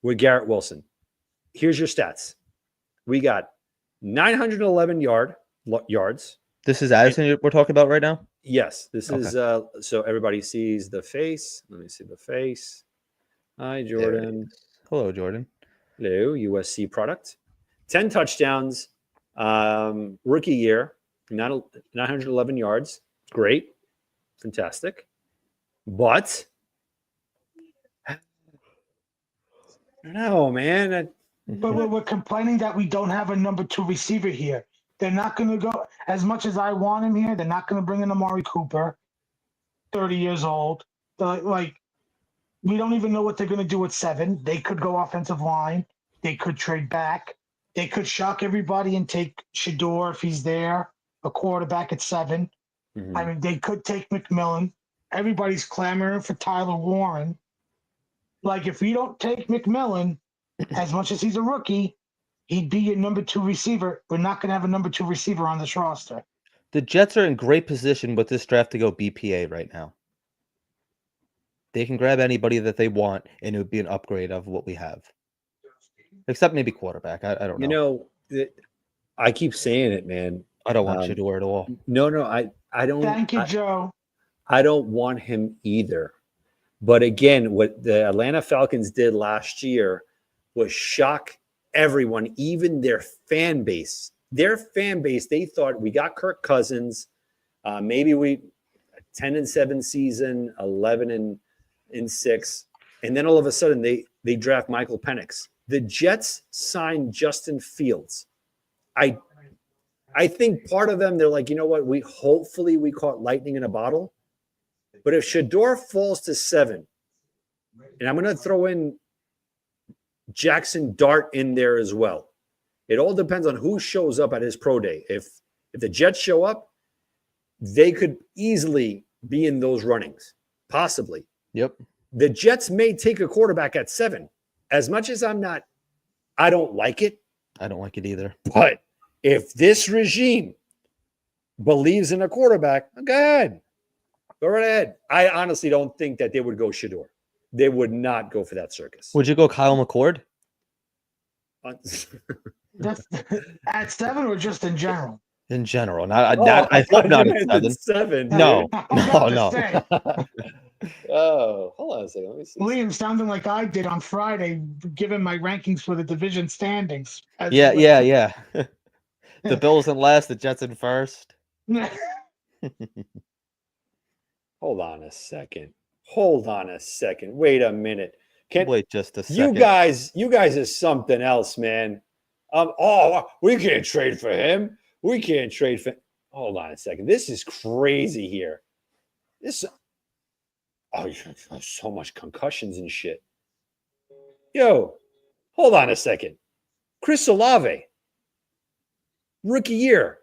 with Garrett Wilson. Here's your stats. We got 911 yards. This is Addison we're talking about right now? Yes, this Okay. is so everybody sees the face. Let me see the face. Hi, There it Jordan. is. Hello, Jordan. Hello, USC product. 10 touchdowns, rookie year, 911 yards. Great. Fantastic. But I don't know, man. But we're complaining that we don't have a number 2 receiver here. They're not going to go, as much as I want him here, they're not going to bring in Amari Cooper, 30 years old. Like, we don't even know what they're going to do at 7. They could go offensive line. They could trade back. They could shock everybody and take Shador if he's there, a quarterback at 7. Mhm. I mean, they could take McMillan. Everybody's clamoring for Tyler Warren. Like, if we don't take McMillan, as much as he's a rookie, he'd be your number 2 receiver. We're not going to have a number 2 receiver on this roster. The Jets are in great position with this draft to go BPA right now. They can grab anybody that they want, and it would be an upgrade of what we have. Except maybe quarterback. I don't know. I keep saying it, man. I don't want Shador at all. No, I don't. Thank you, Joe. I don't want him either. But again, what the Atlanta Falcons did last year was shock everyone, even their fan base. Their fan base, they thought we got Kirk Cousins, maybe we 10-7 season, 11-6, and then all of a sudden they draft Michael Penix. The Jets signed Justin Fields. I think part of them, they're like, you know what? Hopefully we caught lightning in a bottle. But if Shador falls to 7, and I'm going to throw in Jackson Dart in there as well. It all depends on who shows up at his pro day. If the Jets show up, they could easily be in those runnings, possibly. Yep. The Jets may take a quarterback at 7. As much as I don't like it. I don't like it either. But if this regime believes in a quarterback, go ahead. Go right ahead. I honestly don't think that they would go Shador. They would not go for that circus. Would you go Kyle McCord? That's at 7 or just in general? In general. I hope not at 7. No. No. Say, Oh, hold on a second. Let me see. Liam sounding like I did on Friday, given my rankings for the division standings. Yeah. The Bills in last, the Jets in first. Hold on a second. Wait a minute. Wait just a second. You guys are something else, man. We can't trade for him. Hold on a second. This is crazy here. So much concussions and shit. Yo, hold on a second. Chris Olave, rookie year,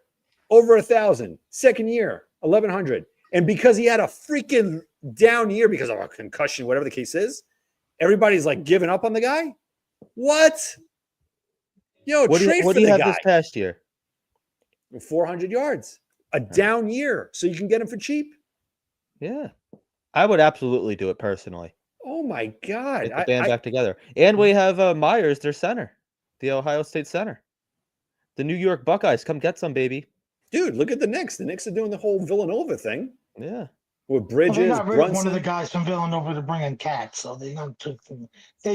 over 1,000. Second year, 1,100. And because he had a freaking down year because of a concussion, whatever the case is, everybody's like giving up on the guy. What? Yo, what trade do for you the have guy. this past year? 400 yards. A down year. So you can get him for cheap? Yeah. I would absolutely do it personally. Oh, my God. Get the band back together. And we have Myers, their center, the Ohio State center. The New York Buckeyes, come get some, baby. Dude, look at the Knicks. The Knicks are doing the whole Villanova thing. Yeah. With Bridges, they got rid of Brunson. one of the guys from Villanova to bring in Cat, so they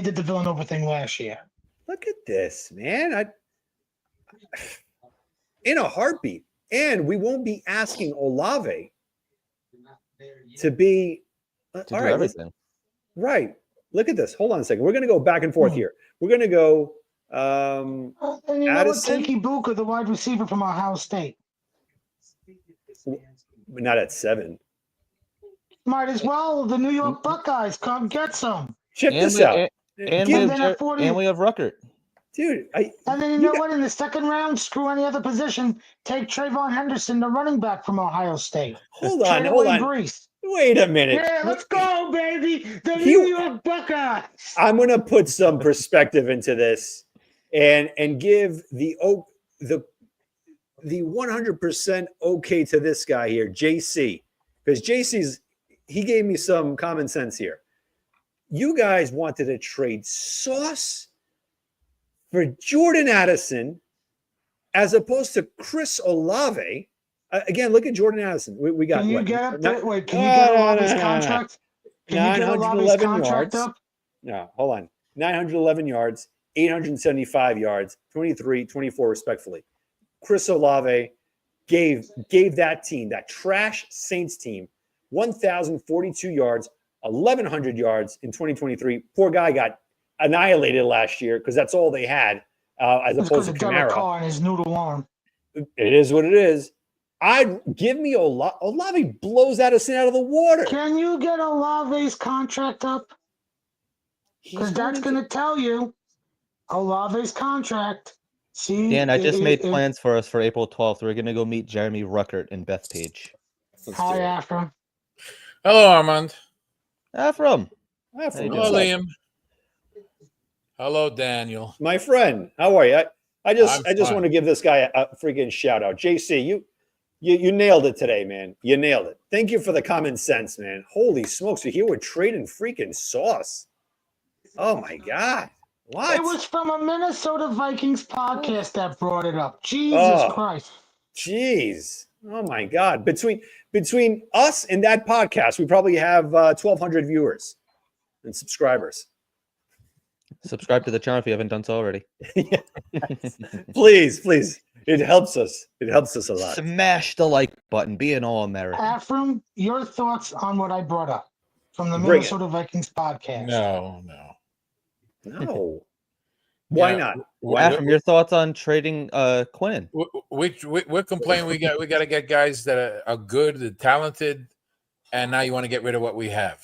did the Villanova thing last year. Look at this, man. In a heartbeat. And we won't be asking Olave to be To do All right, let's- everything. right. Look at this. Hold on a second. We're going to go back and forth here. We're going to go And you know what? Addison? Takey Booker, the wide receiver from Ohio State. not at 7. Might as well. The New York Buckeyes, come get some. Check And this we, out. and, Give- we then have at 40 and we have Ruckert. dude, And then you you know got- what? In the second round, screw any other position. Take Trayvon Henderson, the running back from Ohio State. hold on, Trade hold away on. Brees. Wait a minute. Yeah, let's go, baby. The He- New York Buckeyes. I'm going to put some perspective into this and give the 100% okay to this guy here, JC, because he gave me some common sense here. You guys wanted to trade Sauce for Jordan Addison as opposed to Chris Olave. Again, look at Jordan Addison. We got Can you what? get up Not- there? Wait, can you get No, no, Olave's no, no, no. contract? Can you get Olave's 911 contract yards. up? No, hold on. 911 yards, 875 yards, 23, 24 respectfully. Chris Olave gave that team, that trash Saints team, 1,042 yards, 1,100 yards in 2023. Poor guy got annihilated last year because that's all they had as It's opposed because to of Derek Kamara. Carr and his noodle arm. It is what it is. I'd give me Olave. Olave blows Addison out of the water. Can you get Olave's contract up? Because that's going to tell you Olave's contract. See, Dan, I just made plans for us for April 12th. We're gonna go meet Jeremy Ruckert in Bethpage. Hi, Afra. Hello, Armand. From Hello, Liam. Hello, Daniel. My friend, how are you? I just I'm want to give this guy a freaking shout out. JC, you nailed it today, man. You nailed it. Thank you for the common sense, man. Holy smokes, here we're trading freaking Sauce. Oh my God. What? It was from a Minnesota Vikings podcast that brought it up. Jesus Christ. Jeez. Oh my God. Between us and that podcast, we probably have 1,200 viewers and subscribers. Subscribe to the channel if you haven't done so already. Please. It helps us. It helps us a lot. Smash the like button. Be an all-American. Afram, your thoughts on what I brought up from the Bring it. Minnesota Vikings podcast? No. No. Why Yeah. not? Afram, your thoughts on trading Quinnen? We're complaining we got to get guys that are good, and talented, and now you want to get rid of what we have,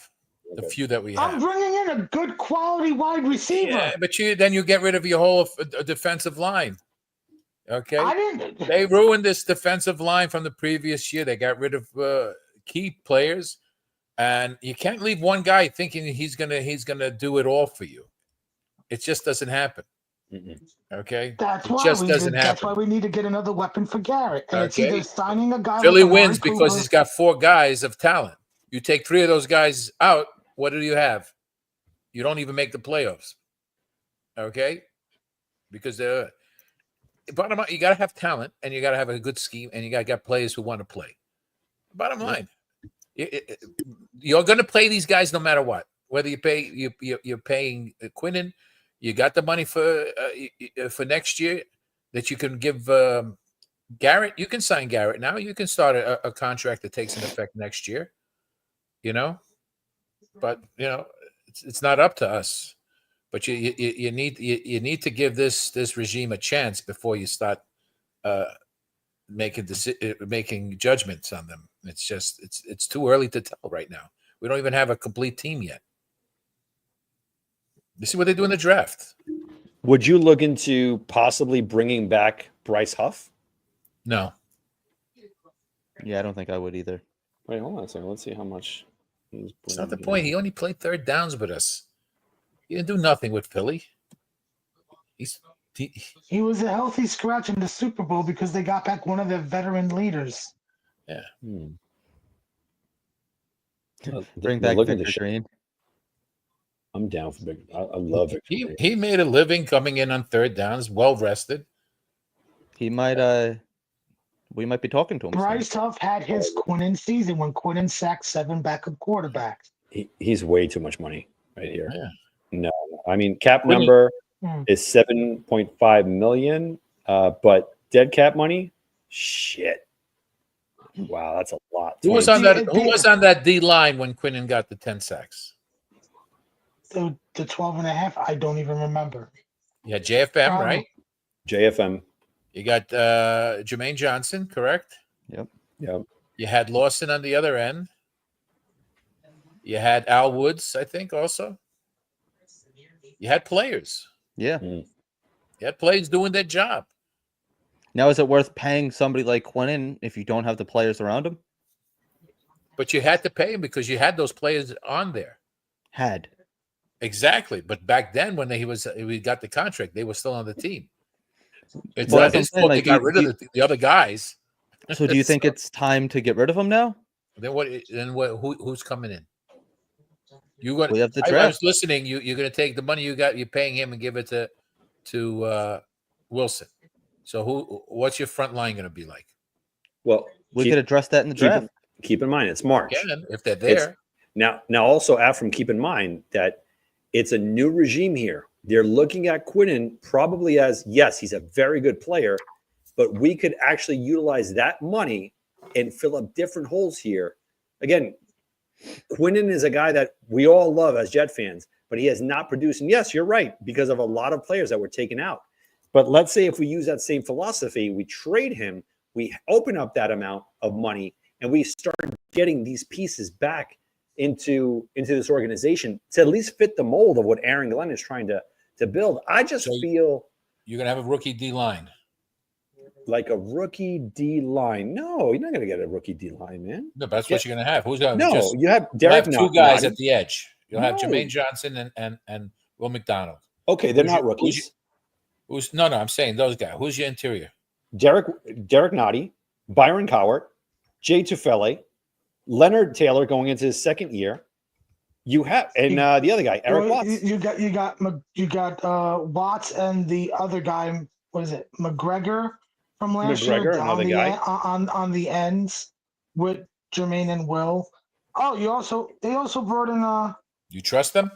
the few that we I'm have. bringing in a good quality wide receiver. Yeah, but then you get rid of your whole defensive line. Okay, I didn't. they ruined this defensive line from the previous year. They got rid of key players, and you can't leave one guy thinking he's gonna do it all for you. It just doesn't happen. Okay, That's it why just we doesn't That's happen. why we need to get another weapon for Garrett. And it's Okay. either signing a guy. Philly like Amari wins because Cooper- he's got 4 guys of talent. You take 3 of those guys out, what do you have? You don't even make the playoffs. Okay? Because bottom line, you got to have talent and you got to have a good scheme and you got to get players who want to play. Bottom line, you're going to play these guys no matter what. Whether you're paying Quinnen, you got the money for next year that you can give Garrett. You can sign Garrett now. You can start a contract that takes an effect next year. But it's not up to us. But you need to give this regime a chance before you start making judgments on them. It's just it's too early to tell right now. We don't even have a complete team yet. You see what they do in the draft? Would you look into possibly bringing back Bryce Huff? No. Yeah, I don't think I would either. Wait, hold on a second. Let's see how much. It's not the point. He only played third downs with us. He didn't do nothing with Philly. He was a healthy scratch in the Super Bowl because they got back one of their veteran leaders. Yeah. Bring back Victor Green. I'm down for Victor. I love Victor. He made a living coming in on third downs, well rested. He might we might be talking to him. Bryce Huff had his Quinnen season when Quinnen sacked 7 backup quarterbacks. He's way too much money right here. Yeah. No, I mean cap number is 7.5 million, but dead cap money, shit. Wow, that's a lot. Who was 20. on that? Who was on that D line when Quinnen got the 10 sacks? The 12 and a half, I don't even remember. You had JFM, right? JFM. You got Jermaine Johnson, correct? Yep. Yep. You had Lawson on the other end. You had Al Woods, I think, also. You had players. Yeah. You had players doing their job. Now, is it worth paying somebody like Quinnen if you don't have the players around him? But you had to pay him because you had those players on there. Had. Exactly. But back then, when we got the contract, they were still on the team. It's Well, not that's his what I'm fault saying, they like, got rid of the other guys. So do you think it's time to get rid of him now? Then what? Then what? Who's coming in? You got. We have the I draft. was listening. You're going to take the money you got. You're paying him and give it to Wilson. So what's your front line going to be like? Well, We could address that in the draft. Keep in mind, it's March. Again, if they're there. Now, also, Afram, keep in mind that it's a new regime here. They're looking at Quinnen probably as, yes, he's a very good player, but we could actually utilize that money and fill up different holes here. Again, Quinnen is a guy that we all love as Jet fans, but he has not produced. And yes, you're right, because of a lot of players that were taken out. But let's say if we use that same philosophy, we trade him, we open up that amount of money, and we start getting these pieces back into this organization to at least fit the mold of what Aaron Glenn is trying to build. I just feel you're going to have a rookie D line. Like a rookie D line. No, you're not going to get a rookie D line, man. No, but that's what you're going to have. Who's going to No, you have Derek. You'll have two guys at the edge. You'll have No. Jermaine Johnson and Will McDonald. Okay, they're not rookies. No, I'm saying those guys. Who's your interior? Derek Nottie, Byron Cowart, Jay Tufele, Leonard Taylor going into his second year. You have the other guy, Eric Watts. You got Watts and the other guy. What is it? McGregor from last year another guy on the ends with Jermaine and Will. Oh, they also brought in You trust them?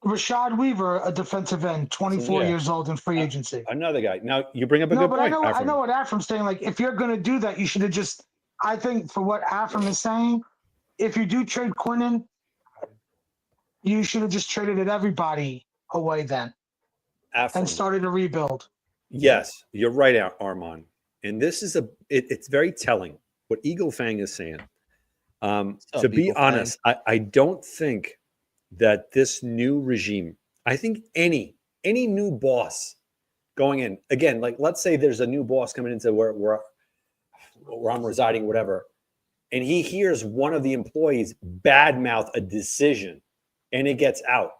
Rashad Weaver, a defensive end, 24 years old in free agency. Another guy. Now you bring up a good but point. I know what Afram's saying. Like, if you're going to do that, you should have just. I think for what Afram is saying, if you do trade Quinnen, you should have just traded everybody away then and started a rebuild. Yes, you're right, Armand. And this is it's very telling what Eagle Fang is saying. To be honest, I don't think that this new regime, I think any new boss going in, again, like let's say there's a new boss coming into where I'm residing, whatever, and he hears one of the employees badmouth a decision and it gets out.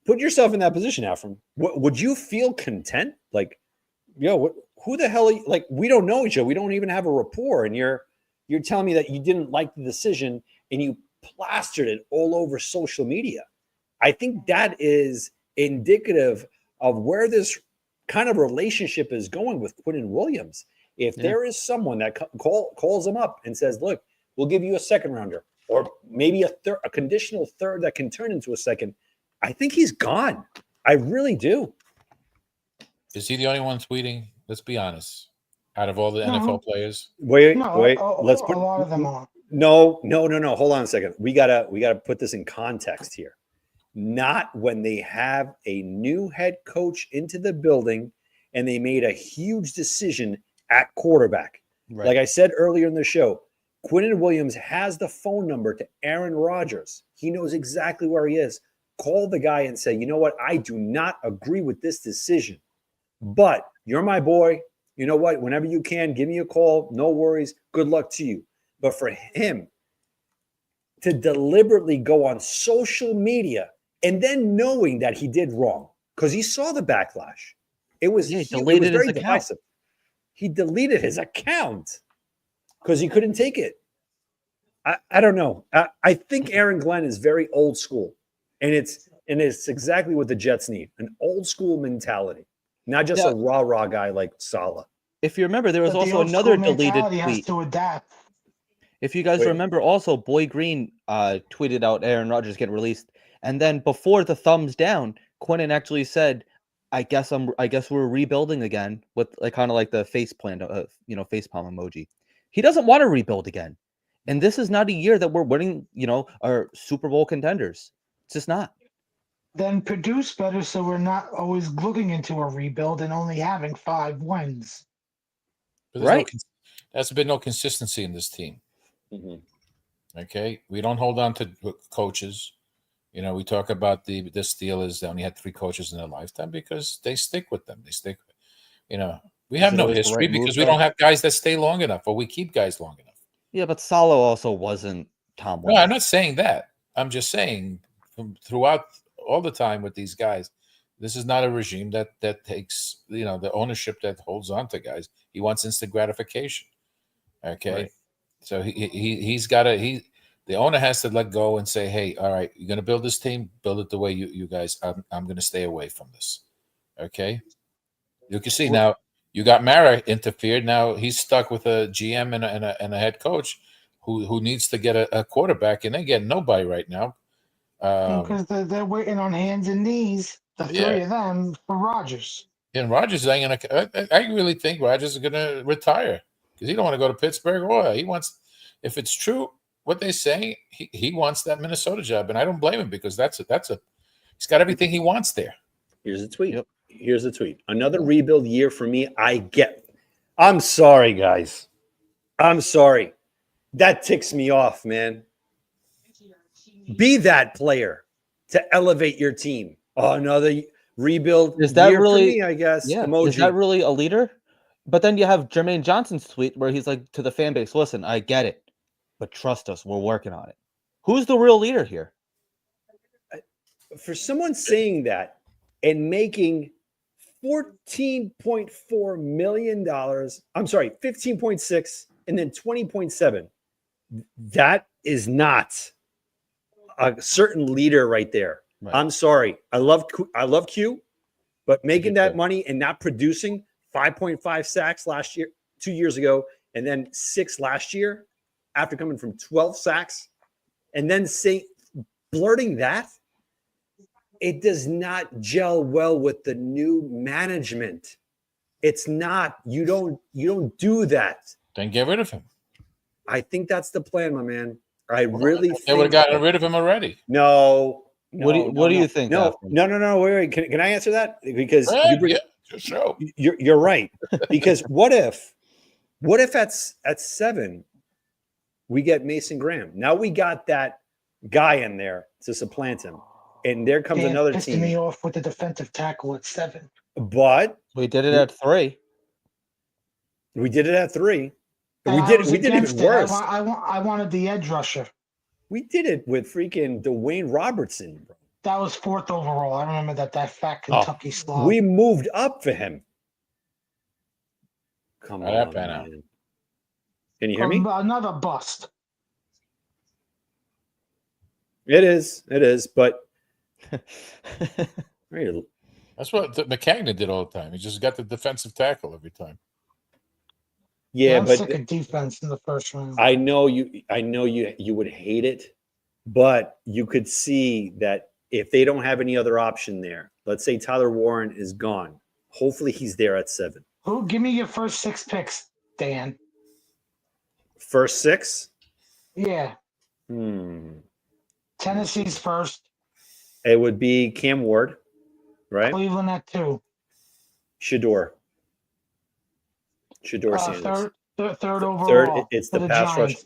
Put yourself in that position, Afram. Would you feel content? Like, who the hell are you? Like, we don't know each other. We don't even have a rapport. And you're telling me that you didn't like the decision and you plastered it all over social media. I think that is indicative of where this kind of relationship is going with Quinnen Williams. If there is someone that calls him up and says, look, we'll give you a second rounder or maybe a conditional third that can turn into a second, I think he's gone. I really do. Is he the only one tweeting? Let's be honest. Out of all the NFL players, wait. Let's put a lot of them on. No. Hold on a second. We gotta put this in context here. Not when they have a new head coach into the building and they made a huge decision at quarterback. Right. Like I said earlier in the show, Quinnen Williams has the phone number to Aaron Rodgers. He knows exactly where he is. Call the guy and say, you know what? I do not agree with this decision, but you're my boy. You know what? Whenever you can, give me a call. No worries. Good luck to you. But for him to deliberately go on social media and then knowing that he did wrong because he saw the backlash, it was very divisive. He deleted his account because he couldn't take it. I don't know. I think Aaron Glenn is very old school, and it's exactly what the Jets need: an old school mentality, not just a rah guy like Saleh. If you remember, there was also another deleted tweet. Has to adapt. If you guys remember, also Boy Green tweeted out Aaron Rodgers getting released, and then before the thumbs down, Quinnen actually said, "I guess we're rebuilding again," with like kind of like the face palm emoji. He doesn't want to rebuild again. And this is not a year that we're winning, our Super Bowl contenders. It's just not. Then produce better so we're not always looking into a rebuild and only having 5 wins. But Right. There's been no consistency in this team. Okay, we don't hold on to coaches. We talk about the Steelers. They only had 3 coaches in their lifetime because they stick with them. They stick. We have no history because we don't have guys that stay long enough, or we keep guys long enough. Yeah, but Saleh also wasn't Tom. No, I'm not saying that. I'm just saying throughout all the time with these guys, this is not a regime that takes the ownership that holds on to guys. He wants instant gratification. Okay, Right. so he's got to the owner has to let go and say, hey, all right, you're going to build this team, build it the way you guys. I'm going to stay away from this. Okay, you can see now. You got Mara interfered. Now he's stuck with a GM and a head coach who needs to get a quarterback, and they get nobody right now. Because they're waiting on hands and knees, the 3 of them, for Rodgers. And Rodgers ain't gonna. I really think Rodgers is gonna retire because he don't want to go to Pittsburgh. Or he wants, if it's true what they say, he wants that Minnesota job, and I don't blame him because that's a he's got everything he wants there. Here's a tweet. Yep. Here's a tweet. Another rebuild year for me. I'm sorry, guys. I'm sorry. That ticks me off, man. Be that player to elevate your team. Oh, another rebuild Is that year really? for me, I guess. Yeah. Emoji. Is that really a leader? But then you have Jermaine Johnson's tweet where he's like to the fan base, "Listen, I get it, but trust us, we're working on it." Who's the real leader here? For someone saying that and making $14.4 million, I'm sorry, 15.6 and then 20.7, that is not a certain leader right there. Right. I'm sorry. I love Q, but making that money and not producing 5.5 sacks last year, 2 years ago, and then 6 last year after coming from 12 sacks, and then blurting that, it does not gel well with the new management. It's not. You don't do that. Then get rid of him. I think that's the plan, my man. I really think they would have gotten rid of him already. No. What do you think? No. Wait. Can I answer that? Because you're right. Because what if at 7 we get Mason Graham? Now we got that guy in there to supplant him. And there comes another pissed team. Me off with the defensive tackle at 7. But we did it at 3. We did it at 3. We did it worse. I wanted the edge rusher. We did it with freaking Dwayne Robertson, bro. That was 4th overall. I remember that fat Kentucky slob. We moved up for him. Come on, man. Can you hear me? Another bust. It is, but that's what McCagnon did all the time. He just got the defensive tackle every time. Yeah, I'm but sick of defense in the first round. I know you would hate it, but you could see that if they don't have any other option there, let's say Tyler Warren is gone. Hopefully he's there at 7. Who? Give me your first 6 picks, Dan. First 6? Yeah. Tennessee's first. It would be Cam Ward, right? Cleveland at 2. Shador Sanders. Third overall. Third, it's the pass Giants. rush.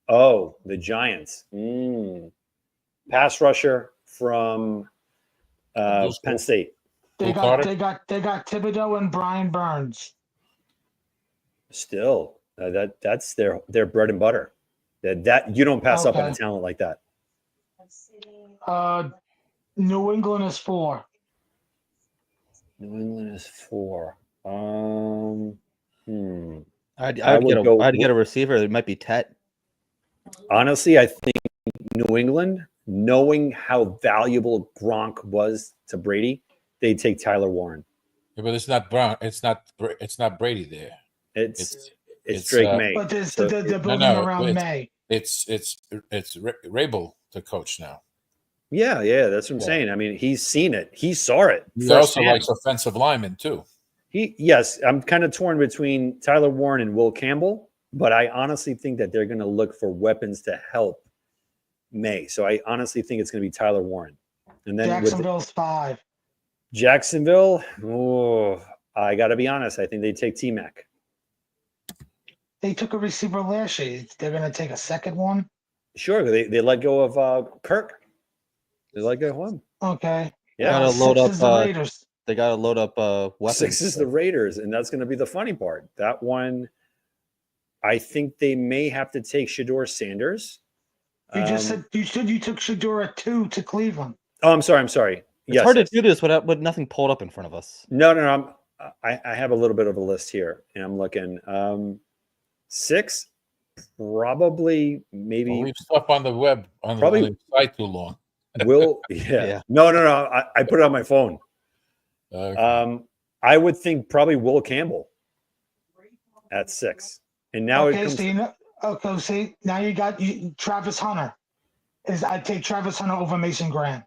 Oh, the Giants. Pass rusher from Penn State. They got Thibodeau and Brian Burns. Still, that's their bread and butter. That you don't pass up on a talent like that. New England is 4. New England is 4. I'd get a receiver. It might be Tet. Honestly, I think New England, knowing how valuable Gronk was to Brady, they'd take Tyler Warren. Yeah, but it's not Brown. It's not Brady there. It's Drake May. But they're building around May. It's Rabel to coach now. Yeah, that's what I'm saying. I mean, he's seen it. He saw it. He also likes offensive linemen too. Yes, I'm kind of torn between Tyler Warren and Will Campbell. but I honestly think that they're going to look for weapons to help May. So I honestly think it's going to be Tyler Warren. And then Jacksonville's 5. Jacksonville, oh, I got to be honest. I think they take T-Mac. They took a receiver last year. They're going to take a second one. Sure, they let go of Kirk. They let go of him. Okay. Yeah, Gotta load 6 up, is the Raiders. They got to load up weapons. 6 is the Raiders, and that's going to be the funny part. That one, I think they may have to take Shedeur Sanders. You just said you took Shedeur at 2 to Cleveland. Oh, I'm sorry. It's hard to do this with nothing pulled up in front of us. No. I have a little bit of a list here, and I'm looking. 6, probably, maybe. We've stuff on the web on the site too long. Yeah. No. I put it on my phone. Okay. I would think probably Will Campbell at 6, and now it comes. See, now you got Travis Hunter. I'd take Travis Hunter over Mason Graham.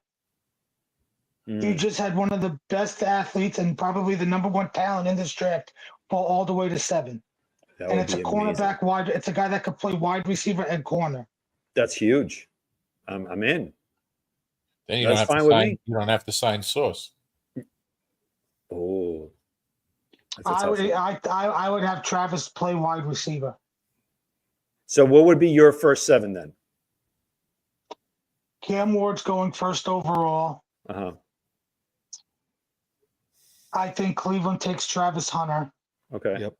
You just had one of the best athletes and probably the number 1 talent in this draft fall all the way to 7. And it's a cornerback wide. It's a guy that could play wide receiver and corner. That's huge. I'm in. Then you That's don't have fine to with sign. me. You don't have to sign Sauce. Oh, I would have Travis play wide receiver. So what would be your first 7 then? Cam Ward's going first overall. Uh-huh. I think Cleveland takes Travis Hunter. Okay. Yep.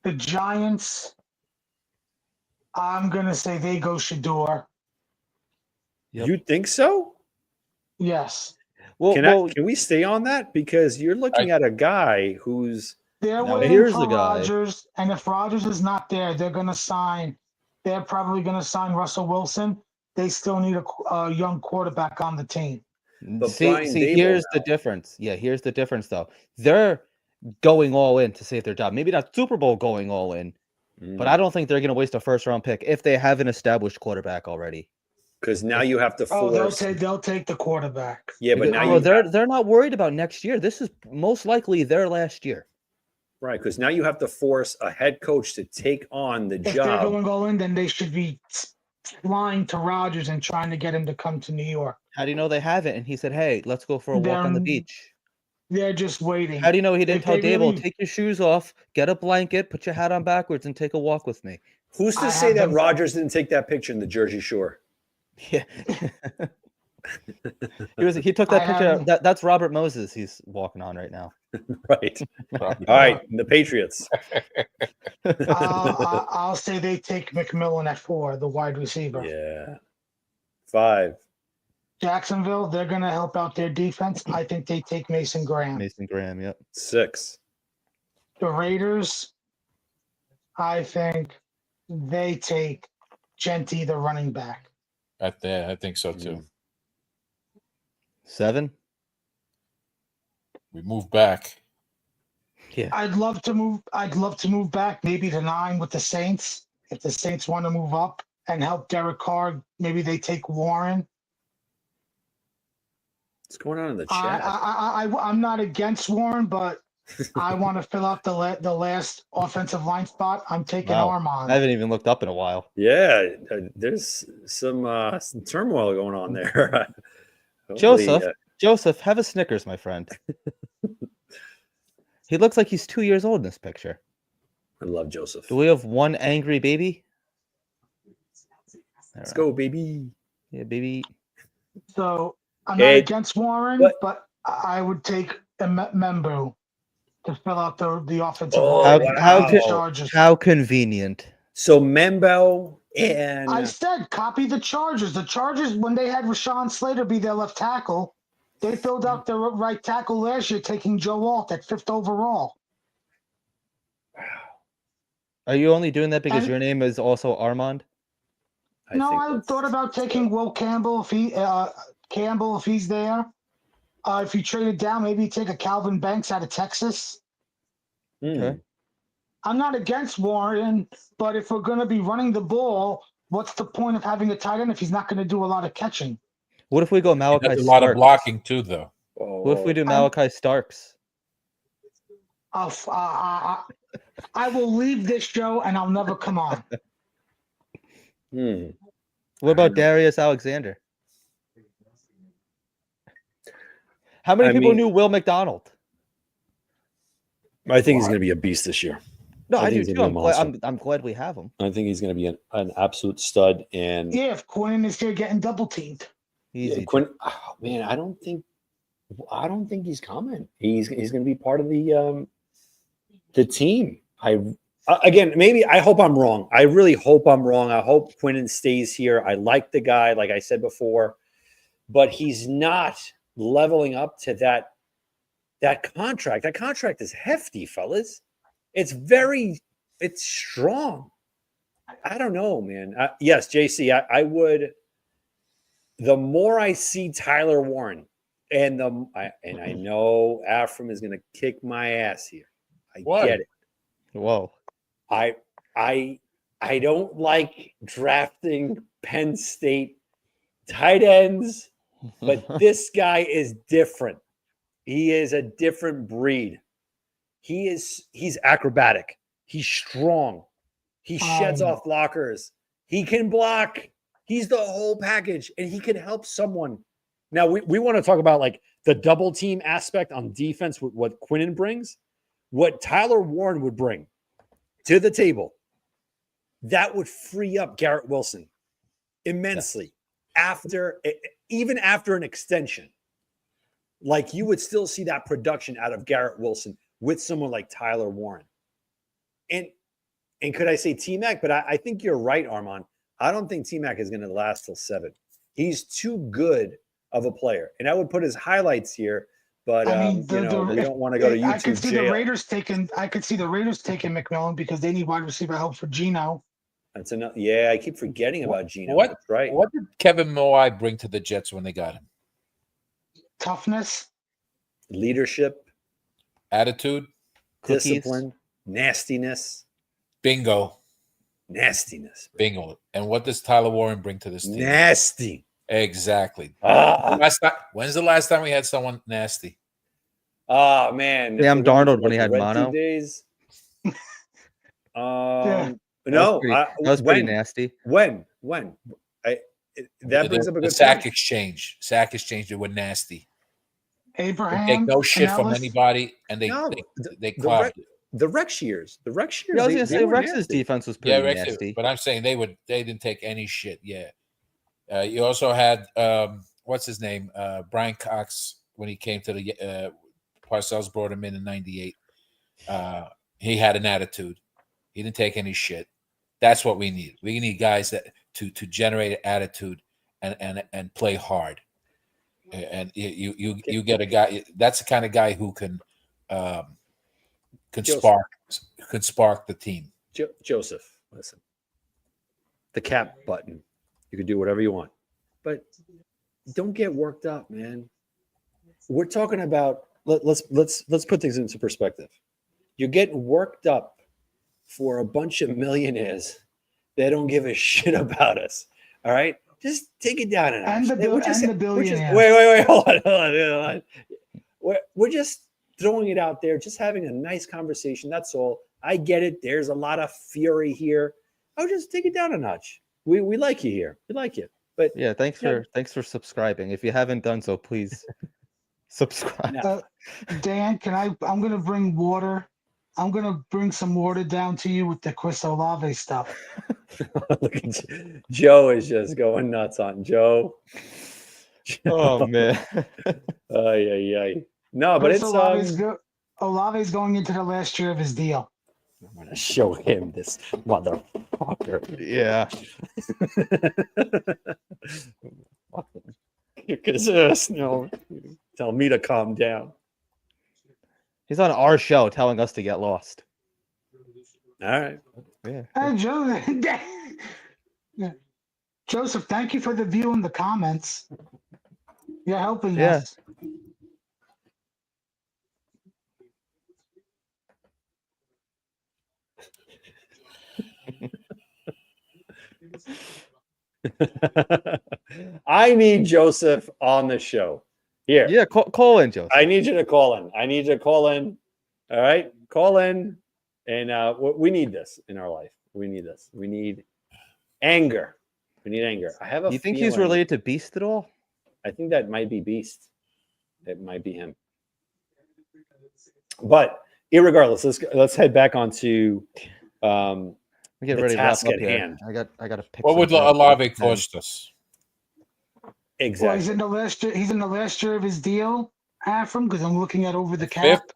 The Giants, I'm going to say they go Shedeur. Yep. You think so? Yes. Well, Can we stay on that? Because you're looking at a guy who's They're Now, waiting here's for the guy. Rodgers, and if Rodgers is not there, they're probably going to sign Russell Wilson. They still need a young quarterback on the team. But see, Brian Dable here's the now. difference. Yeah, here's the difference, though. They're going all in to save their job. Maybe not Super Bowl going all in, but I don't think they're going to waste a first-round pick if they have an established quarterback already. because now you have to Oh, force. they'll take the quarterback. Yeah, but now they're not worried about next year. This is most likely their last year. right, because now you have to force a head coach to take on the If they're job. going all in, then they should be flying to Rodgers and trying to get him to come to New York. How do you know they haven't? And he said, "Hey, let's go for a walk on the beach." They're just waiting. How do you know he didn't If tell they Dable, really- take your shoes off, get a blanket, put your hat on backwards, and take a walk with me? Who's to I say have that them- Rodgers didn't take that picture in the Jersey Shore? Yeah. He took that I picture. have- That's Robert Moses he's walking on right now. Right. All right, the Patriots. I'll say they take McMillan at 4, the wide receiver. Yeah. 5. Jacksonville, they're going to help out their defense. I think they take Mason Graham. Mason Graham, yep. 6. The Raiders, I think they take Genty, the running back. I think so too. 7. We move back. Yeah. I'd love to move back maybe to 9 with the Saints. If the Saints want to move up and help Derek Carr, maybe they take Warren. What's going on in the chat? I'm not against Warren, but I want to fill out the last offensive line spot. I'm taking Wow. Armand. I haven't even looked up in a while. Yeah, there's some turmoil going on there. Joseph, Joseph, have a Snickers, my friend. He looks like he's 2 years old in this picture. I love Joseph. Do we have one angry baby? Let's go, baby. Yeah, baby. So I'm Hey, not against Warren, what- but I would take a Membu to fill out the offensive Oh, line. how The could- Chargers. How convenient. So Membo and I said copy the Chargers. The Chargers, when they had Rashawn Slater be their left tackle, they filled out their right tackle last year, taking Joe Alt at 5th overall. Are you only doing that because And- your name is also Armand? I No, think I that's- thought about taking Will Campbell if he's there. If you trade it down, maybe take a Calvin Banks out of Texas. Okay. I'm not against Warren, but if we're going to be running the ball, what's the point of having a tight end if he's not going to do a lot of catching? What if we go He Malachi does a lot of Starks? blocking too, though. What if we do I'm- Malachi Starks? I will leave this show and I'll never come on. What about Darius Alexander? How many I people mean- knew Will McDonald? I think he's going to be a beast this year. No, I I, think do he's too. gonna be a monster. I'm glad we have him. I think he's going to be an absolute stud. And Yeah, if Quinnen is here getting double teamed. Easy. Quinn, oh, man, I don't think he's coming. He's going to be part of the team. Again, maybe I hope I'm wrong. I really hope I'm wrong. I hope Quinnen stays here. I like the guy, like I said before, but he's not leveling up to that contract. That contract is hefty, fellas. It's strong. I don't know, man. Yes, JC, I would. The more I see Tyler Warren, and I know Afram is going to kick my ass here. I get it. Whoa. I don't like drafting Penn State tight ends, but this guy is different. He is a different breed. He's acrobatic. He's strong. He sheds off blockers. He can block. He's the whole package, and he can help someone. Now, we want to talk about like the double team aspect on defense, with what Quinnen brings, what Tyler Warren would bring to the table. That would free up Garrett Wilson immensely even after an extension. Like, you would still see that production out of Garrett Wilson with someone like Tyler Warren. And could I say T-Mac? But I think you're right, Armand. I don't think T-Mac is going to last till 7. He's too good of a player. And I would put his highlights here, but we don't want to go to YouTube I could see jail. the Raiders taking McMillan because they need wide receiver help for Geno. That's enough. Yeah, I keep forgetting about Geno. What? That's right. What did Kevin Moai bring to the Jets when they got him? Toughness, Leadership, Attitude, discipline, nastiness. bingo, Nastiness. bingo. And what does Tyler Warren bring to this team? Nasty. Exactly. Ah, When's the last time we had someone nasty? oh, man. Sam Darnold when he had Red mono. Two days. Yeah. No, that was pretty nasty. When? That brings up a The good sack point. exchange. Sack exchange. They were nasty. They Abraham. take no shit and from Ellis. anybody, and they The clobbed it. Rex years. The Rex years. Yeah, I was they- gonna they say were Rex's nasty. defense was Yeah, pretty Rex, nasty. but I'm saying they didn't take any shit. Yeah. You also had what's his name? Brian Cox when he came to the Parcells brought him in '98. He had an attitude. He didn't take any shit. That's what we need. We need guys that to generate attitude and play hard. And you get a guy. That's the kind of guy who can spark the team. Joseph, listen. The cap button. You can do whatever you want, but don't get worked up, man. We're talking about let's put things into perspective. You're getting worked up for a bunch of millionaires that don't give a shit about us. All right, just take it down a notch. And the billionaires. Wait, hold on. We're just throwing it out there, just having a nice conversation. That's all. I get it. There's a lot of fury here. I'll just take it down a notch. We like you here. We like you. But Yeah, thanks for subscribing. If you haven't done so, please subscribe. No. Dan, I'm gonna bring water. I'm gonna bring some water down to you with the Chris Olave stuff. Look at Joe is just going nuts on Joe. Oh man. Ay. No, but Chris it's Olave's going into the last year of his deal. I'm gonna show him this motherfucker. Yeah. Kick his ass. No, tell me to calm down. He's on our show telling us to get lost. All right. Yeah. Joseph, thank you for the view in the comments. You're helping Yeah. us. I need Joseph on the show. Here. Yeah, call in, Joseph. I need you to call in. All right. Call in. And we need this in our life. We need this. We need anger. We need anger. I have a You think he's feeling- related to Beast at all? I think that might be Beast. It might be him. But irregardless, let's head back onto We get the ready to wrap task up at here. hand. I got to pick. What would something up. Olave cost us? Well, exactly. he's in the last year. He's in the last year of his deal, Afram, because I'm looking at over the cap Fifth?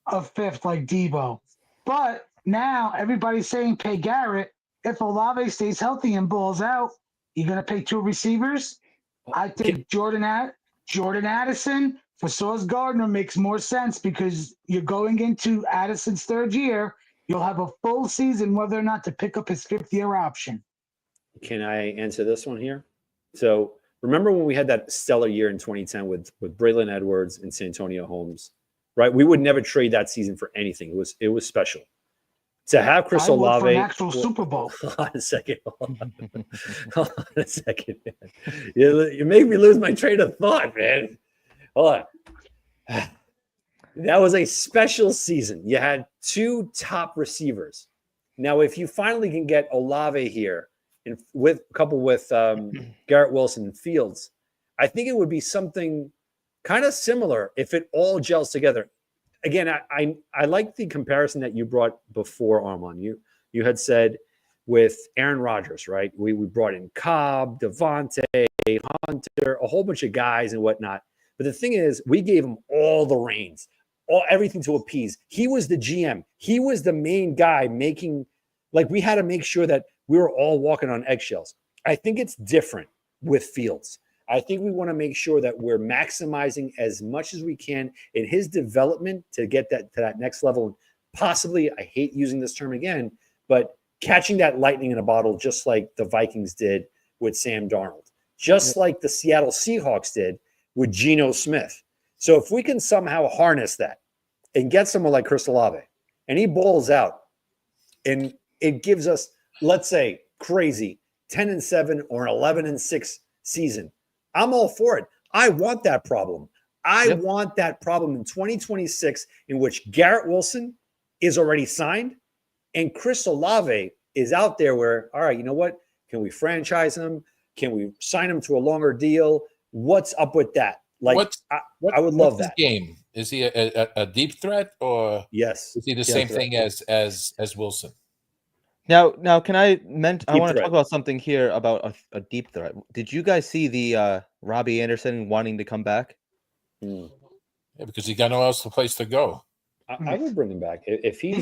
of fifth, like Debo. But now everybody's saying pay Garrett. If Olave stays healthy and balls out, you're gonna pay 2 receivers. I think Jordan Addison for Sauce Gardner makes more sense because you're going into Addison's 3rd year. You'll have a full season whether or not to pick up his 5th-year option. Can I answer this one here? So remember when we had that stellar year in 2010 with Braylon Edwards and Santonio Holmes, right? We would never trade that season for anything. It was special. To have Chris I would Olave for an actual Super Bowl. Hold on a second. Hold on a second. Man. You make me lose my train of thought, man. Hold on. That was a special season. You had 2 top receivers. Now, if you finally can get Olave here and with Garrett Wilson and Fields, I think it would be something kind of similar if it all gels together. Again, I like the comparison that you brought before, Armand. You had said with Aaron Rodgers, right? We brought in Cobb, Devontae, Hunter, a whole bunch of guys and whatnot. But the thing is, we gave him all the reins, everything to appease. He was the GM. He was the main guy making, like we had to make sure that we were all walking on eggshells. I think it's different with Fields. I think we want to make sure that we're maximizing as much as we can in his development to get that to that next level. And possibly, I hate using this term again, but catching that lightning in a bottle, just like the Vikings did with Sam Darnold, just like the Seattle Seahawks did with Geno Smith. So if we can somehow harness that and get someone like Chris Olave, and he balls out, and it gives us, let's say, crazy 10-7 or an 11-6 season, I'm all for it. I want that problem. I want that problem in 2026 in which Garrett Wilson is already signed and Chris Olave is out there where, all right, you know what? Can we franchise him? Can we sign him to a longer deal? What's up with that? Like, I would love that. Game? Is he a deep threat or yes? Is he the same thing as Wilson? Now, can I want to threat. talk about something here about a deep threat. Did you guys see the Robbie Anderson wanting to come back? Yeah, because he got no else place to go. I would bring him back if He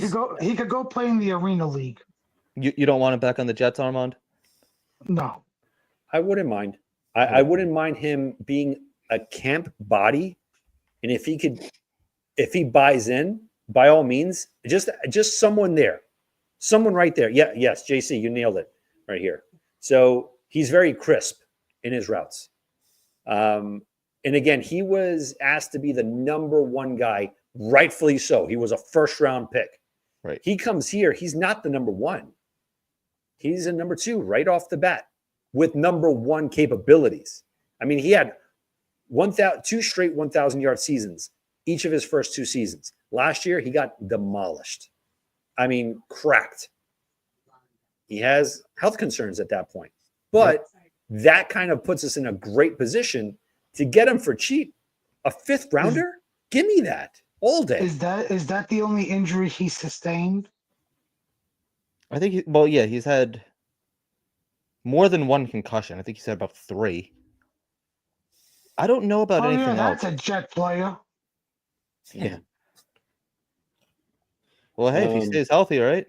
could go play in the Arena League. You don't want him back on the Jets, Armand? No. I wouldn't mind. I wouldn't mind him being a camp body, and if he buys in, by all means, just someone there. Someone right there. Yeah, yes, JC, you nailed it right here. So he's very crisp in his routes. And again, he was asked to be the number 1 guy, rightfully so. He was a first-round pick. Right. He comes here, he's not the number 1. He's a number 2 right off the bat with number 1 capabilities. I mean, he had 2 straight 1,000-yard seasons, each of his first 2 seasons. Last year, he got demolished. I mean, cracked. He has health concerns at that point. But that kind of puts us in a great position to get him for cheap. A 5th rounder? Give me that all day. Is that the only injury he sustained? I think, he's had more than 1 concussion. I think he said about 3. I don't know about anything else. That's a Jet player. Yeah. Well, hey, if he stays healthy, right?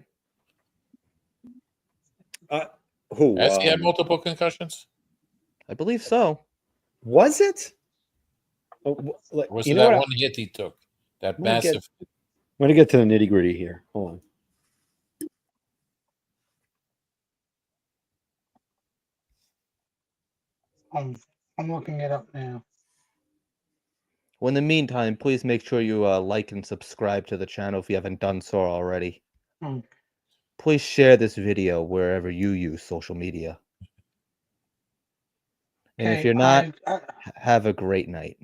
Who? Has he had multiple concussions? I believe so. Was it? Was it that one hit he took? That massive. I'm going to get to the nitty-gritty here. Hold on. I'm looking it up now. Well, in the meantime, please make sure you like and subscribe to the channel if you haven't done so already. Please share this video wherever you use social media. And if you're not, have a great night.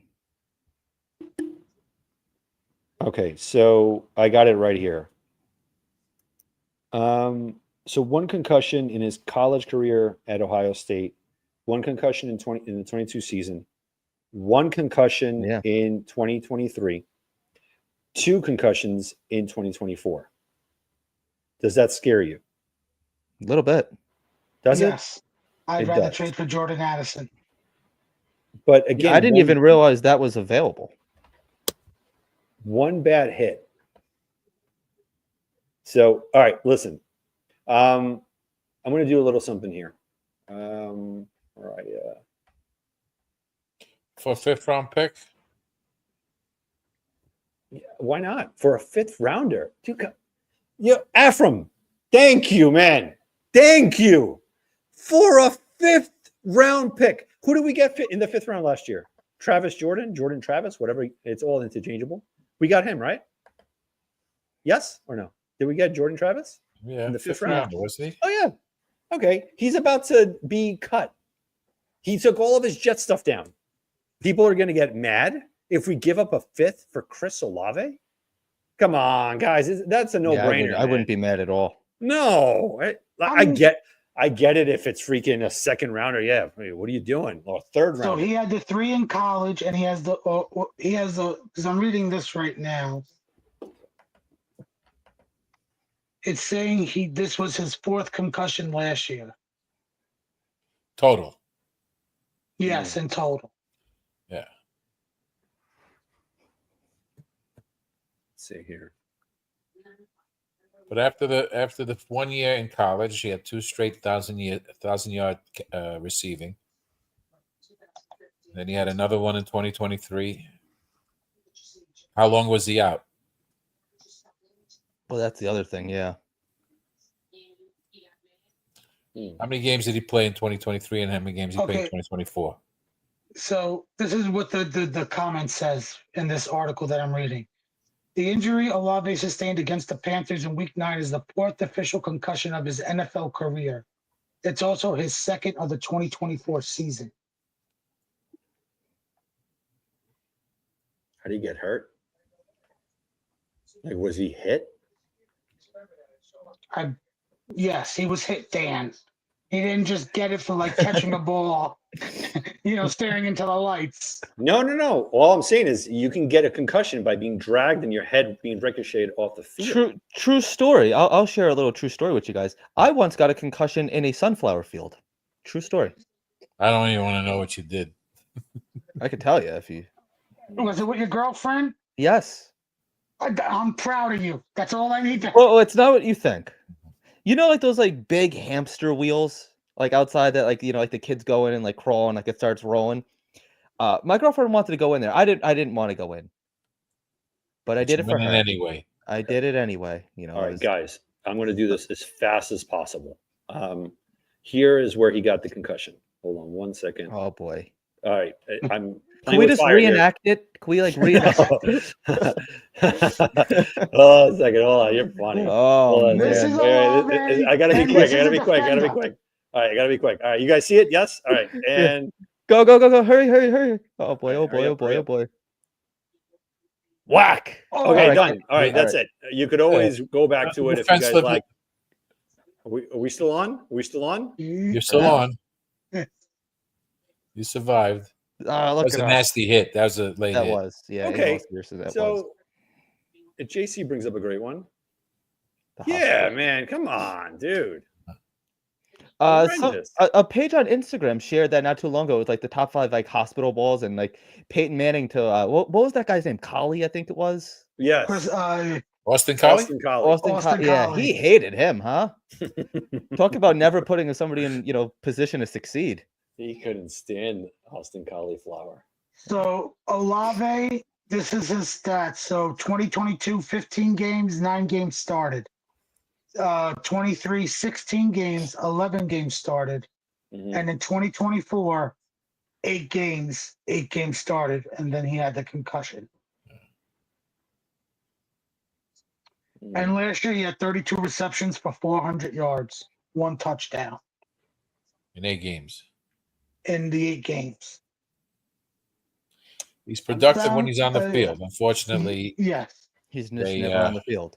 Okay, so I got it right here. So one concussion in his college career at Ohio State, one concussion in the 22 season, one concussion in 2023, two concussions in 2024. Does that scare you? A little bit. Does it? Yes. I'd It rather does. trade for Jordan Addison. But again, I didn't even realize that was available. One bad hit. So, all right, listen. I'm going to do a little something here. All right. For a 5th round pick? Yeah, why not? For a 5th rounder. Ephraim, thank you, man. Thank you. For a 5th round pick. Who did we get in the 5th round last year? Jordan Travis, whatever. It's all interchangeable. We got him, right? Yes or no? Did we get Jordan Travis? Yeah, in the 5th round, was he? Oh, yeah. Okay. He's about to be cut. He took all of his Jet stuff down. People are going to get mad if we give up a 5th for Chris Olave. Come on, guys. That's a no-brainer. I wouldn't be mad at all. No. I get it if it's freaking a 2nd rounder. Yeah. What are you doing? Or a 3rd rounder. So he had the 3 in college, and he has the because I'm reading this right now. It's saying this was his 4th concussion last year. Total. Yes, in total. Yeah. Let's see here. But after the 1 year in college, he had 2 straight 1,000-yard receiving. Then he had another one in 2023. How long was he out? Well, that's the other thing, yeah. How many games did he play in 2023 and how many games he played in 2024? So this is what the comment says in this article that I'm reading. The injury Olave sustained against the Panthers in Week 9 is the 4th official concussion of his NFL career. It's also his 2nd of the 2024 season. How did he get hurt? Like, was he hit? Yes, he was hit, Dan. He didn't just get it for like catching a ball, staring into the lights. No. All I'm saying is you can get a concussion by being dragged and your head being ricocheted off the field. True story. I'll share a little true story with you guys. I once got a concussion in a sunflower field. True story. I don't even want to know what you did. I could tell you if you. Was it with your girlfriend? Yes. I'm proud of you. That's all I need to. Well, it's not what you think. You know, like those like big hamster wheels, like outside that, like like the kids go in and like crawl and like it starts rolling. My girlfriend wanted to go in there. I didn't want to go in, but I did it for her anyway. I did it anyway. All right, guys, I'm going to do this as fast as possible. Here is where he got the concussion. Hold on 1 second. Oh boy. All right, Can we just reenact it? Can we like reenact it? Oh, a second. Hold on. You're funny. Oh, man. I got to be quick. I got to be quick. All right, I got to be quick. All right, you guys see it? Yes? All right. And go. Hurry. Oh boy. Whack. Okay, done. All right, that's it. You could always go back to it if you guys like. Are we still on? You're still on. You survived. That was a nasty hit. That was a late hit. That was, yeah. Okay. So JC brings up a great one. Yeah, man. Come on, dude. A page on Instagram shared that not too long ago with like the top 5 like hospital balls and like Peyton Manning to what was that guy's name? Collie, I think it was. Yes. Austin Collie? Austin Collie. Yeah, he hated him, huh? Talk about never putting somebody in position to succeed. He couldn't stand Austin Cauliflower. So Olave, this is his stats. So 2022, 15 games, 9 games started. 23, 16 games, 11 games started. Mm-hmm. And in 2024, 8 games started. And then he had the concussion. Mm-hmm. And last year he had 32 receptions for 400 yards, 1 touchdown. In 8 games. In the 8 games. He's productive when he's on the field. Unfortunately, yes, he's never on the field.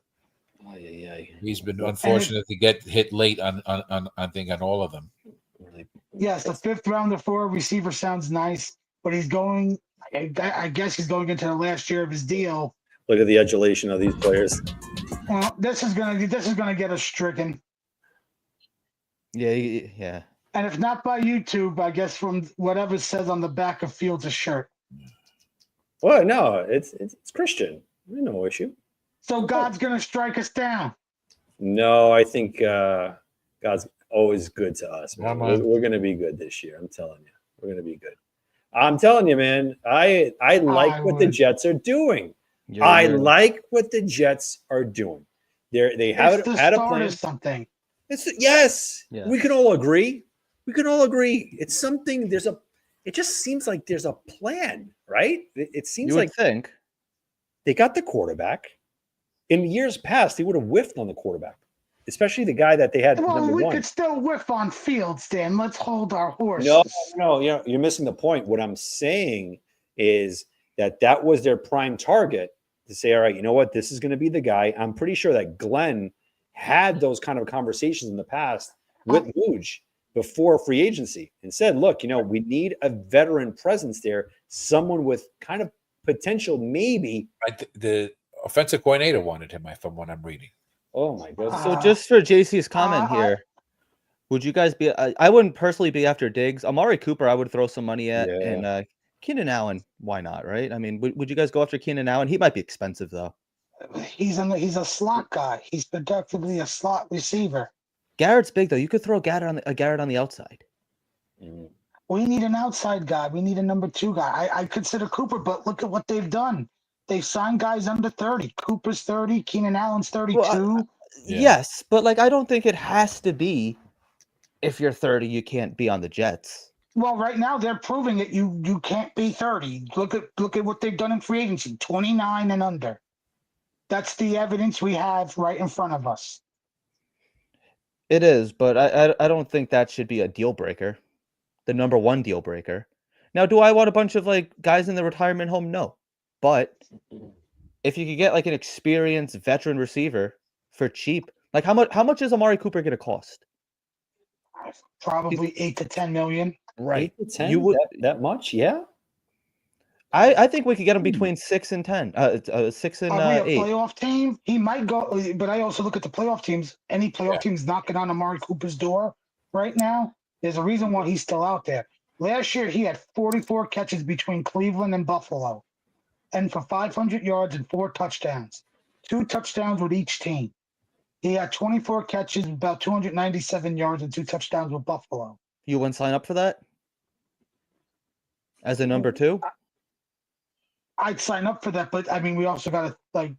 He's been unfortunate to get hit late on I think on all of them. Yes, the 5th rounder for a receiver sounds nice, but he's going. I guess he's going into the last year of his deal. Look at the adulation of these players. Well, this is gonna get us stricken. Yeah, yeah. And if not by YouTube, I guess from whatever it says on the back of Fields' shirt. Well, no, it's Christian. No issue. So God's gonna strike us down. No, I think God's always good to us, man. Come on. We're going to be good this year. I'm telling you, we're going to be good. I'm telling you, man. I like what the Jets are doing. I like what the Jets are doing. They have had a plan. Something. Yes. Yeah. We can all agree. We can all agree. It's something. It just seems like there's a plan, right? It seems You would like think. they got the quarterback. In years past, they would have whiffed on the quarterback, especially the guy that they had Well, number we one. could still whiff on Fields, Dan. Let's hold our horses. No, you're missing the point. What I'm saying is that was their prime target to say, all right, you know what? This is going to be the guy. I'm pretty sure that Glenn had those kind of conversations in the past with Luge before free agency and said, look, we need a veteran presence there, someone with kind of potential, maybe. The offensive coordinator wanted him, from what I'm reading. Oh my goodness. So just for JC's comment here, would you guys be? I wouldn't personally be after Diggs. Amari Cooper, I would throw some money at, and Keenan Allen. Why not? Right? I mean, would you guys go after Keenan Allen? He might be expensive though. He's a slot guy. He's productively a slot receiver. Garrett's big though. You could throw Garrett on the outside. We need an outside guy. We need a number 2 guy. I consider Cooper, but look at what they've done. They've signed guys under 30. Cooper's 30. Keenan Allen's 32. Well, yes, but I don't think it has to be. If you're 30, you can't be on the Jets. Well, right now they're proving it. You can't be 30. Look at what they've done in free agency. 29 and under. That's the evidence we have right in front of us. It is, but I don't think that should be a deal breaker. The number 1 deal breaker. Now, do I want a bunch of guys in the retirement home? No. But if you could get an experienced veteran receiver for cheap, how much is Amari Cooper going to cost? Probably 8 to 10 million. Right. 10? You would that much? Yeah. I think we could get him between 6 and 10. 6 and Are we 8. a playoff team? He might go, but I also look at the playoff teams. Any playoff teams knocking on Amari Cooper's door right now? There's a reason why he's still out there. Last year, he had 44 catches between Cleveland and Buffalo, and for 500 yards and 4 touchdowns. 2 touchdowns with each team. He had 24 catches, about 297 yards, and 2 touchdowns with Buffalo. You wouldn't sign up for that? As a number 2? I'd sign up for that, but I mean, we also got to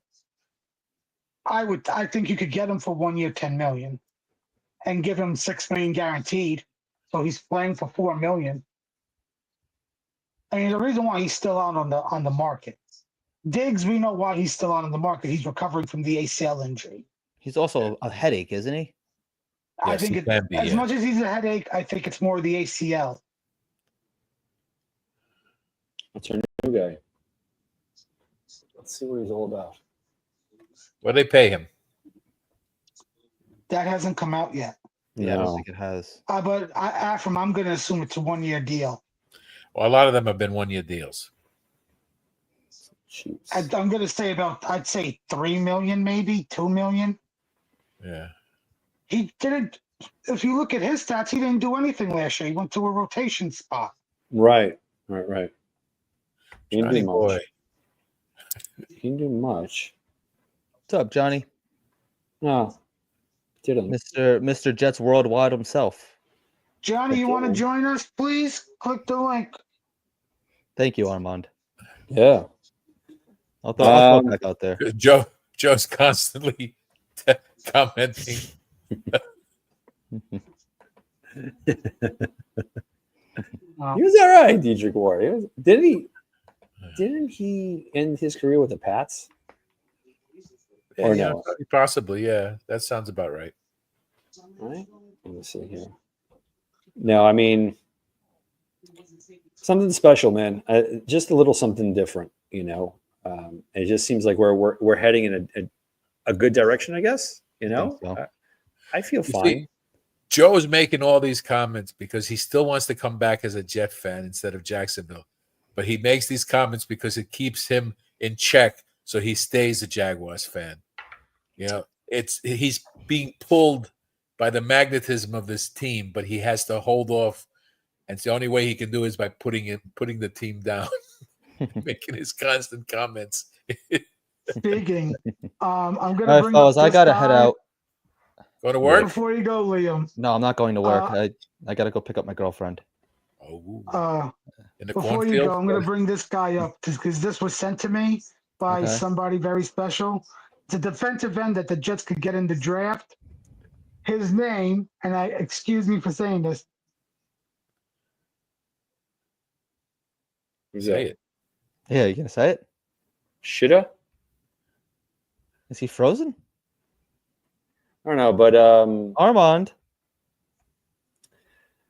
I think you could get him for 1 year, 10 million, and give him 6 million guaranteed. So he's playing for 4 million. I mean, the reason why he's still out on the market. Diggs, we know why he's still out on the market. He's recovering from the ACL injury. He's also a headache, isn't he? I Yes, think he can be, as much as he's a headache, I think it's more the ACL. That's our new guy. Let's see what he's all about. What do they pay him? That hasn't come out yet. Yeah, I No. don't think it has. But Afram, I'm going to assume it's a 1 year deal. Well, a lot of them have been 1 year deals. Jeez. I'm going to say I'd say 3 million, maybe 2 million. Yeah. He didn't. If you look at his stats, he didn't do anything last year. He went to a rotation spot. Right. He didn't Johnny do boy. much. He didn't do much. What's up, Johnny? No. Didn't. Mr. Jets Worldwide himself. Johnny, you want to join us, please? Click the link. Thank you, Armand. Yeah. I'll throw it back out there. Joe's constantly commenting. He was all right, Dietrich Ward. Didn't he end his career with the Pats? Or Yeah, no? possibly, yeah. That sounds about right. Right? Let me see here. No, I mean something special, man. Just a little something different, It just seems like we're heading in a good direction, I guess. You know, so. I feel You fine. see, Joe is making all these comments because he still wants to come back as a Jet fan instead of Jacksonville. But he makes these comments because it keeps him in check, so he stays a Jaguars fan. You know, he's being pulled by the magnetism of this team, but he has to hold off. And it's the only way he can do is by putting the team down, making his constant comments. Speaking, I'm All gonna right, bring fellas, up I this gotta guy head out. Go to work? before you go, Liam. No, I'm not going to work. Uh, I gotta go pick up my girlfriend. Oh, in the Before you go, cornfield? I'm gonna bring this guy up because this was sent to me by Okay. somebody very special. It's a defensive end that the Jets could get in the draft. His name, and excuse me for saying this, Say it. Yeah, you gonna say it? Shoulda? Is he frozen? I don't know, but Armand.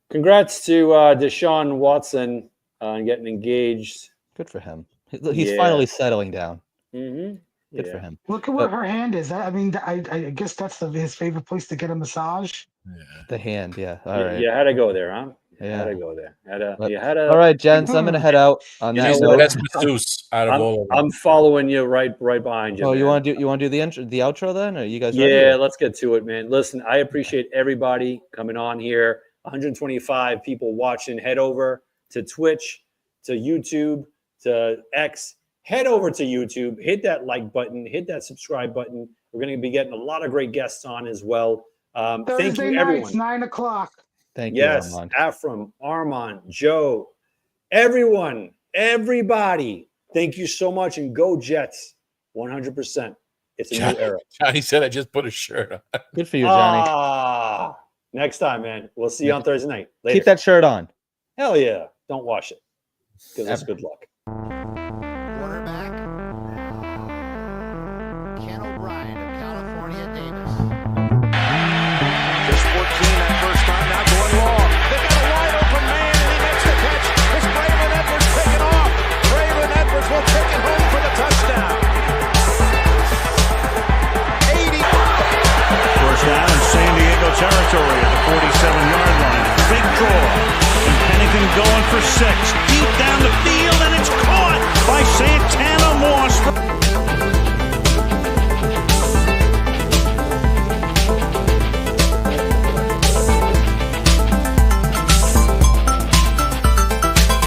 congrats to Deshaun Watson on getting engaged. Good for him. He's Yeah. finally settling down. Mm-hmm. Good for him. look at where her hand is. I mean, I guess that's his favorite place to get a massage. Yeah. The hand, yeah. All right. You had to go there, huh? You Yeah. had to go there. But- You had to. All right, gents, I'm gonna head out on You that He's know the note. best masseuse out of all of them. I'm following you right behind you. Oh, you man. want to do the outro then? Or you guys ready? Yeah, let's get to it, man. Listen, I appreciate everybody coming on here. 125 people watching. Head over to Twitch, to YouTube, to X. Head over to YouTube. Hit that like button. Hit that subscribe button. We're going to be getting a lot of great guests on as well. Thank Thursday you, nights, everyone. 9:00. Thank you, Yes, Armand. Afram, Armand, Joe, everyone, everybody. Thank you so much, and go Jets. 100%. It's a new era. Johnny said I just put a shirt on. Good for you, Johnny. Next time, man. We'll see you on Thursday night. Later. Keep that shirt on. Hell yeah. Don't wash it because it's good luck. Quarterback, Ken O'Brien of California Davis. Just 14 that first time, now going long. They got a wide open man, and he makes the catch. It's Braylon Edwards taking off. Braylon Edwards will take it home for the touchdown. 80. First down in San Diego territory at the 47-yard line. Fake draw. And Pennington going for 6.